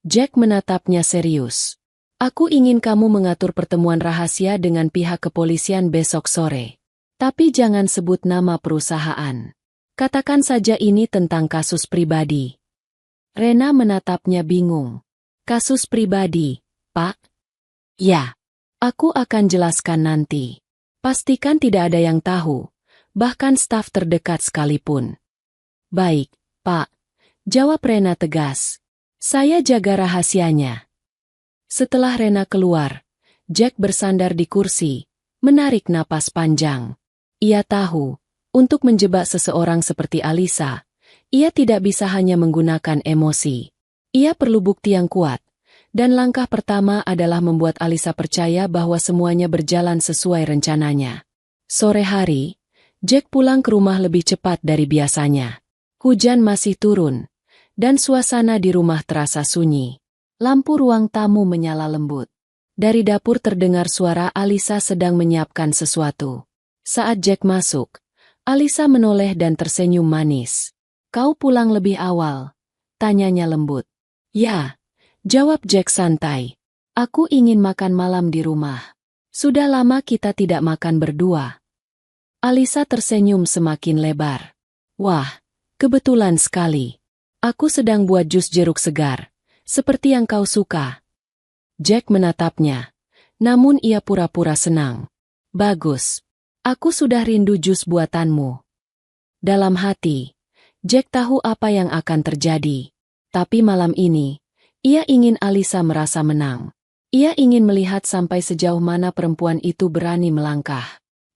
A: Jack menatapnya serius. Aku ingin kamu mengatur pertemuan rahasia dengan pihak kepolisian besok sore. Tapi jangan sebut nama perusahaan. Katakan saja ini tentang kasus pribadi. Rena menatapnya bingung. Kasus pribadi, Pak? Ya. Aku akan jelaskan nanti. Pastikan tidak ada yang tahu, bahkan staf terdekat sekalipun. Baik, Pak. Jawab Rena tegas. Saya jaga rahasianya. Setelah Rena keluar, Jack bersandar di kursi, menarik napas panjang. Ia tahu, untuk menjebak seseorang seperti Alisa, ia tidak bisa hanya menggunakan emosi. Ia perlu bukti yang kuat, dan langkah pertama adalah membuat Alisa percaya bahwa semuanya berjalan sesuai rencananya. Sore hari, Jack pulang ke rumah lebih cepat dari biasanya. Hujan masih turun, dan suasana di rumah terasa sunyi. Lampu ruang tamu menyala lembut. Dari dapur terdengar suara Alisa sedang menyiapkan sesuatu. Saat Jack masuk, Alisa menoleh dan tersenyum manis. Kau pulang lebih awal? Tanyanya lembut. Ya, jawab Jack santai. Aku ingin makan malam di rumah. Sudah lama kita tidak makan berdua. Alisa tersenyum semakin lebar. Wah, kebetulan sekali. Aku sedang buat jus jeruk segar, seperti yang kau suka. Jack menatapnya, namun ia pura-pura senang. Bagus. Aku sudah rindu jus buatanmu. Dalam hati, Jack tahu apa yang akan terjadi. Tapi malam ini, ia ingin Alisa merasa menang. Ia ingin melihat sampai sejauh mana perempuan itu berani melangkah.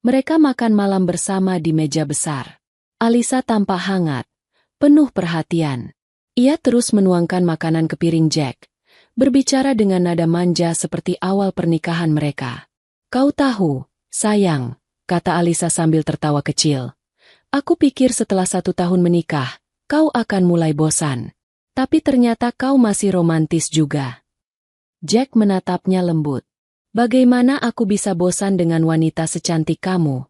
A: Mereka makan malam bersama di meja besar. Alisa tampak hangat, penuh perhatian. Ia terus menuangkan makanan ke piring Jack, berbicara dengan nada manja seperti awal pernikahan mereka. Kau tahu, sayang, kata Alisa sambil tertawa kecil. Aku pikir setelah 1 tahun menikah, kau akan mulai bosan. Tapi ternyata kau masih romantis juga. Jack menatapnya lembut. Bagaimana aku bisa bosan dengan wanita secantik kamu?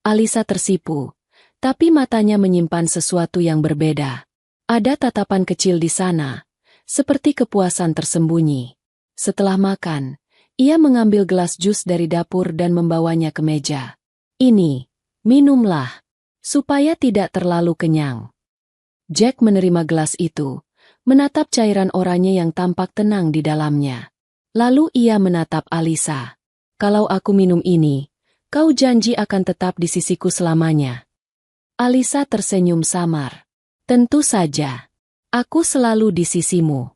A: Alisa tersipu, tapi matanya menyimpan sesuatu yang berbeda. Ada tatapan kecil di sana, seperti kepuasan tersembunyi. Setelah makan, ia mengambil gelas jus dari dapur dan membawanya ke meja. Ini, minumlah, supaya tidak terlalu kenyang. Jack menerima gelas itu, menatap cairan oranye yang tampak tenang di dalamnya. Lalu ia menatap Alisa. Kalau aku minum ini, kau janji akan tetap di sisiku selamanya. Alisa tersenyum samar. Tentu saja. Aku selalu di sisimu.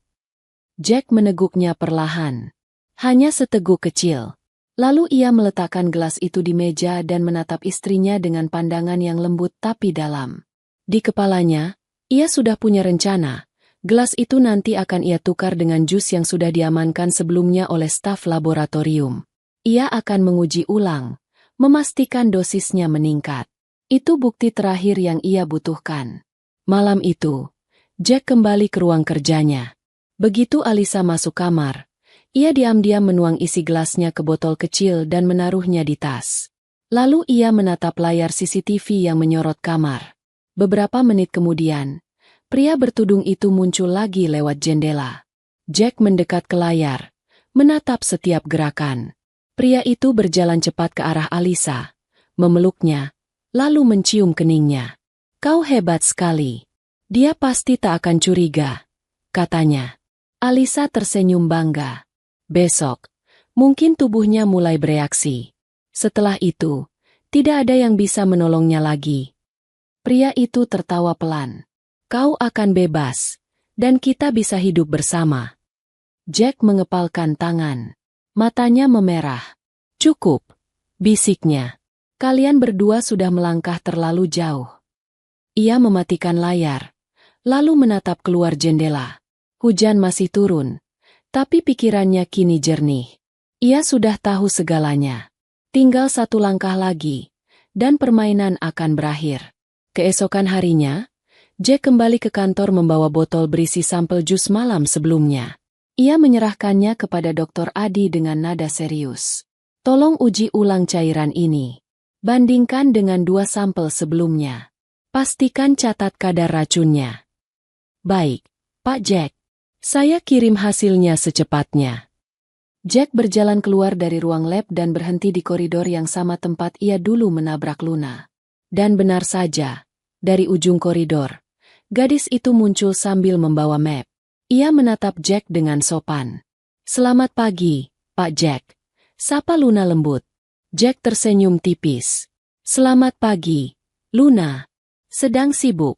A: Jack meneguknya perlahan. Hanya seteguk kecil. Lalu ia meletakkan gelas itu di meja dan menatap istrinya dengan pandangan yang lembut tapi dalam. Di kepalanya, ia sudah punya rencana. Gelas itu nanti akan ia tukar dengan jus yang sudah diamankan sebelumnya oleh staf laboratorium. Ia akan menguji ulang, memastikan dosisnya meningkat. Itu bukti terakhir yang ia butuhkan. Malam itu, Jack kembali ke ruang kerjanya. Begitu Alisa masuk kamar, ia diam-diam menuang isi gelasnya ke botol kecil dan menaruhnya di tas. Lalu ia menatap layar CCTV yang menyorot kamar. Beberapa menit kemudian, pria bertudung itu muncul lagi lewat jendela. Jack mendekat ke layar, menatap setiap gerakan. Pria itu berjalan cepat ke arah Alisa, memeluknya, lalu mencium keningnya. Kau hebat sekali. Dia pasti tak akan curiga, katanya. Alisa tersenyum bangga. Besok, mungkin tubuhnya mulai bereaksi. Setelah itu, tidak ada yang bisa menolongnya lagi. Pria itu tertawa pelan. Kau akan bebas, Dan kita bisa hidup bersama. Jack mengepalkan tangan. Matanya memerah. Cukup, bisiknya. Kalian berdua sudah melangkah terlalu jauh. Ia mematikan layar, lalu menatap keluar jendela. Hujan masih turun, tapi pikirannya kini jernih. Ia sudah tahu segalanya. Tinggal satu langkah lagi, dan permainan akan berakhir. Keesokan harinya, Jack kembali ke kantor membawa botol berisi sampel jus malam sebelumnya. Ia menyerahkannya kepada Dr. Adi dengan nada serius. Tolong uji ulang cairan ini. Bandingkan dengan 2 sampel sebelumnya. Pastikan catat kadar racunnya. Baik, Pak Jack. Saya kirim hasilnya secepatnya. Jack berjalan keluar dari ruang lab dan berhenti di koridor yang sama tempat ia dulu menabrak Luna. Dan benar saja, dari ujung koridor, gadis itu muncul sambil membawa map. Ia menatap Jack dengan sopan. Selamat pagi, Pak Jack. Sapa Luna lembut. Jack tersenyum tipis. Selamat pagi, Luna. Sedang sibuk?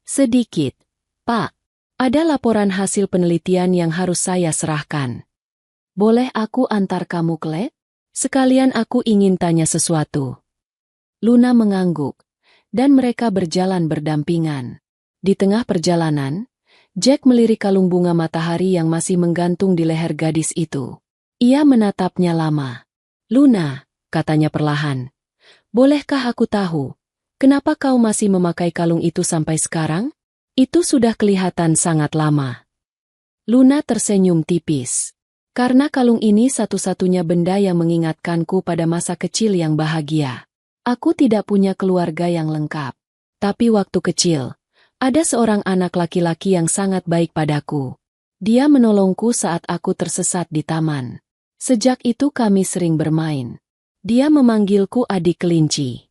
A: Sedikit, Pak. Ada laporan hasil penelitian yang harus saya serahkan. Boleh aku antar kamu ke lab? Sekalian aku ingin tanya sesuatu. Luna mengangguk, dan mereka berjalan berdampingan. Di tengah perjalanan, Jack melirik kalung bunga matahari yang masih menggantung di leher gadis itu. Ia menatapnya lama. Luna, katanya perlahan. Bolehkah aku tahu, kenapa kau masih memakai kalung itu sampai sekarang? Itu sudah kelihatan sangat lama. Luna tersenyum tipis. Karena kalung ini satu-satunya benda yang mengingatkanku pada masa kecil yang bahagia. Aku tidak punya keluarga yang lengkap. Tapi waktu kecil, ada seorang anak laki-laki yang sangat baik padaku. Dia menolongku saat aku tersesat di taman. Sejak itu kami sering bermain. Dia memanggilku adik kelinci.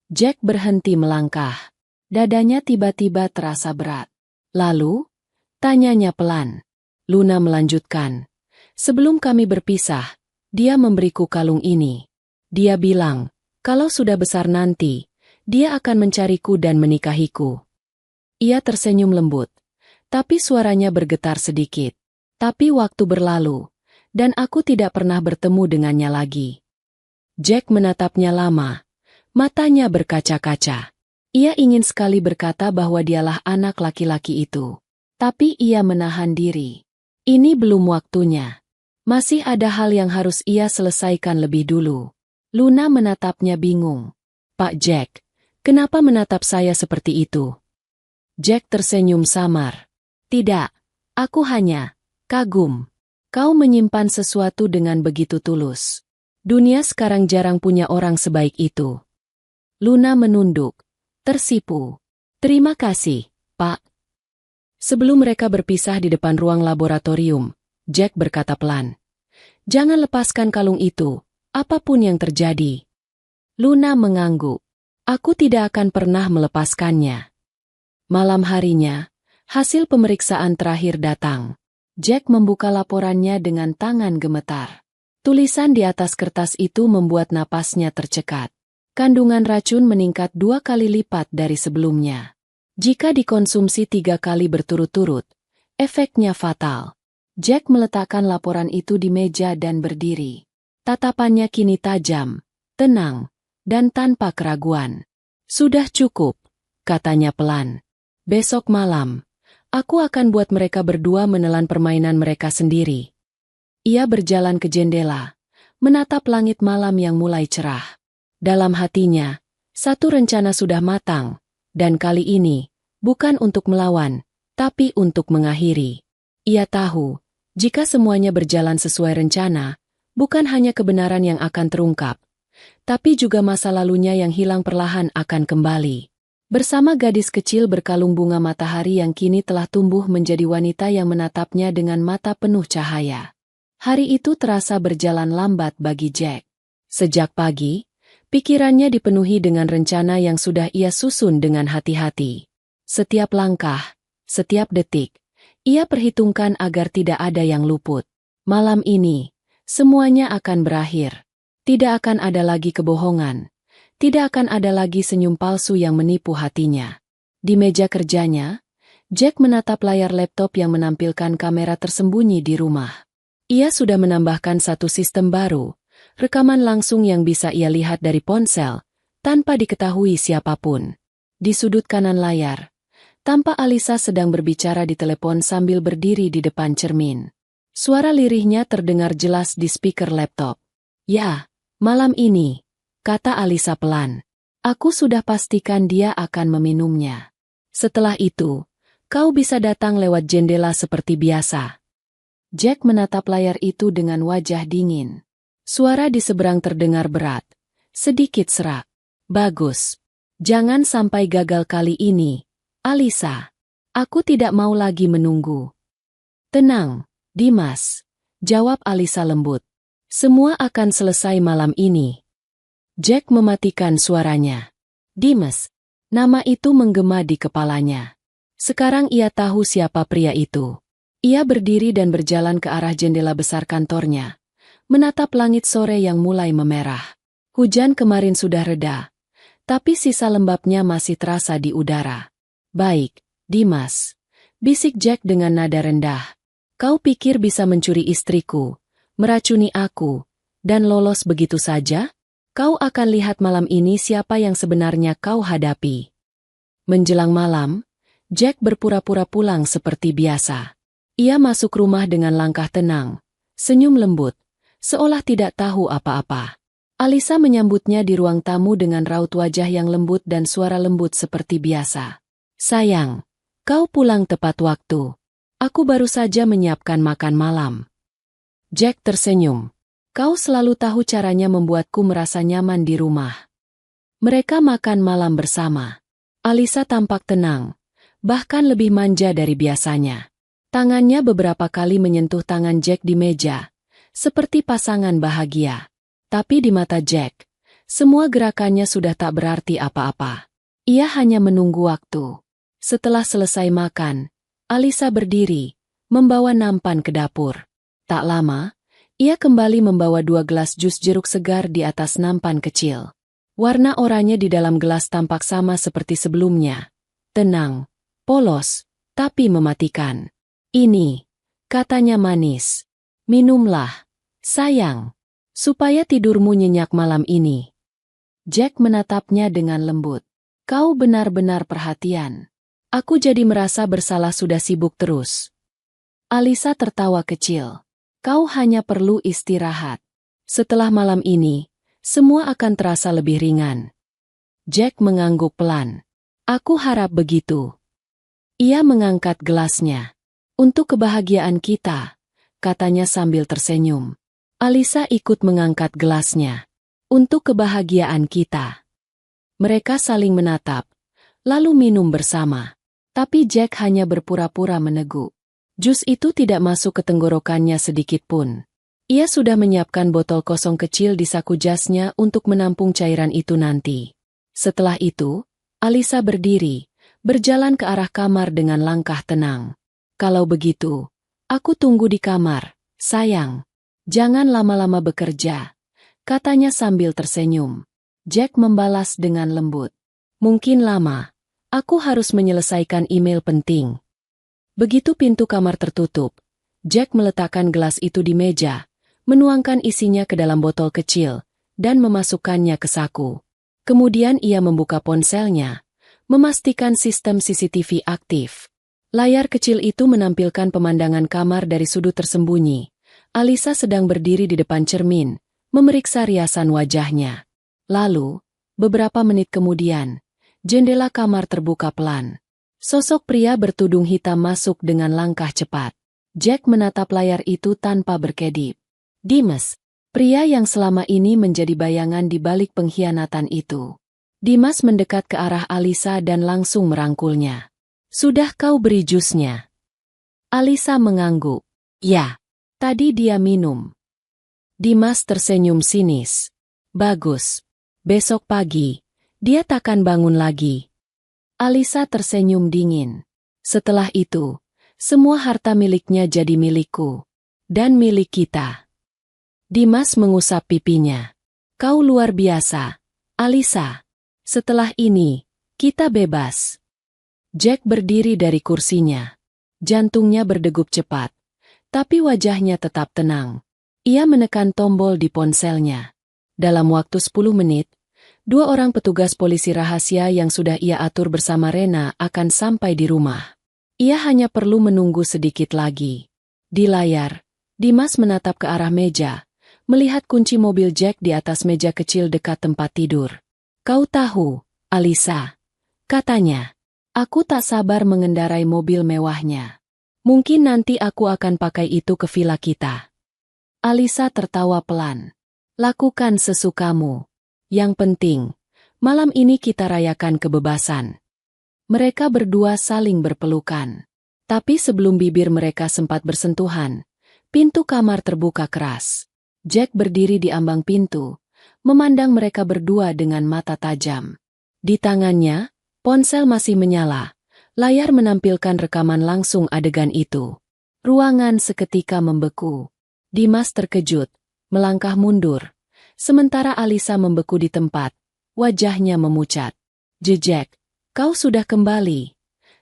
A: Jack berhenti melangkah. Dadanya tiba-tiba terasa berat. Lalu, tanyanya pelan. Luna melanjutkan. Sebelum kami berpisah, dia memberiku kalung ini. Dia bilang, kalau sudah besar nanti, dia akan mencariku dan menikahiku. Ia tersenyum lembut, tapi suaranya bergetar sedikit. Tapi waktu berlalu, dan aku tidak pernah bertemu dengannya lagi. Jack menatapnya lama, matanya berkaca-kaca. Ia ingin sekali berkata bahwa dialah anak laki-laki itu. Tapi ia menahan diri. Ini belum waktunya. Masih ada hal yang harus ia selesaikan lebih dulu. Luna menatapnya bingung. Pak Jack, kenapa menatap saya seperti itu? Jack tersenyum samar. Tidak, aku hanya kagum. Kau menyimpan sesuatu dengan begitu tulus. Dunia sekarang jarang punya orang sebaik itu. Luna menunduk, tersipu. Terima kasih, Pak. Sebelum mereka berpisah di depan ruang laboratorium, Jack berkata pelan. Jangan lepaskan kalung itu, apapun yang terjadi. Luna mengangguk. Aku tidak akan pernah melepaskannya. Malam harinya, hasil pemeriksaan terakhir datang. Jack membuka laporannya dengan tangan gemetar. Tulisan di atas kertas itu membuat napasnya tercekat. Kandungan racun meningkat 2 kali lipat dari sebelumnya. Jika dikonsumsi 3 kali berturut-turut, efeknya fatal. Jack meletakkan laporan itu di meja dan berdiri. Tatapannya kini tajam, tenang, dan tanpa keraguan. Sudah cukup, katanya pelan. Besok malam, aku akan buat mereka berdua menelan permainan mereka sendiri. Ia berjalan ke jendela, menatap langit malam yang mulai cerah. Dalam hatinya, satu rencana sudah matang, dan kali ini, bukan untuk melawan, tapi untuk mengakhiri. Ia tahu, jika semuanya berjalan sesuai rencana, bukan hanya kebenaran yang akan terungkap, tapi juga masa lalunya yang hilang perlahan akan kembali. Bersama gadis kecil berkalung bunga matahari yang kini telah tumbuh menjadi wanita yang menatapnya dengan mata penuh cahaya. Hari itu terasa berjalan lambat bagi Jack. Sejak pagi, pikirannya dipenuhi dengan rencana yang sudah ia susun dengan hati-hati. Setiap langkah, setiap detik, ia perhitungkan agar tidak ada yang luput. Malam ini, semuanya akan berakhir. Tidak akan ada lagi kebohongan. Tidak akan ada lagi senyum palsu yang menipu hatinya. Di meja kerjanya, Jack menatap layar laptop yang menampilkan kamera tersembunyi di rumah. Ia sudah menambahkan satu sistem baru, rekaman langsung yang bisa ia lihat dari ponsel, tanpa diketahui siapapun. Di sudut kanan layar, tampak Alisa sedang berbicara di telepon sambil berdiri di depan cermin. Suara lirihnya terdengar jelas di speaker laptop. "Ya, malam ini," kata Alisa pelan. "Aku sudah pastikan dia akan meminumnya. Setelah itu, kau bisa datang lewat jendela seperti biasa." Jack menatap layar itu dengan wajah dingin. Suara di seberang terdengar berat, sedikit serak. "Bagus. Jangan sampai gagal kali ini, Alisa. Aku tidak mau lagi menunggu." "Tenang, Dimas," jawab Alisa lembut. "Semua akan selesai malam ini." Jack mematikan suaranya. Dimas. Nama itu menggema di kepalanya. Sekarang ia tahu siapa pria itu. Ia berdiri dan berjalan ke arah jendela besar kantornya, menatap langit sore yang mulai memerah. Hujan kemarin sudah reda, tapi sisa lembabnya masih terasa di udara. "Baik, Dimas," bisik Jack dengan nada rendah. "Kau pikir bisa mencuri istriku, meracuni aku, dan lolos begitu saja? Kau akan lihat malam ini siapa yang sebenarnya kau hadapi." Menjelang malam, Jack berpura-pura pulang seperti biasa. Ia masuk rumah dengan langkah tenang, senyum lembut, seolah tidak tahu apa-apa. Alisa menyambutnya di ruang tamu dengan raut wajah yang lembut dan suara lembut seperti biasa. "Sayang, kau pulang tepat waktu. Aku baru saja menyiapkan makan malam." Jack tersenyum. "Kau selalu tahu caranya membuatku merasa nyaman di rumah." Mereka makan malam bersama. Alisa tampak tenang, bahkan lebih manja dari biasanya. Tangannya beberapa kali menyentuh tangan Jack di meja, seperti pasangan bahagia. Tapi di mata Jack, semua gerakannya sudah tak berarti apa-apa. Ia hanya menunggu waktu. Setelah selesai makan, Alisa berdiri, membawa nampan ke dapur. Tak lama, ia kembali membawa 2 gelas jus jeruk segar di atas nampan kecil. Warna oranye di dalam gelas tampak sama seperti sebelumnya. Tenang, polos, tapi mematikan. "Ini," katanya manis. "Minumlah, sayang, supaya tidurmu nyenyak malam ini." Jack menatapnya dengan lembut. "Kau benar-benar perhatian. Aku jadi merasa bersalah sudah sibuk terus." Alisa tertawa kecil. "Kau hanya perlu istirahat. Setelah malam ini, semua akan terasa lebih ringan." Jack mengangguk pelan. "Aku harap begitu." Ia mengangkat gelasnya. "Untuk kebahagiaan kita," katanya sambil tersenyum. Alisa ikut mengangkat gelasnya. "Untuk kebahagiaan kita." Mereka saling menatap, lalu minum bersama. Tapi Jack hanya berpura-pura meneguk. Jus itu tidak masuk ke tenggorokannya sedikit pun. Ia sudah menyiapkan botol kosong kecil di saku jasnya untuk menampung cairan itu nanti. Setelah itu, Alisa berdiri, berjalan ke arah kamar dengan langkah tenang. "Kalau begitu, aku tunggu di kamar, sayang. Jangan lama-lama bekerja," katanya sambil tersenyum. Jack membalas dengan lembut. "Mungkin lama. Aku harus menyelesaikan email penting." Begitu pintu kamar tertutup, Jack meletakkan gelas itu di meja, menuangkan isinya ke dalam botol kecil, dan memasukkannya ke saku. Kemudian ia membuka ponselnya, memastikan sistem CCTV aktif. Layar kecil itu menampilkan pemandangan kamar dari sudut tersembunyi. Alisa sedang berdiri di depan cermin, memeriksa riasan wajahnya. Lalu, beberapa menit kemudian, jendela kamar terbuka pelan. Sosok pria bertudung hitam masuk dengan langkah cepat. Jack menatap layar itu tanpa berkedip. Dimas, pria yang selama ini menjadi bayangan di balik pengkhianatan itu. Dimas mendekat ke arah Alisa dan langsung merangkulnya. "Sudah kau beri jusnya?" Alisa mengangguk. "Ya, tadi dia minum." Dimas tersenyum sinis. "Bagus. Besok pagi, dia takkan bangun lagi." Alisa tersenyum dingin. "Setelah itu, semua harta miliknya jadi milikku. Dan milik kita." Dimas mengusap pipinya. "Kau luar biasa, Alisa. Setelah ini, kita bebas." Jack berdiri dari kursinya. Jantungnya berdegup cepat, tapi wajahnya tetap tenang. Ia menekan tombol di ponselnya. Dalam waktu 10 menit, 2 orang petugas polisi rahasia yang sudah ia atur bersama Rena akan sampai di rumah. Ia hanya perlu menunggu sedikit lagi. Di layar, Dimas menatap ke arah meja, melihat kunci mobil Jack di atas meja kecil dekat tempat tidur. "Kau tahu, Alisa," katanya. "Aku tak sabar mengendarai mobil mewahnya. Mungkin nanti aku akan pakai itu ke villa kita." Alisa tertawa pelan. "Lakukan sesukamu. Yang penting, malam ini kita rayakan kebebasan." Mereka berdua saling berpelukan. Tapi sebelum bibir mereka sempat bersentuhan, pintu kamar terbuka keras. Jack berdiri di ambang pintu, memandang mereka berdua dengan mata tajam. Di tangannya, ponsel masih menyala. Layar menampilkan rekaman langsung adegan itu. Ruangan seketika membeku. Dimas terkejut, melangkah mundur. Sementara Alisa membeku di tempat, wajahnya memucat. "Jack, kau sudah kembali."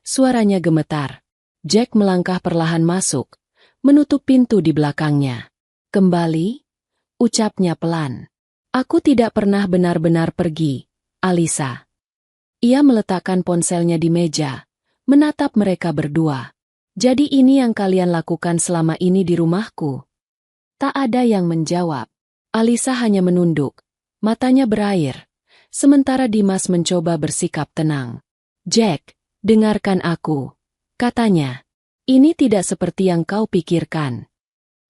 A: Suaranya gemetar. Jack melangkah perlahan masuk, menutup pintu di belakangnya. "Kembali?" ucapnya pelan. "Aku tidak pernah benar-benar pergi, Alisa." Ia meletakkan ponselnya di meja, menatap mereka berdua. "Jadi ini yang kalian lakukan selama ini di rumahku?" Tak ada yang menjawab. Alisa hanya menunduk, matanya berair. Sementara Dimas mencoba bersikap tenang. "Jack, dengarkan aku," katanya. "Ini tidak seperti yang kau pikirkan."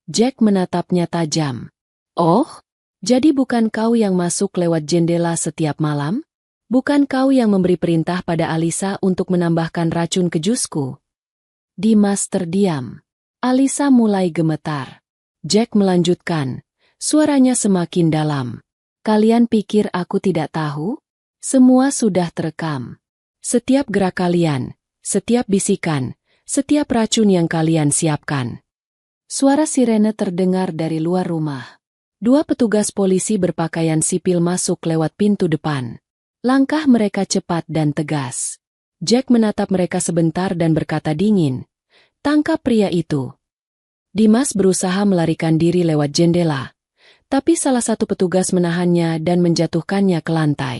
A: Jack menatapnya tajam. "Oh, jadi bukan kau yang masuk lewat jendela setiap malam? Bukan kau yang memberi perintah pada Alisa untuk menambahkan racun ke jusku?" Dimas terdiam. Alisa mulai gemetar. Jack melanjutkan, suaranya semakin dalam. "Kalian pikir aku tidak tahu? Semua sudah terekam. Setiap gerak kalian, setiap bisikan, setiap racun yang kalian siapkan." Suara sirene terdengar dari luar rumah. 2 petugas polisi berpakaian sipil masuk lewat pintu depan. Langkah mereka cepat dan tegas. Jack menatap mereka sebentar dan berkata dingin, "Tangkap pria itu." Dimas berusaha melarikan diri lewat jendela, tapi salah satu petugas menahannya dan menjatuhkannya ke lantai.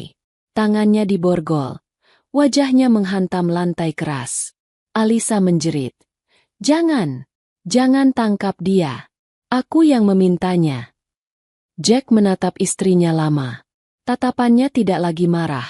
A: Tangannya diborgol, wajahnya menghantam lantai keras. Alisa menjerit, "Jangan! Jangan tangkap dia. Aku yang memintanya." Jack menatap istrinya lama. Tatapannya tidak lagi marah,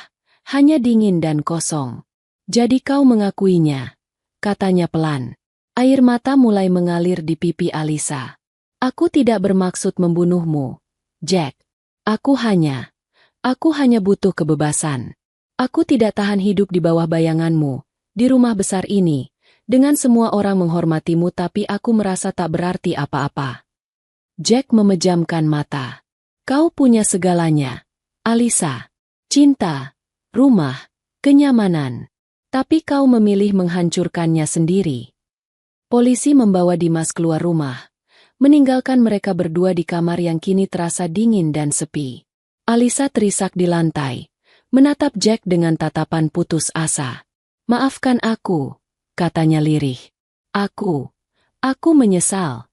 A: hanya dingin dan kosong. "Jadi kau mengakuinya?" katanya pelan. Air mata mulai mengalir di pipi Alisa. "Aku tidak bermaksud membunuhmu, Jack. Aku hanya butuh kebebasan. Aku tidak tahan hidup di bawah bayanganmu, di rumah besar ini, dengan semua orang menghormatimu tapi aku merasa tak berarti apa-apa." Jack memejamkan mata. "Kau punya segalanya, Alisa. Cinta, rumah, kenyamanan. Tapi kau memilih menghancurkannya sendiri." Polisi membawa Dimas keluar rumah, meninggalkan mereka berdua di kamar yang kini terasa dingin dan sepi. Alisa terisak di lantai, menatap Jack dengan tatapan putus asa. "Maafkan aku," katanya lirih. Aku menyesal."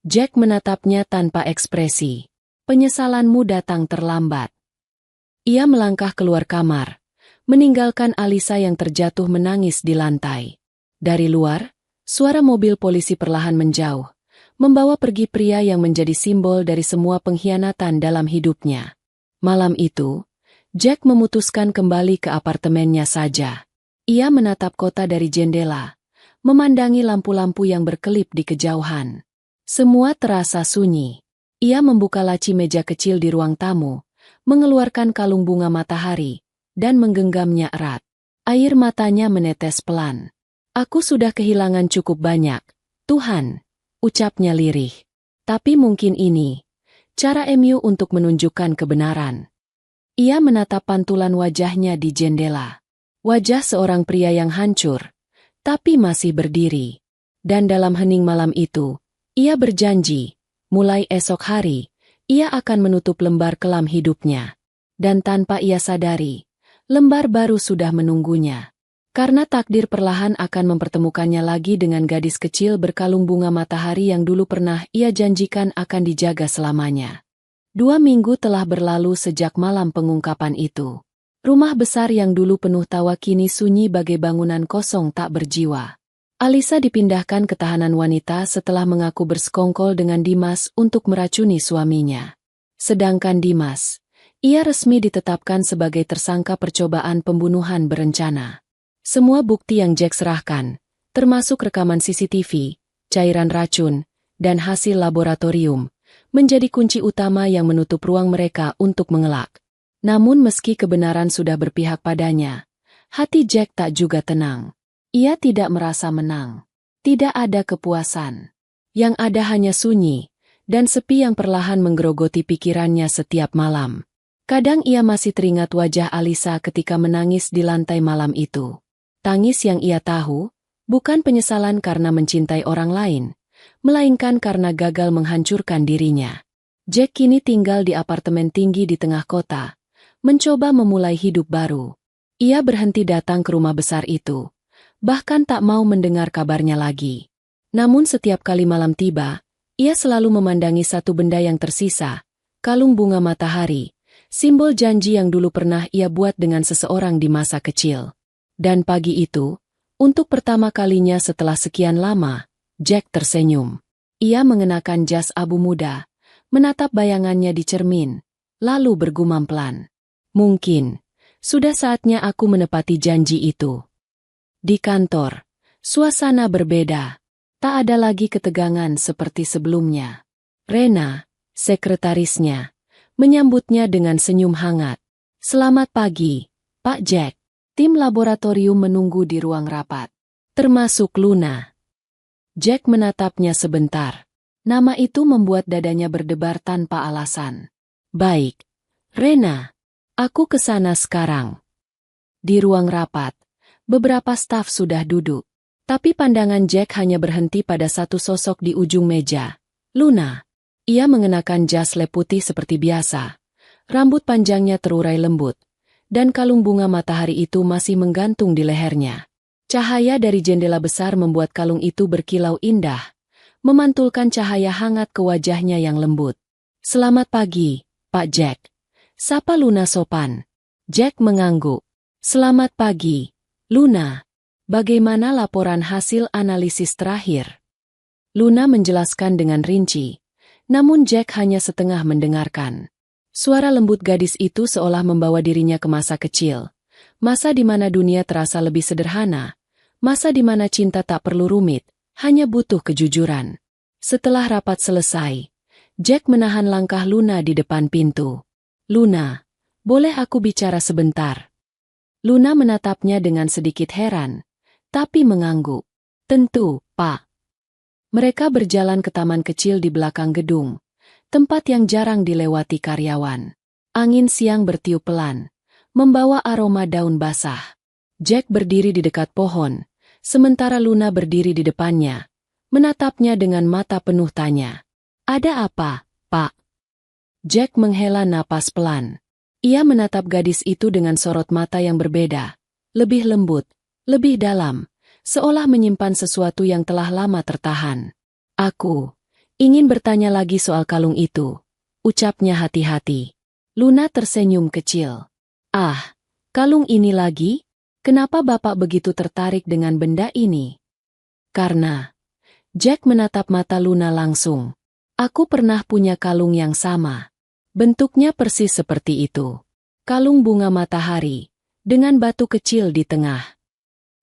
A: Jack menatapnya tanpa ekspresi. "Penyesalanmu datang terlambat." Ia melangkah keluar kamar, meninggalkan Alisa yang terjatuh menangis di lantai. Dari luar, suara mobil polisi perlahan menjauh, membawa pergi pria yang menjadi simbol dari semua pengkhianatan dalam hidupnya. Malam itu, Jack memutuskan kembali ke apartemennya saja. Ia menatap kota dari jendela, memandangi lampu-lampu yang berkelip di kejauhan. Semua terasa sunyi. Ia membuka laci meja kecil di ruang tamu, mengeluarkan kalung bunga matahari, dan menggenggamnya erat. Air matanya menetes pelan. "Aku sudah kehilangan cukup banyak, Tuhan," ucapnya lirih. "Tapi mungkin ini cara MU untuk menunjukkan kebenaran." Ia menatap pantulan wajahnya di jendela. Wajah seorang pria yang hancur, tapi masih berdiri. Dan dalam hening malam itu, ia berjanji, mulai esok hari, ia akan menutup lembar kelam hidupnya. Dan tanpa ia sadari, lembar baru sudah menunggunya. Karena takdir perlahan akan mempertemukannya lagi dengan gadis kecil berkalung bunga matahari yang dulu pernah ia janjikan akan dijaga selamanya. 2 minggu telah berlalu sejak malam pengungkapan itu. Rumah besar yang dulu penuh tawa kini sunyi bagai bangunan kosong tak berjiwa. Alisa dipindahkan ke tahanan wanita setelah mengaku bersekongkol dengan Dimas untuk meracuni suaminya. Sedangkan Dimas, ia resmi ditetapkan sebagai tersangka percobaan pembunuhan berencana. Semua bukti yang Jack serahkan, termasuk rekaman CCTV, cairan racun, dan hasil laboratorium, menjadi kunci utama yang menutup ruang mereka untuk mengelak. Namun meski kebenaran sudah berpihak padanya, hati Jack tak juga tenang. Ia tidak merasa menang. Tidak ada kepuasan. Yang ada hanya sunyi, dan sepi yang perlahan menggerogoti pikirannya setiap malam. Kadang ia masih teringat wajah Alisa ketika menangis di lantai malam itu. Tangis yang ia tahu, bukan penyesalan karena mencintai orang lain, melainkan karena gagal menghancurkan dirinya. Jack kini tinggal di apartemen tinggi di tengah kota, mencoba memulai hidup baru. Ia berhenti datang ke rumah besar itu, bahkan tak mau mendengar kabarnya lagi. Namun setiap kali malam tiba, ia selalu memandangi satu benda yang tersisa, kalung bunga matahari, simbol janji yang dulu pernah ia buat dengan seseorang di masa kecil. Dan pagi itu, untuk pertama kalinya setelah sekian lama, Jack tersenyum. Ia mengenakan jas abu muda, menatap bayangannya di cermin, lalu bergumam pelan. Mungkin, sudah saatnya aku menepati janji itu. Di kantor, suasana berbeda. Tak ada lagi ketegangan seperti sebelumnya. Rena, sekretarisnya, menyambutnya dengan senyum hangat. Selamat pagi, Pak Jack. Tim laboratorium menunggu di ruang rapat, termasuk Luna. Jack menatapnya sebentar. Nama itu membuat dadanya berdebar tanpa alasan. Baik, Rena, aku ke sana sekarang. Di ruang rapat, beberapa staf sudah duduk. Tapi pandangan Jack hanya berhenti pada satu sosok di ujung meja. Luna. Ia mengenakan jas lab putih seperti biasa. Rambut panjangnya terurai lembut. Dan kalung bunga matahari itu masih menggantung di lehernya. Cahaya dari jendela besar membuat kalung itu berkilau indah. Memantulkan cahaya hangat ke wajahnya yang lembut. Selamat pagi, Pak Jack. Sapa Luna sopan. Jack mengangguk. Selamat pagi, Luna. Bagaimana laporan hasil analisis terakhir? Luna menjelaskan dengan rinci, namun Jack hanya setengah mendengarkan. Suara lembut gadis itu seolah membawa dirinya ke masa kecil, masa di mana dunia terasa lebih sederhana, masa di mana cinta tak perlu rumit, hanya butuh kejujuran. Setelah rapat selesai, Jack menahan langkah Luna di depan pintu. Luna, boleh aku bicara sebentar? Luna menatapnya dengan sedikit heran, tapi mengangguk. Tentu, Pak. Mereka berjalan ke taman kecil di belakang gedung, tempat yang jarang dilewati karyawan. Angin siang bertiup pelan, membawa aroma daun basah. Jack berdiri di dekat pohon, sementara Luna berdiri di depannya, menatapnya dengan mata penuh tanya. Ada apa, Pak? Jack menghela napas pelan. Ia menatap gadis itu dengan sorot mata yang berbeda, lebih lembut, lebih dalam, seolah menyimpan sesuatu yang telah lama tertahan. Aku ingin bertanya lagi soal kalung itu, ucapnya hati-hati. Luna tersenyum kecil. Ah, kalung ini lagi? Kenapa Bapak begitu tertarik dengan benda ini? Karena Jack menatap mata Luna langsung. Aku pernah punya kalung yang sama. Bentuknya persis seperti itu. Kalung bunga matahari, dengan batu kecil di tengah.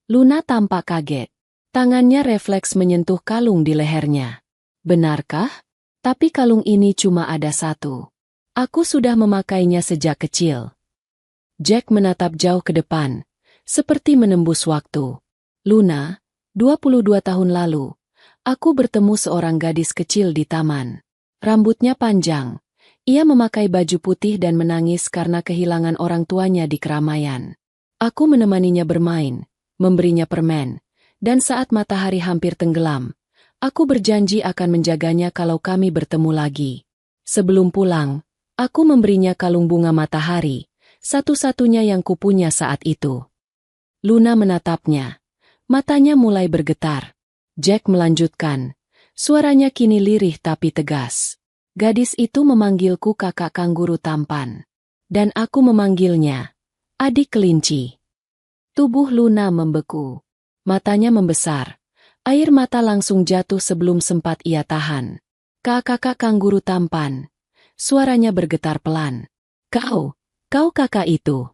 A: Luna tampak kaget. Tangannya refleks menyentuh kalung di lehernya. Benarkah? Tapi kalung ini cuma ada satu. Aku sudah memakainya sejak kecil. Jack menatap jauh ke depan, seperti menembus waktu. Luna, 22 tahun lalu, aku bertemu seorang gadis kecil di taman. Rambutnya panjang. Ia memakai baju putih dan menangis karena kehilangan orang tuanya di keramaian. Aku menemaninya bermain, memberinya permen, dan saat matahari hampir tenggelam, aku berjanji akan menjaganya kalau kami bertemu lagi. Sebelum pulang, aku memberinya kalung bunga matahari, satu-satunya yang kupunya saat itu. Luna menatapnya. Matanya mulai bergetar. Jack melanjutkan. Suaranya kini lirih tapi tegas. Gadis itu memanggilku kakak kanguru tampan. Dan aku memanggilnya adik kelinci. Tubuh Luna membeku. Matanya membesar. Air mata langsung jatuh sebelum sempat ia tahan. Kakak kanguru tampan. Suaranya bergetar pelan. Kau kakak itu.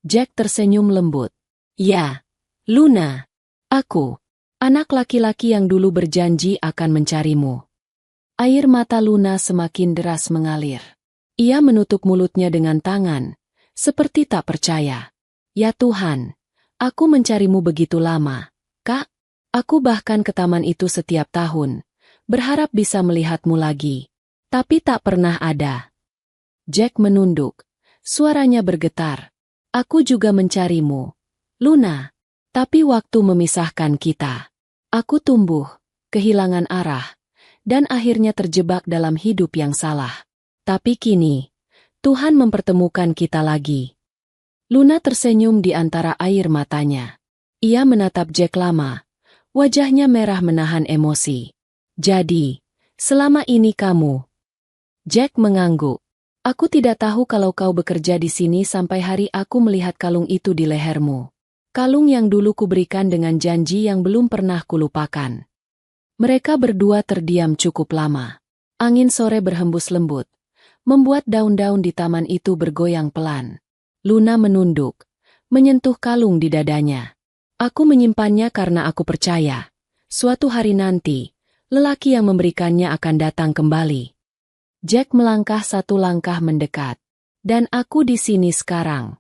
A: Jack tersenyum lembut. Ya, Luna. Aku. Anak laki-laki yang dulu berjanji akan mencarimu. Air mata Luna semakin deras mengalir. Ia menutup mulutnya dengan tangan, seperti tak percaya. Ya Tuhan, aku mencarimu begitu lama. Kak, aku bahkan ke taman itu setiap tahun, berharap bisa melihatmu lagi. Tapi tak pernah ada. Jack menunduk. Suaranya bergetar. Aku juga mencarimu, Luna. Tapi waktu memisahkan kita. Aku tumbuh, kehilangan arah, dan akhirnya terjebak dalam hidup yang salah. Tapi kini, Tuhan mempertemukan kita lagi. Luna tersenyum di antara air matanya. Ia menatap Jack lama. Wajahnya merah menahan emosi. Jadi, selama ini kamu... Jack mengangguk. Aku tidak tahu kalau kau bekerja di sini sampai hari aku melihat kalung itu di lehermu. Kalung yang dulu kuberikan dengan janji yang belum pernah kulupakan. Mereka berdua terdiam cukup lama. Angin sore berhembus lembut, membuat daun-daun di taman itu bergoyang pelan. Luna menunduk, menyentuh kalung di dadanya. Aku menyimpannya karena aku percaya. Suatu hari nanti, lelaki yang memberikannya akan datang kembali. Jack melangkah satu langkah mendekat. Dan aku di sini sekarang.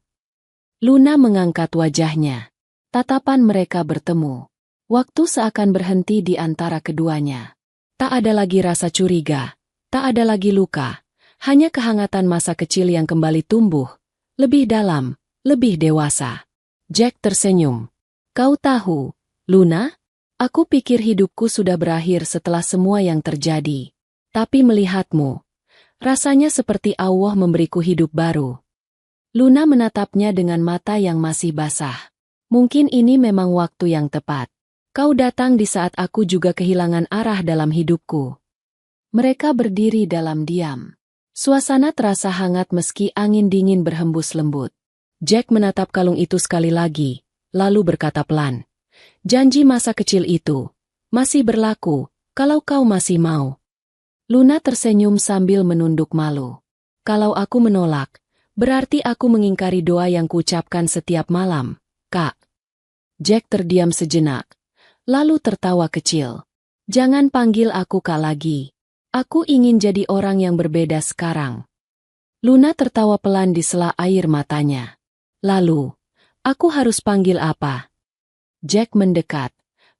A: Luna mengangkat wajahnya. Tatapan mereka bertemu. Waktu seakan berhenti di antara keduanya. Tak ada lagi rasa curiga, tak ada lagi luka. Hanya kehangatan masa kecil yang kembali tumbuh. Lebih dalam, lebih dewasa. Jack tersenyum. Kau tahu, Luna? Aku pikir hidupku sudah berakhir setelah semua yang terjadi. Tapi melihatmu, rasanya seperti Allah memberiku hidup baru. Luna menatapnya dengan mata yang masih basah. Mungkin ini memang waktu yang tepat. Kau datang di saat aku juga kehilangan arah dalam hidupku. Mereka berdiri dalam diam. Suasana terasa hangat meski angin dingin berhembus lembut. Jack menatap kalung itu sekali lagi, lalu berkata pelan. Janji masa kecil itu masih berlaku, kalau kau masih mau. Luna tersenyum sambil menunduk malu. Kalau aku menolak, berarti aku mengingkari doa yang kuucapkan setiap malam, Kak. Jack terdiam sejenak, lalu tertawa kecil. Jangan panggil aku Kak lagi. Aku ingin jadi orang yang berbeda sekarang. Luna tertawa pelan di sela air matanya. Lalu, aku harus panggil apa? Jack mendekat,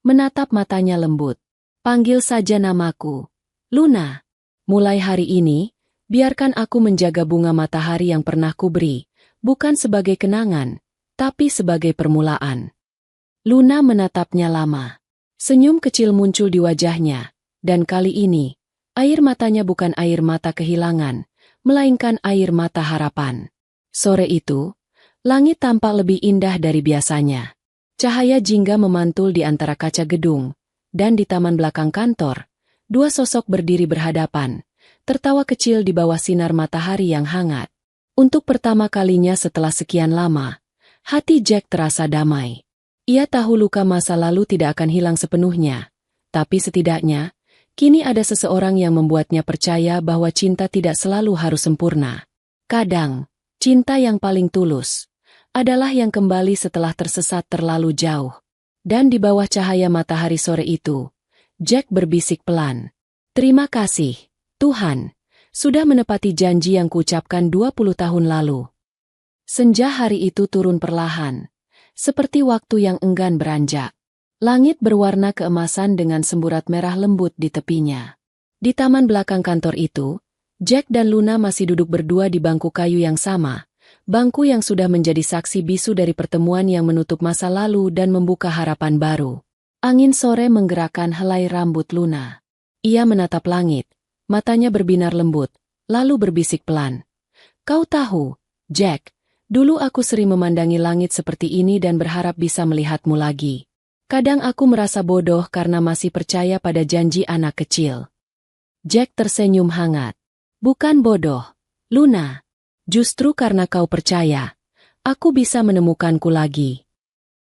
A: menatap matanya lembut. Panggil saja namaku, Luna. Mulai hari ini, biarkan aku menjaga bunga matahari yang pernah kuberi, bukan sebagai kenangan, tapi sebagai permulaan. Luna menatapnya lama. Senyum kecil muncul di wajahnya, dan kali ini, air matanya bukan air mata kehilangan, melainkan air mata harapan. Sore itu, langit tampak lebih indah dari biasanya. Cahaya jingga memantul di antara kaca gedung, dan di taman belakang kantor, dua sosok berdiri berhadapan, tertawa kecil di bawah sinar matahari yang hangat. Untuk pertama kalinya setelah sekian lama, hati Jack terasa damai. Ia tahu luka masa lalu tidak akan hilang sepenuhnya, tapi setidaknya, kini ada seseorang yang membuatnya percaya bahwa cinta tidak selalu harus sempurna. Kadang, cinta yang paling tulus adalah yang kembali setelah tersesat terlalu jauh. Dan di bawah cahaya matahari sore itu, Jack berbisik pelan. Terima kasih, Tuhan, sudah menepati janji yang kuucapkan 20 tahun lalu. Senja hari itu turun perlahan, seperti waktu yang enggan beranjak. Langit berwarna keemasan dengan semburat merah lembut di tepinya. Di taman belakang kantor itu, Jack dan Luna masih duduk berdua di bangku kayu yang sama, bangku yang sudah menjadi saksi bisu dari pertemuan yang menutup masa lalu dan membuka harapan baru. Angin sore menggerakkan helai rambut Luna. Ia menatap langit, matanya berbinar lembut, lalu berbisik pelan. Kau tahu, Jack, Dulu aku sering memandangi langit seperti ini dan berharap bisa melihatmu lagi. Kadang aku merasa bodoh karena masih percaya pada janji anak kecil. Jack tersenyum hangat. Bukan bodoh, Luna. Justru karena kau percaya, aku bisa menemukanku lagi.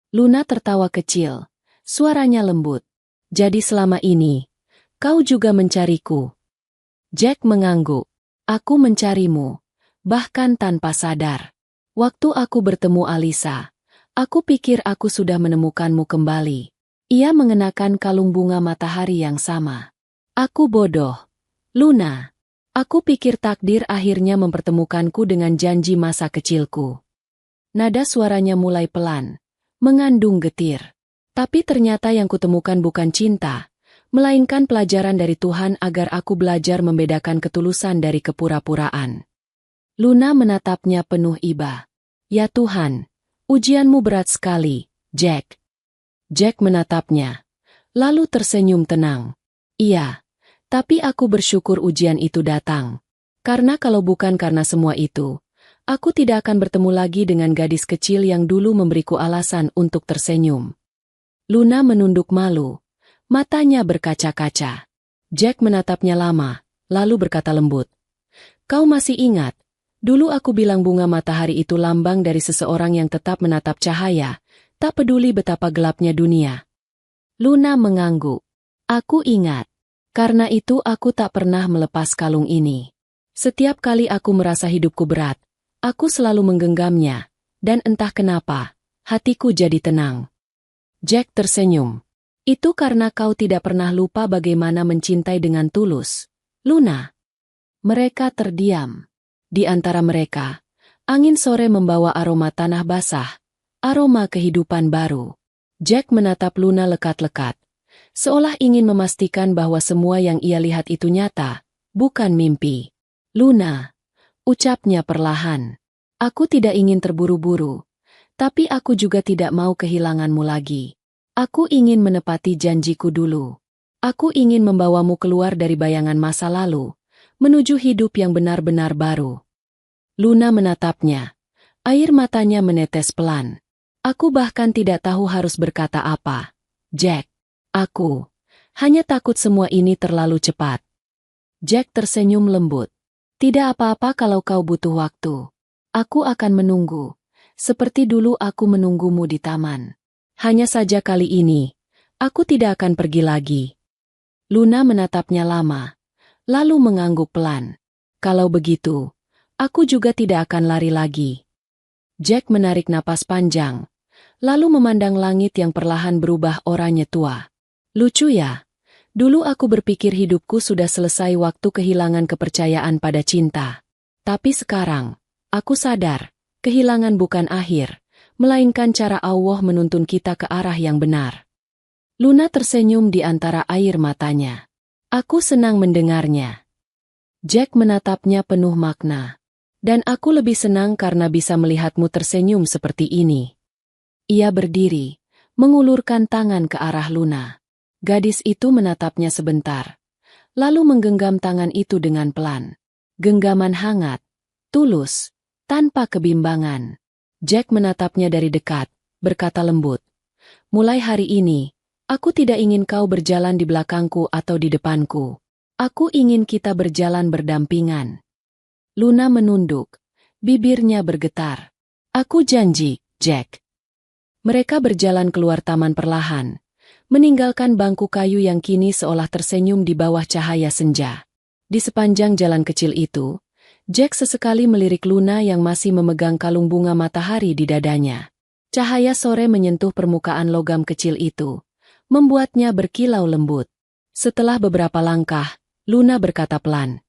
A: Luna tertawa kecil, suaranya lembut. Jadi selama ini, kau juga mencariku. Jack mengangguk. Aku mencarimu, bahkan tanpa sadar. Waktu aku bertemu Alisa, aku pikir aku sudah menemukanmu kembali. Ia mengenakan kalung bunga matahari yang sama. Aku bodoh, Luna. Aku pikir takdir akhirnya mempertemukanku dengan janji masa kecilku. Nada suaranya mulai pelan, mengandung getir. Tapi ternyata yang kutemukan bukan cinta, melainkan pelajaran dari Tuhan agar aku belajar membedakan ketulusan dari kepura-puraan. Luna menatapnya penuh iba. Ya Tuhan, ujianmu berat sekali, Jack. Jack menatapnya, lalu tersenyum tenang. Iya, tapi aku bersyukur ujian itu datang. Karena kalau bukan karena semua itu, aku tidak akan bertemu lagi dengan gadis kecil yang dulu memberiku alasan untuk tersenyum. Luna menunduk malu, matanya berkaca-kaca. Jack menatapnya lama, lalu berkata lembut. Kau masih ingat? Dulu aku bilang bunga matahari itu lambang dari seseorang yang tetap menatap cahaya, tak peduli betapa gelapnya dunia. Luna mengangguk. Aku ingat. Karena itu aku tak pernah melepas kalung ini. Setiap kali aku merasa hidupku berat, aku selalu menggenggamnya, dan entah kenapa, hatiku jadi tenang. Jack tersenyum. Itu karena kau tidak pernah lupa bagaimana mencintai dengan tulus, Luna. Mereka terdiam. Di antara mereka, angin sore membawa aroma tanah basah, aroma kehidupan baru. Jack menatap Luna lekat-lekat, seolah ingin memastikan bahwa semua yang ia lihat itu nyata, bukan mimpi. Luna, ucapnya perlahan. Aku tidak ingin terburu-buru, tapi aku juga tidak mau kehilanganmu lagi. Aku ingin menepati janjiku dulu. Aku ingin membawamu keluar dari bayangan masa lalu, menuju hidup yang benar-benar baru. Luna menatapnya. Air matanya menetes pelan. Aku bahkan tidak tahu harus berkata apa. Jack, aku hanya takut semua ini terlalu cepat. Jack tersenyum lembut. Tidak apa-apa kalau kau butuh waktu. Aku akan menunggu, seperti dulu aku menunggumu di taman. Hanya saja kali ini, aku tidak akan pergi lagi. Luna menatapnya lama, lalu mengangguk pelan. Kalau begitu, aku juga tidak akan lari lagi. Jack menarik napas panjang, lalu memandang langit yang perlahan berubah oranye tua. Lucu ya, dulu aku berpikir hidupku sudah selesai waktu kehilangan kepercayaan pada cinta. Tapi sekarang, aku sadar, kehilangan bukan akhir, melainkan cara Allah menuntun kita ke arah yang benar. Luna tersenyum di antara air matanya. Aku senang mendengarnya. Jack menatapnya penuh makna. Dan aku lebih senang karena bisa melihatmu tersenyum seperti ini. Ia berdiri, mengulurkan tangan ke arah Luna. Gadis itu menatapnya sebentar, lalu menggenggam tangan itu dengan pelan. Genggaman hangat, tulus, tanpa kebimbangan. Jack menatapnya dari dekat, berkata lembut. Mulai hari ini, aku tidak ingin kau berjalan di belakangku atau di depanku. Aku ingin kita berjalan berdampingan. Luna menunduk, bibirnya bergetar. Aku janji, Jack. Mereka berjalan keluar taman perlahan, meninggalkan bangku kayu yang kini seolah tersenyum di bawah cahaya senja. Di sepanjang jalan kecil itu, Jack sesekali melirik Luna yang masih memegang kalung bunga matahari di dadanya. Cahaya sore menyentuh permukaan logam kecil itu, membuatnya berkilau lembut. Setelah beberapa langkah, Luna berkata pelan,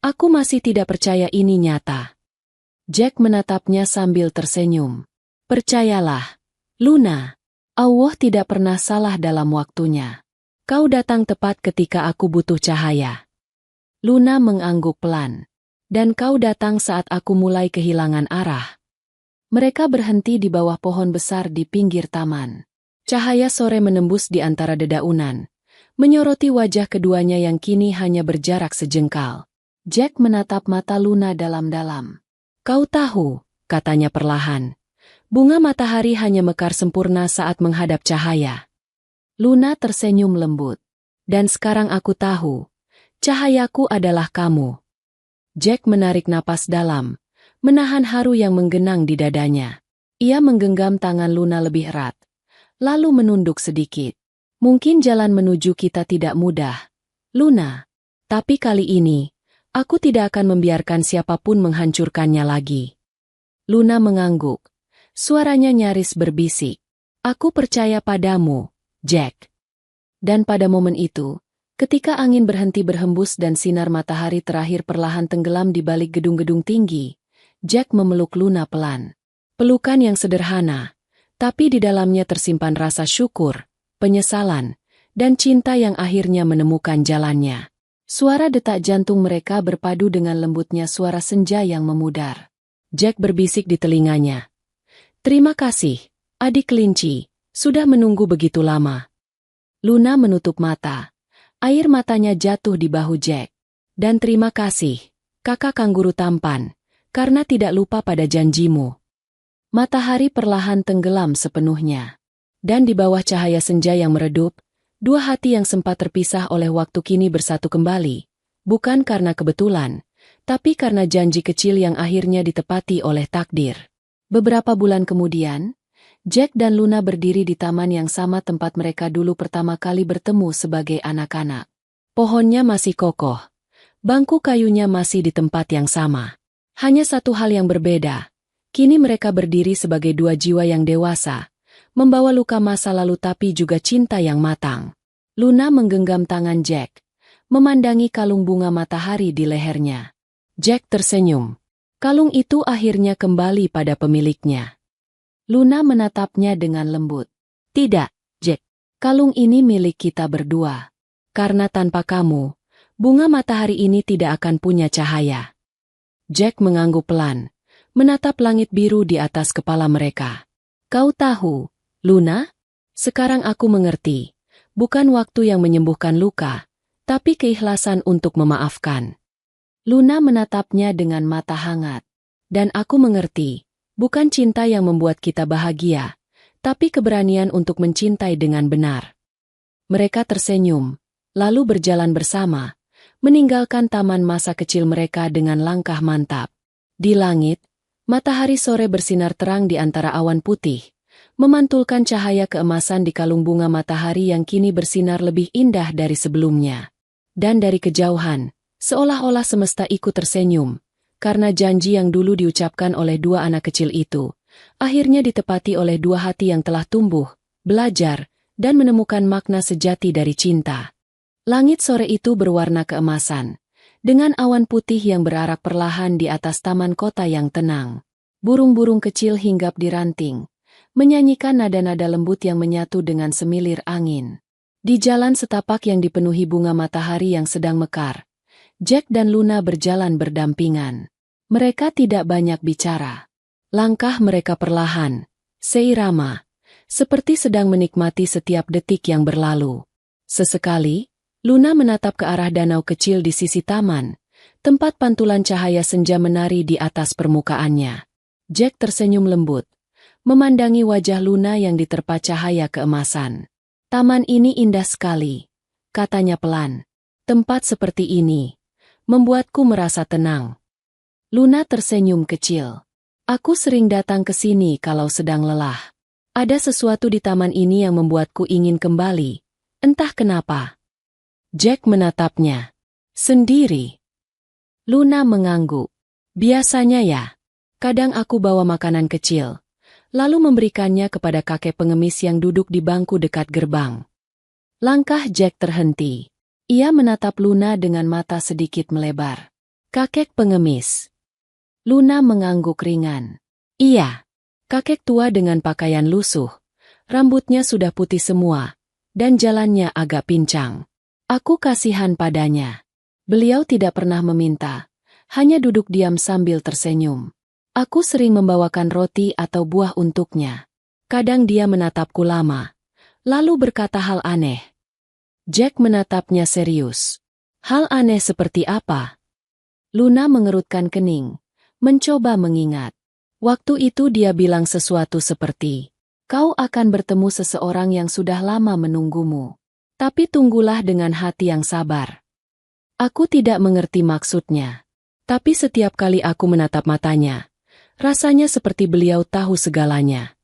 A: "Aku masih tidak percaya ini nyata." Jack menatapnya sambil tersenyum. "Percayalah, Luna, Allah tidak pernah salah dalam waktunya. Kau datang tepat ketika aku butuh cahaya." Luna mengangguk pelan. "Dan kau datang saat aku mulai kehilangan arah." Mereka berhenti di bawah pohon besar di pinggir taman. Cahaya sore menembus di antara dedaunan, menyoroti wajah keduanya yang kini hanya berjarak sejengkal. Jack menatap mata Luna dalam-dalam. "Kau tahu, katanya perlahan. Bunga matahari hanya mekar sempurna saat menghadap cahaya. Luna tersenyum lembut. Dan sekarang aku tahu, cahayaku adalah kamu. Jack menarik napas dalam, menahan haru yang menggenang di dadanya. Ia menggenggam tangan Luna lebih erat, lalu menunduk sedikit. Mungkin jalan menuju kita tidak mudah, Luna. Tapi kali ini, aku tidak akan membiarkan siapapun menghancurkannya lagi. Luna mengangguk. Suaranya nyaris berbisik. Aku percaya padamu, Jack. Dan pada momen itu, ketika angin berhenti berhembus dan sinar matahari terakhir perlahan tenggelam di balik gedung-gedung tinggi, Jack memeluk Luna pelan. Pelukan yang sederhana, tapi di dalamnya tersimpan rasa syukur, penyesalan, dan cinta yang akhirnya menemukan jalannya. Suara detak jantung mereka berpadu dengan lembutnya suara senja yang memudar. Jack berbisik di telinganya. Terima kasih, adik kelinci, sudah menunggu begitu lama. Luna menutup mata. Air matanya jatuh di bahu Jack. Dan terima kasih, kakak kanguru tampan, karena tidak lupa pada janjimu. Matahari perlahan tenggelam sepenuhnya. Dan di bawah cahaya senja yang meredup, dua hati yang sempat terpisah oleh waktu kini bersatu kembali. Bukan karena kebetulan, tapi karena janji kecil yang akhirnya ditepati oleh takdir. Beberapa bulan kemudian, Jack dan Luna berdiri di taman yang sama tempat mereka dulu pertama kali bertemu sebagai anak-anak. Pohonnya masih kokoh. Bangku kayunya masih di tempat yang sama. Hanya satu hal yang berbeda. Kini mereka berdiri sebagai dua jiwa yang dewasa, membawa luka masa lalu tapi juga cinta yang matang. Luna menggenggam tangan Jack, memandangi kalung bunga matahari di lehernya. Jack tersenyum. Kalung itu akhirnya kembali pada pemiliknya. Luna menatapnya dengan lembut. Tidak, Jack. Kalung ini milik kita berdua. Karena tanpa kamu, bunga matahari ini tidak akan punya cahaya. Jack mengangguk pelan, menatap langit biru di atas kepala mereka. Kau tahu, Luna? Sekarang aku mengerti. Bukan waktu yang menyembuhkan luka, tapi keikhlasan untuk memaafkan. Luna menatapnya dengan mata hangat. Dan aku mengerti, bukan cinta yang membuat kita bahagia, tapi keberanian untuk mencintai dengan benar. Mereka tersenyum, lalu berjalan bersama, meninggalkan taman masa kecil mereka dengan langkah mantap. Di langit, matahari sore bersinar terang di antara awan putih, memantulkan cahaya keemasan di kalung bunga matahari yang kini bersinar lebih indah dari sebelumnya. Dan dari kejauhan, seolah-olah semesta ikut tersenyum, karena janji yang dulu diucapkan oleh dua anak kecil itu, akhirnya ditepati oleh dua hati yang telah tumbuh, belajar, dan menemukan makna sejati dari cinta. Langit sore itu berwarna keemasan, dengan awan putih yang berarak perlahan di atas taman kota yang tenang. Burung-burung kecil hinggap di ranting, menyanyikan nada-nada lembut yang menyatu dengan semilir angin. Di jalan setapak yang dipenuhi bunga matahari yang sedang mekar, Jack dan Luna berjalan berdampingan. Mereka tidak banyak bicara. Langkah mereka perlahan, seirama, seperti sedang menikmati setiap detik yang berlalu. Sesekali, Luna menatap ke arah danau kecil di sisi taman, tempat pantulan cahaya senja menari di atas permukaannya. Jack tersenyum lembut, memandangi wajah Luna yang diterpa cahaya keemasan. Taman ini indah sekali, katanya pelan. Tempat seperti ini membuatku merasa tenang. Luna tersenyum kecil. Aku sering datang ke sini kalau sedang lelah. Ada sesuatu di taman ini yang membuatku ingin kembali. Entah kenapa. Jack menatapnya. Sendiri. Luna mengangguk. Biasanya ya. Kadang aku bawa makanan kecil, lalu memberikannya kepada kakek pengemis yang duduk di bangku dekat gerbang. Langkah Jack terhenti. Ia menatap Luna dengan mata sedikit melebar. Kakek pengemis. Luna mengangguk ringan. Iya, kakek tua dengan pakaian lusuh. Rambutnya sudah putih semua, dan jalannya agak pincang. Aku kasihan padanya. Beliau tidak pernah meminta, hanya duduk diam sambil tersenyum. Aku sering membawakan roti atau buah untuknya. Kadang dia menatapku lama, lalu berkata hal aneh. Jack menatapnya serius. Hal aneh seperti apa? Luna mengerutkan kening, mencoba mengingat. Waktu itu dia bilang sesuatu seperti, "Kau akan bertemu seseorang yang sudah lama menunggumu. Tapi tunggulah dengan hati yang sabar." Aku tidak mengerti maksudnya. Tapi setiap kali aku menatap matanya, rasanya seperti beliau tahu segalanya.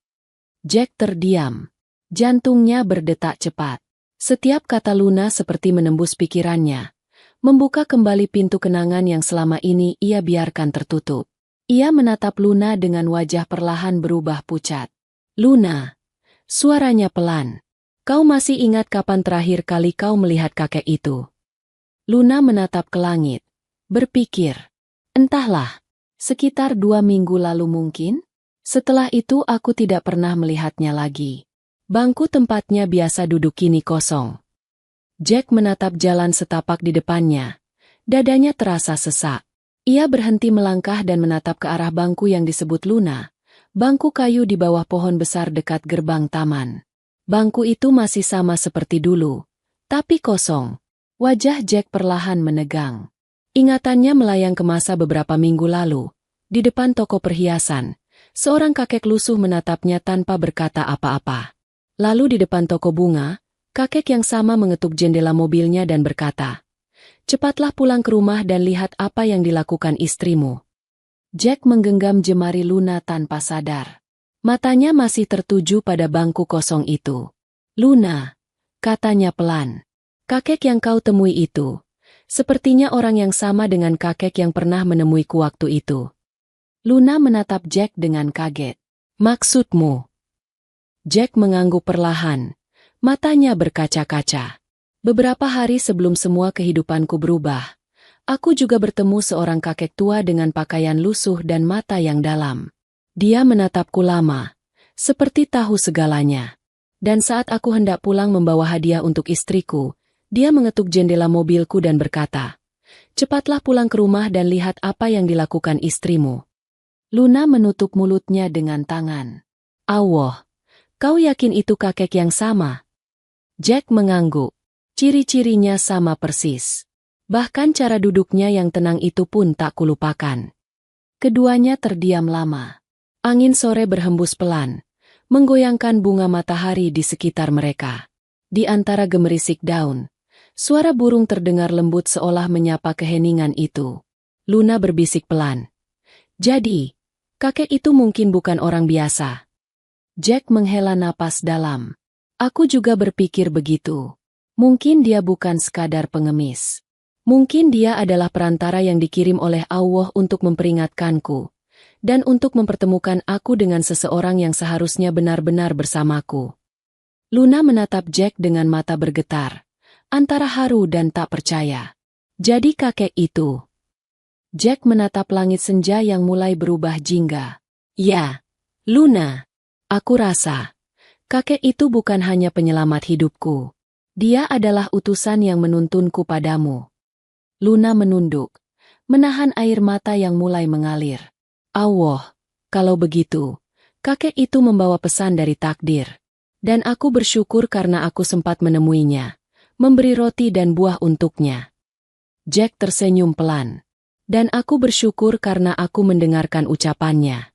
A: Jack terdiam. Jantungnya berdetak cepat. Setiap kata Luna seperti menembus pikirannya, membuka kembali pintu kenangan yang selama ini ia biarkan tertutup. Ia menatap Luna dengan wajah perlahan berubah pucat. "Luna," suaranya pelan. "Kau masih ingat kapan terakhir kali kau melihat kakek itu?" Luna menatap ke langit, berpikir, "Entahlah, sekitar 2 minggu lalu mungkin?" Setelah itu aku tidak pernah melihatnya lagi. Bangku tempatnya biasa duduk kini kosong. Jack menatap jalan setapak di depannya. Dadanya terasa sesak. Ia berhenti melangkah dan menatap ke arah bangku yang disebut Luna. Bangku kayu di bawah pohon besar dekat gerbang taman. Bangku itu masih sama seperti dulu, tapi kosong. Wajah Jack perlahan menegang. Ingatannya melayang ke masa beberapa minggu lalu. Di depan toko perhiasan, seorang kakek lusuh menatapnya tanpa berkata apa-apa. Lalu di depan toko bunga, kakek yang sama mengetuk jendela mobilnya dan berkata, "Cepatlah pulang ke rumah dan lihat apa yang dilakukan istrimu." Jack menggenggam jemari Luna tanpa sadar. Matanya masih tertuju pada bangku kosong itu. "Luna," katanya pelan. "Kakek yang kau temui itu, sepertinya orang yang sama dengan kakek yang pernah menemuiku waktu itu." Luna menatap Jack dengan kaget. "Maksudmu?" Jack mengangguk perlahan. Matanya berkaca-kaca. "Beberapa hari sebelum semua kehidupanku berubah, aku juga bertemu seorang kakek tua dengan pakaian lusuh dan mata yang dalam. Dia menatapku lama, seperti tahu segalanya. Dan saat aku hendak pulang membawa hadiah untuk istriku, dia mengetuk jendela mobilku dan berkata, 'Cepatlah pulang ke rumah dan lihat apa yang dilakukan istrimu.'" Luna menutup mulutnya dengan tangan. "Allah, kau yakin itu kakek yang sama?" Jack mengangguk. Ciri-cirinya sama persis. Bahkan cara duduknya yang tenang itu pun tak kulupakan. Keduanya terdiam lama. Angin sore berhembus pelan, menggoyangkan bunga matahari di sekitar mereka. Di antara gemerisik daun, suara burung terdengar lembut seolah menyapa keheningan itu. Luna berbisik pelan, "Jadi, kakek itu mungkin bukan orang biasa." Jack menghela napas dalam. "Aku juga berpikir begitu. Mungkin dia bukan sekadar pengemis. Mungkin dia adalah perantara yang dikirim oleh Allah untuk memperingatkanku, dan untuk mempertemukan aku dengan seseorang yang seharusnya benar-benar bersamaku." Luna menatap Jack dengan mata bergetar, antara haru dan tak percaya. "Jadi kakek itu?" Jack menatap langit senja yang mulai berubah jingga. "Ya, Luna. Aku rasa, kakek itu bukan hanya penyelamat hidupku. Dia adalah utusan yang menuntunku padamu." Luna menunduk, menahan air mata yang mulai mengalir. "Allah, kalau begitu, kakek itu membawa pesan dari takdir. Dan aku bersyukur karena aku sempat menemuinya, memberi roti dan buah untuknya." Jack tersenyum pelan. "Dan aku bersyukur karena aku mendengarkan ucapannya."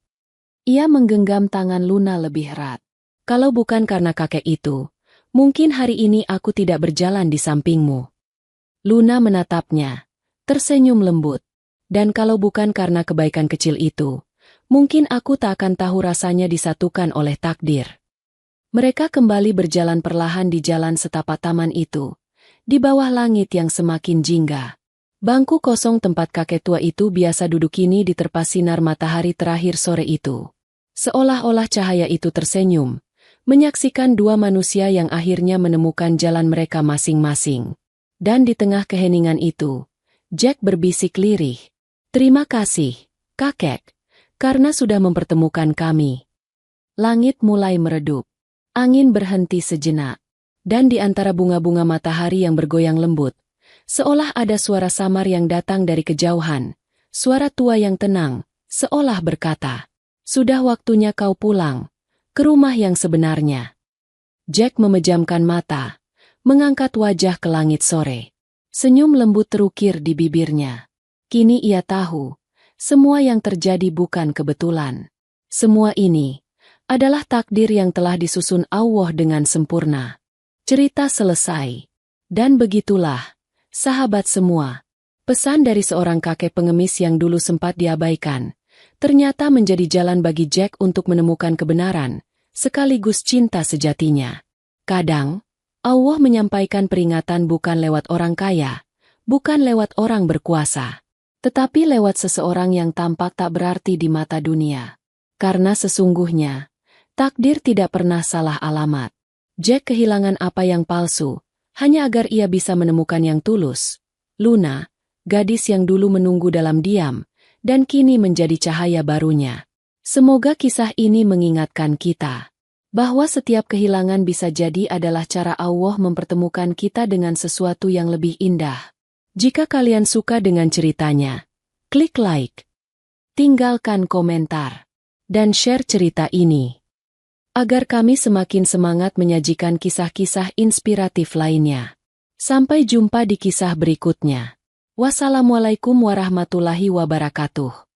A: Ia menggenggam tangan Luna lebih erat. "Kalau bukan karena kakek itu, mungkin hari ini aku tidak berjalan di sampingmu." Luna menatapnya, tersenyum lembut. "Dan kalau bukan karena kebaikan kecil itu, mungkin aku tak akan tahu rasanya disatukan oleh takdir." Mereka kembali berjalan perlahan di jalan setapak taman itu, di bawah langit yang semakin jingga. Bangku kosong tempat kakek tua itu biasa duduk kini diterpa sinar matahari terakhir sore itu. Seolah-olah cahaya itu tersenyum, menyaksikan dua manusia yang akhirnya menemukan jalan mereka masing-masing. Dan di tengah keheningan itu, Jack berbisik lirih, "Terima kasih, kakek, karena sudah mempertemukan kami." Langit mulai meredup. Angin berhenti sejenak. Dan di antara bunga-bunga matahari yang bergoyang lembut, seolah ada suara samar yang datang dari kejauhan. Suara tua yang tenang, seolah berkata, "Sudah waktunya kau pulang ke rumah yang sebenarnya." Jack memejamkan mata, mengangkat wajah ke langit sore. Senyum lembut terukir di bibirnya. Kini ia tahu, semua yang terjadi bukan kebetulan. Semua ini adalah takdir yang telah disusun Allah dengan sempurna. Cerita selesai. Dan begitulah, sahabat semua, pesan dari seorang kakek pengemis yang dulu sempat diabaikan, ternyata menjadi jalan bagi Jack untuk menemukan kebenaran, sekaligus cinta sejatinya. Kadang, Allah menyampaikan peringatan bukan lewat orang kaya, bukan lewat orang berkuasa, tetapi lewat seseorang yang tampak tak berarti di mata dunia. Karena sesungguhnya, takdir tidak pernah salah alamat. Jack kehilangan apa yang palsu, hanya agar ia bisa menemukan yang tulus. Luna, gadis yang dulu menunggu dalam diam, dan kini menjadi cahaya barunya. Semoga kisah ini mengingatkan kita bahwa setiap kehilangan bisa jadi adalah cara Allah mempertemukan kita dengan sesuatu yang lebih indah. Jika kalian suka dengan ceritanya, klik like, tinggalkan komentar, dan share cerita ini, agar kami semakin semangat menyajikan kisah-kisah inspiratif lainnya. Sampai jumpa di kisah berikutnya. Wassalamualaikum warahmatullahi wabarakatuh.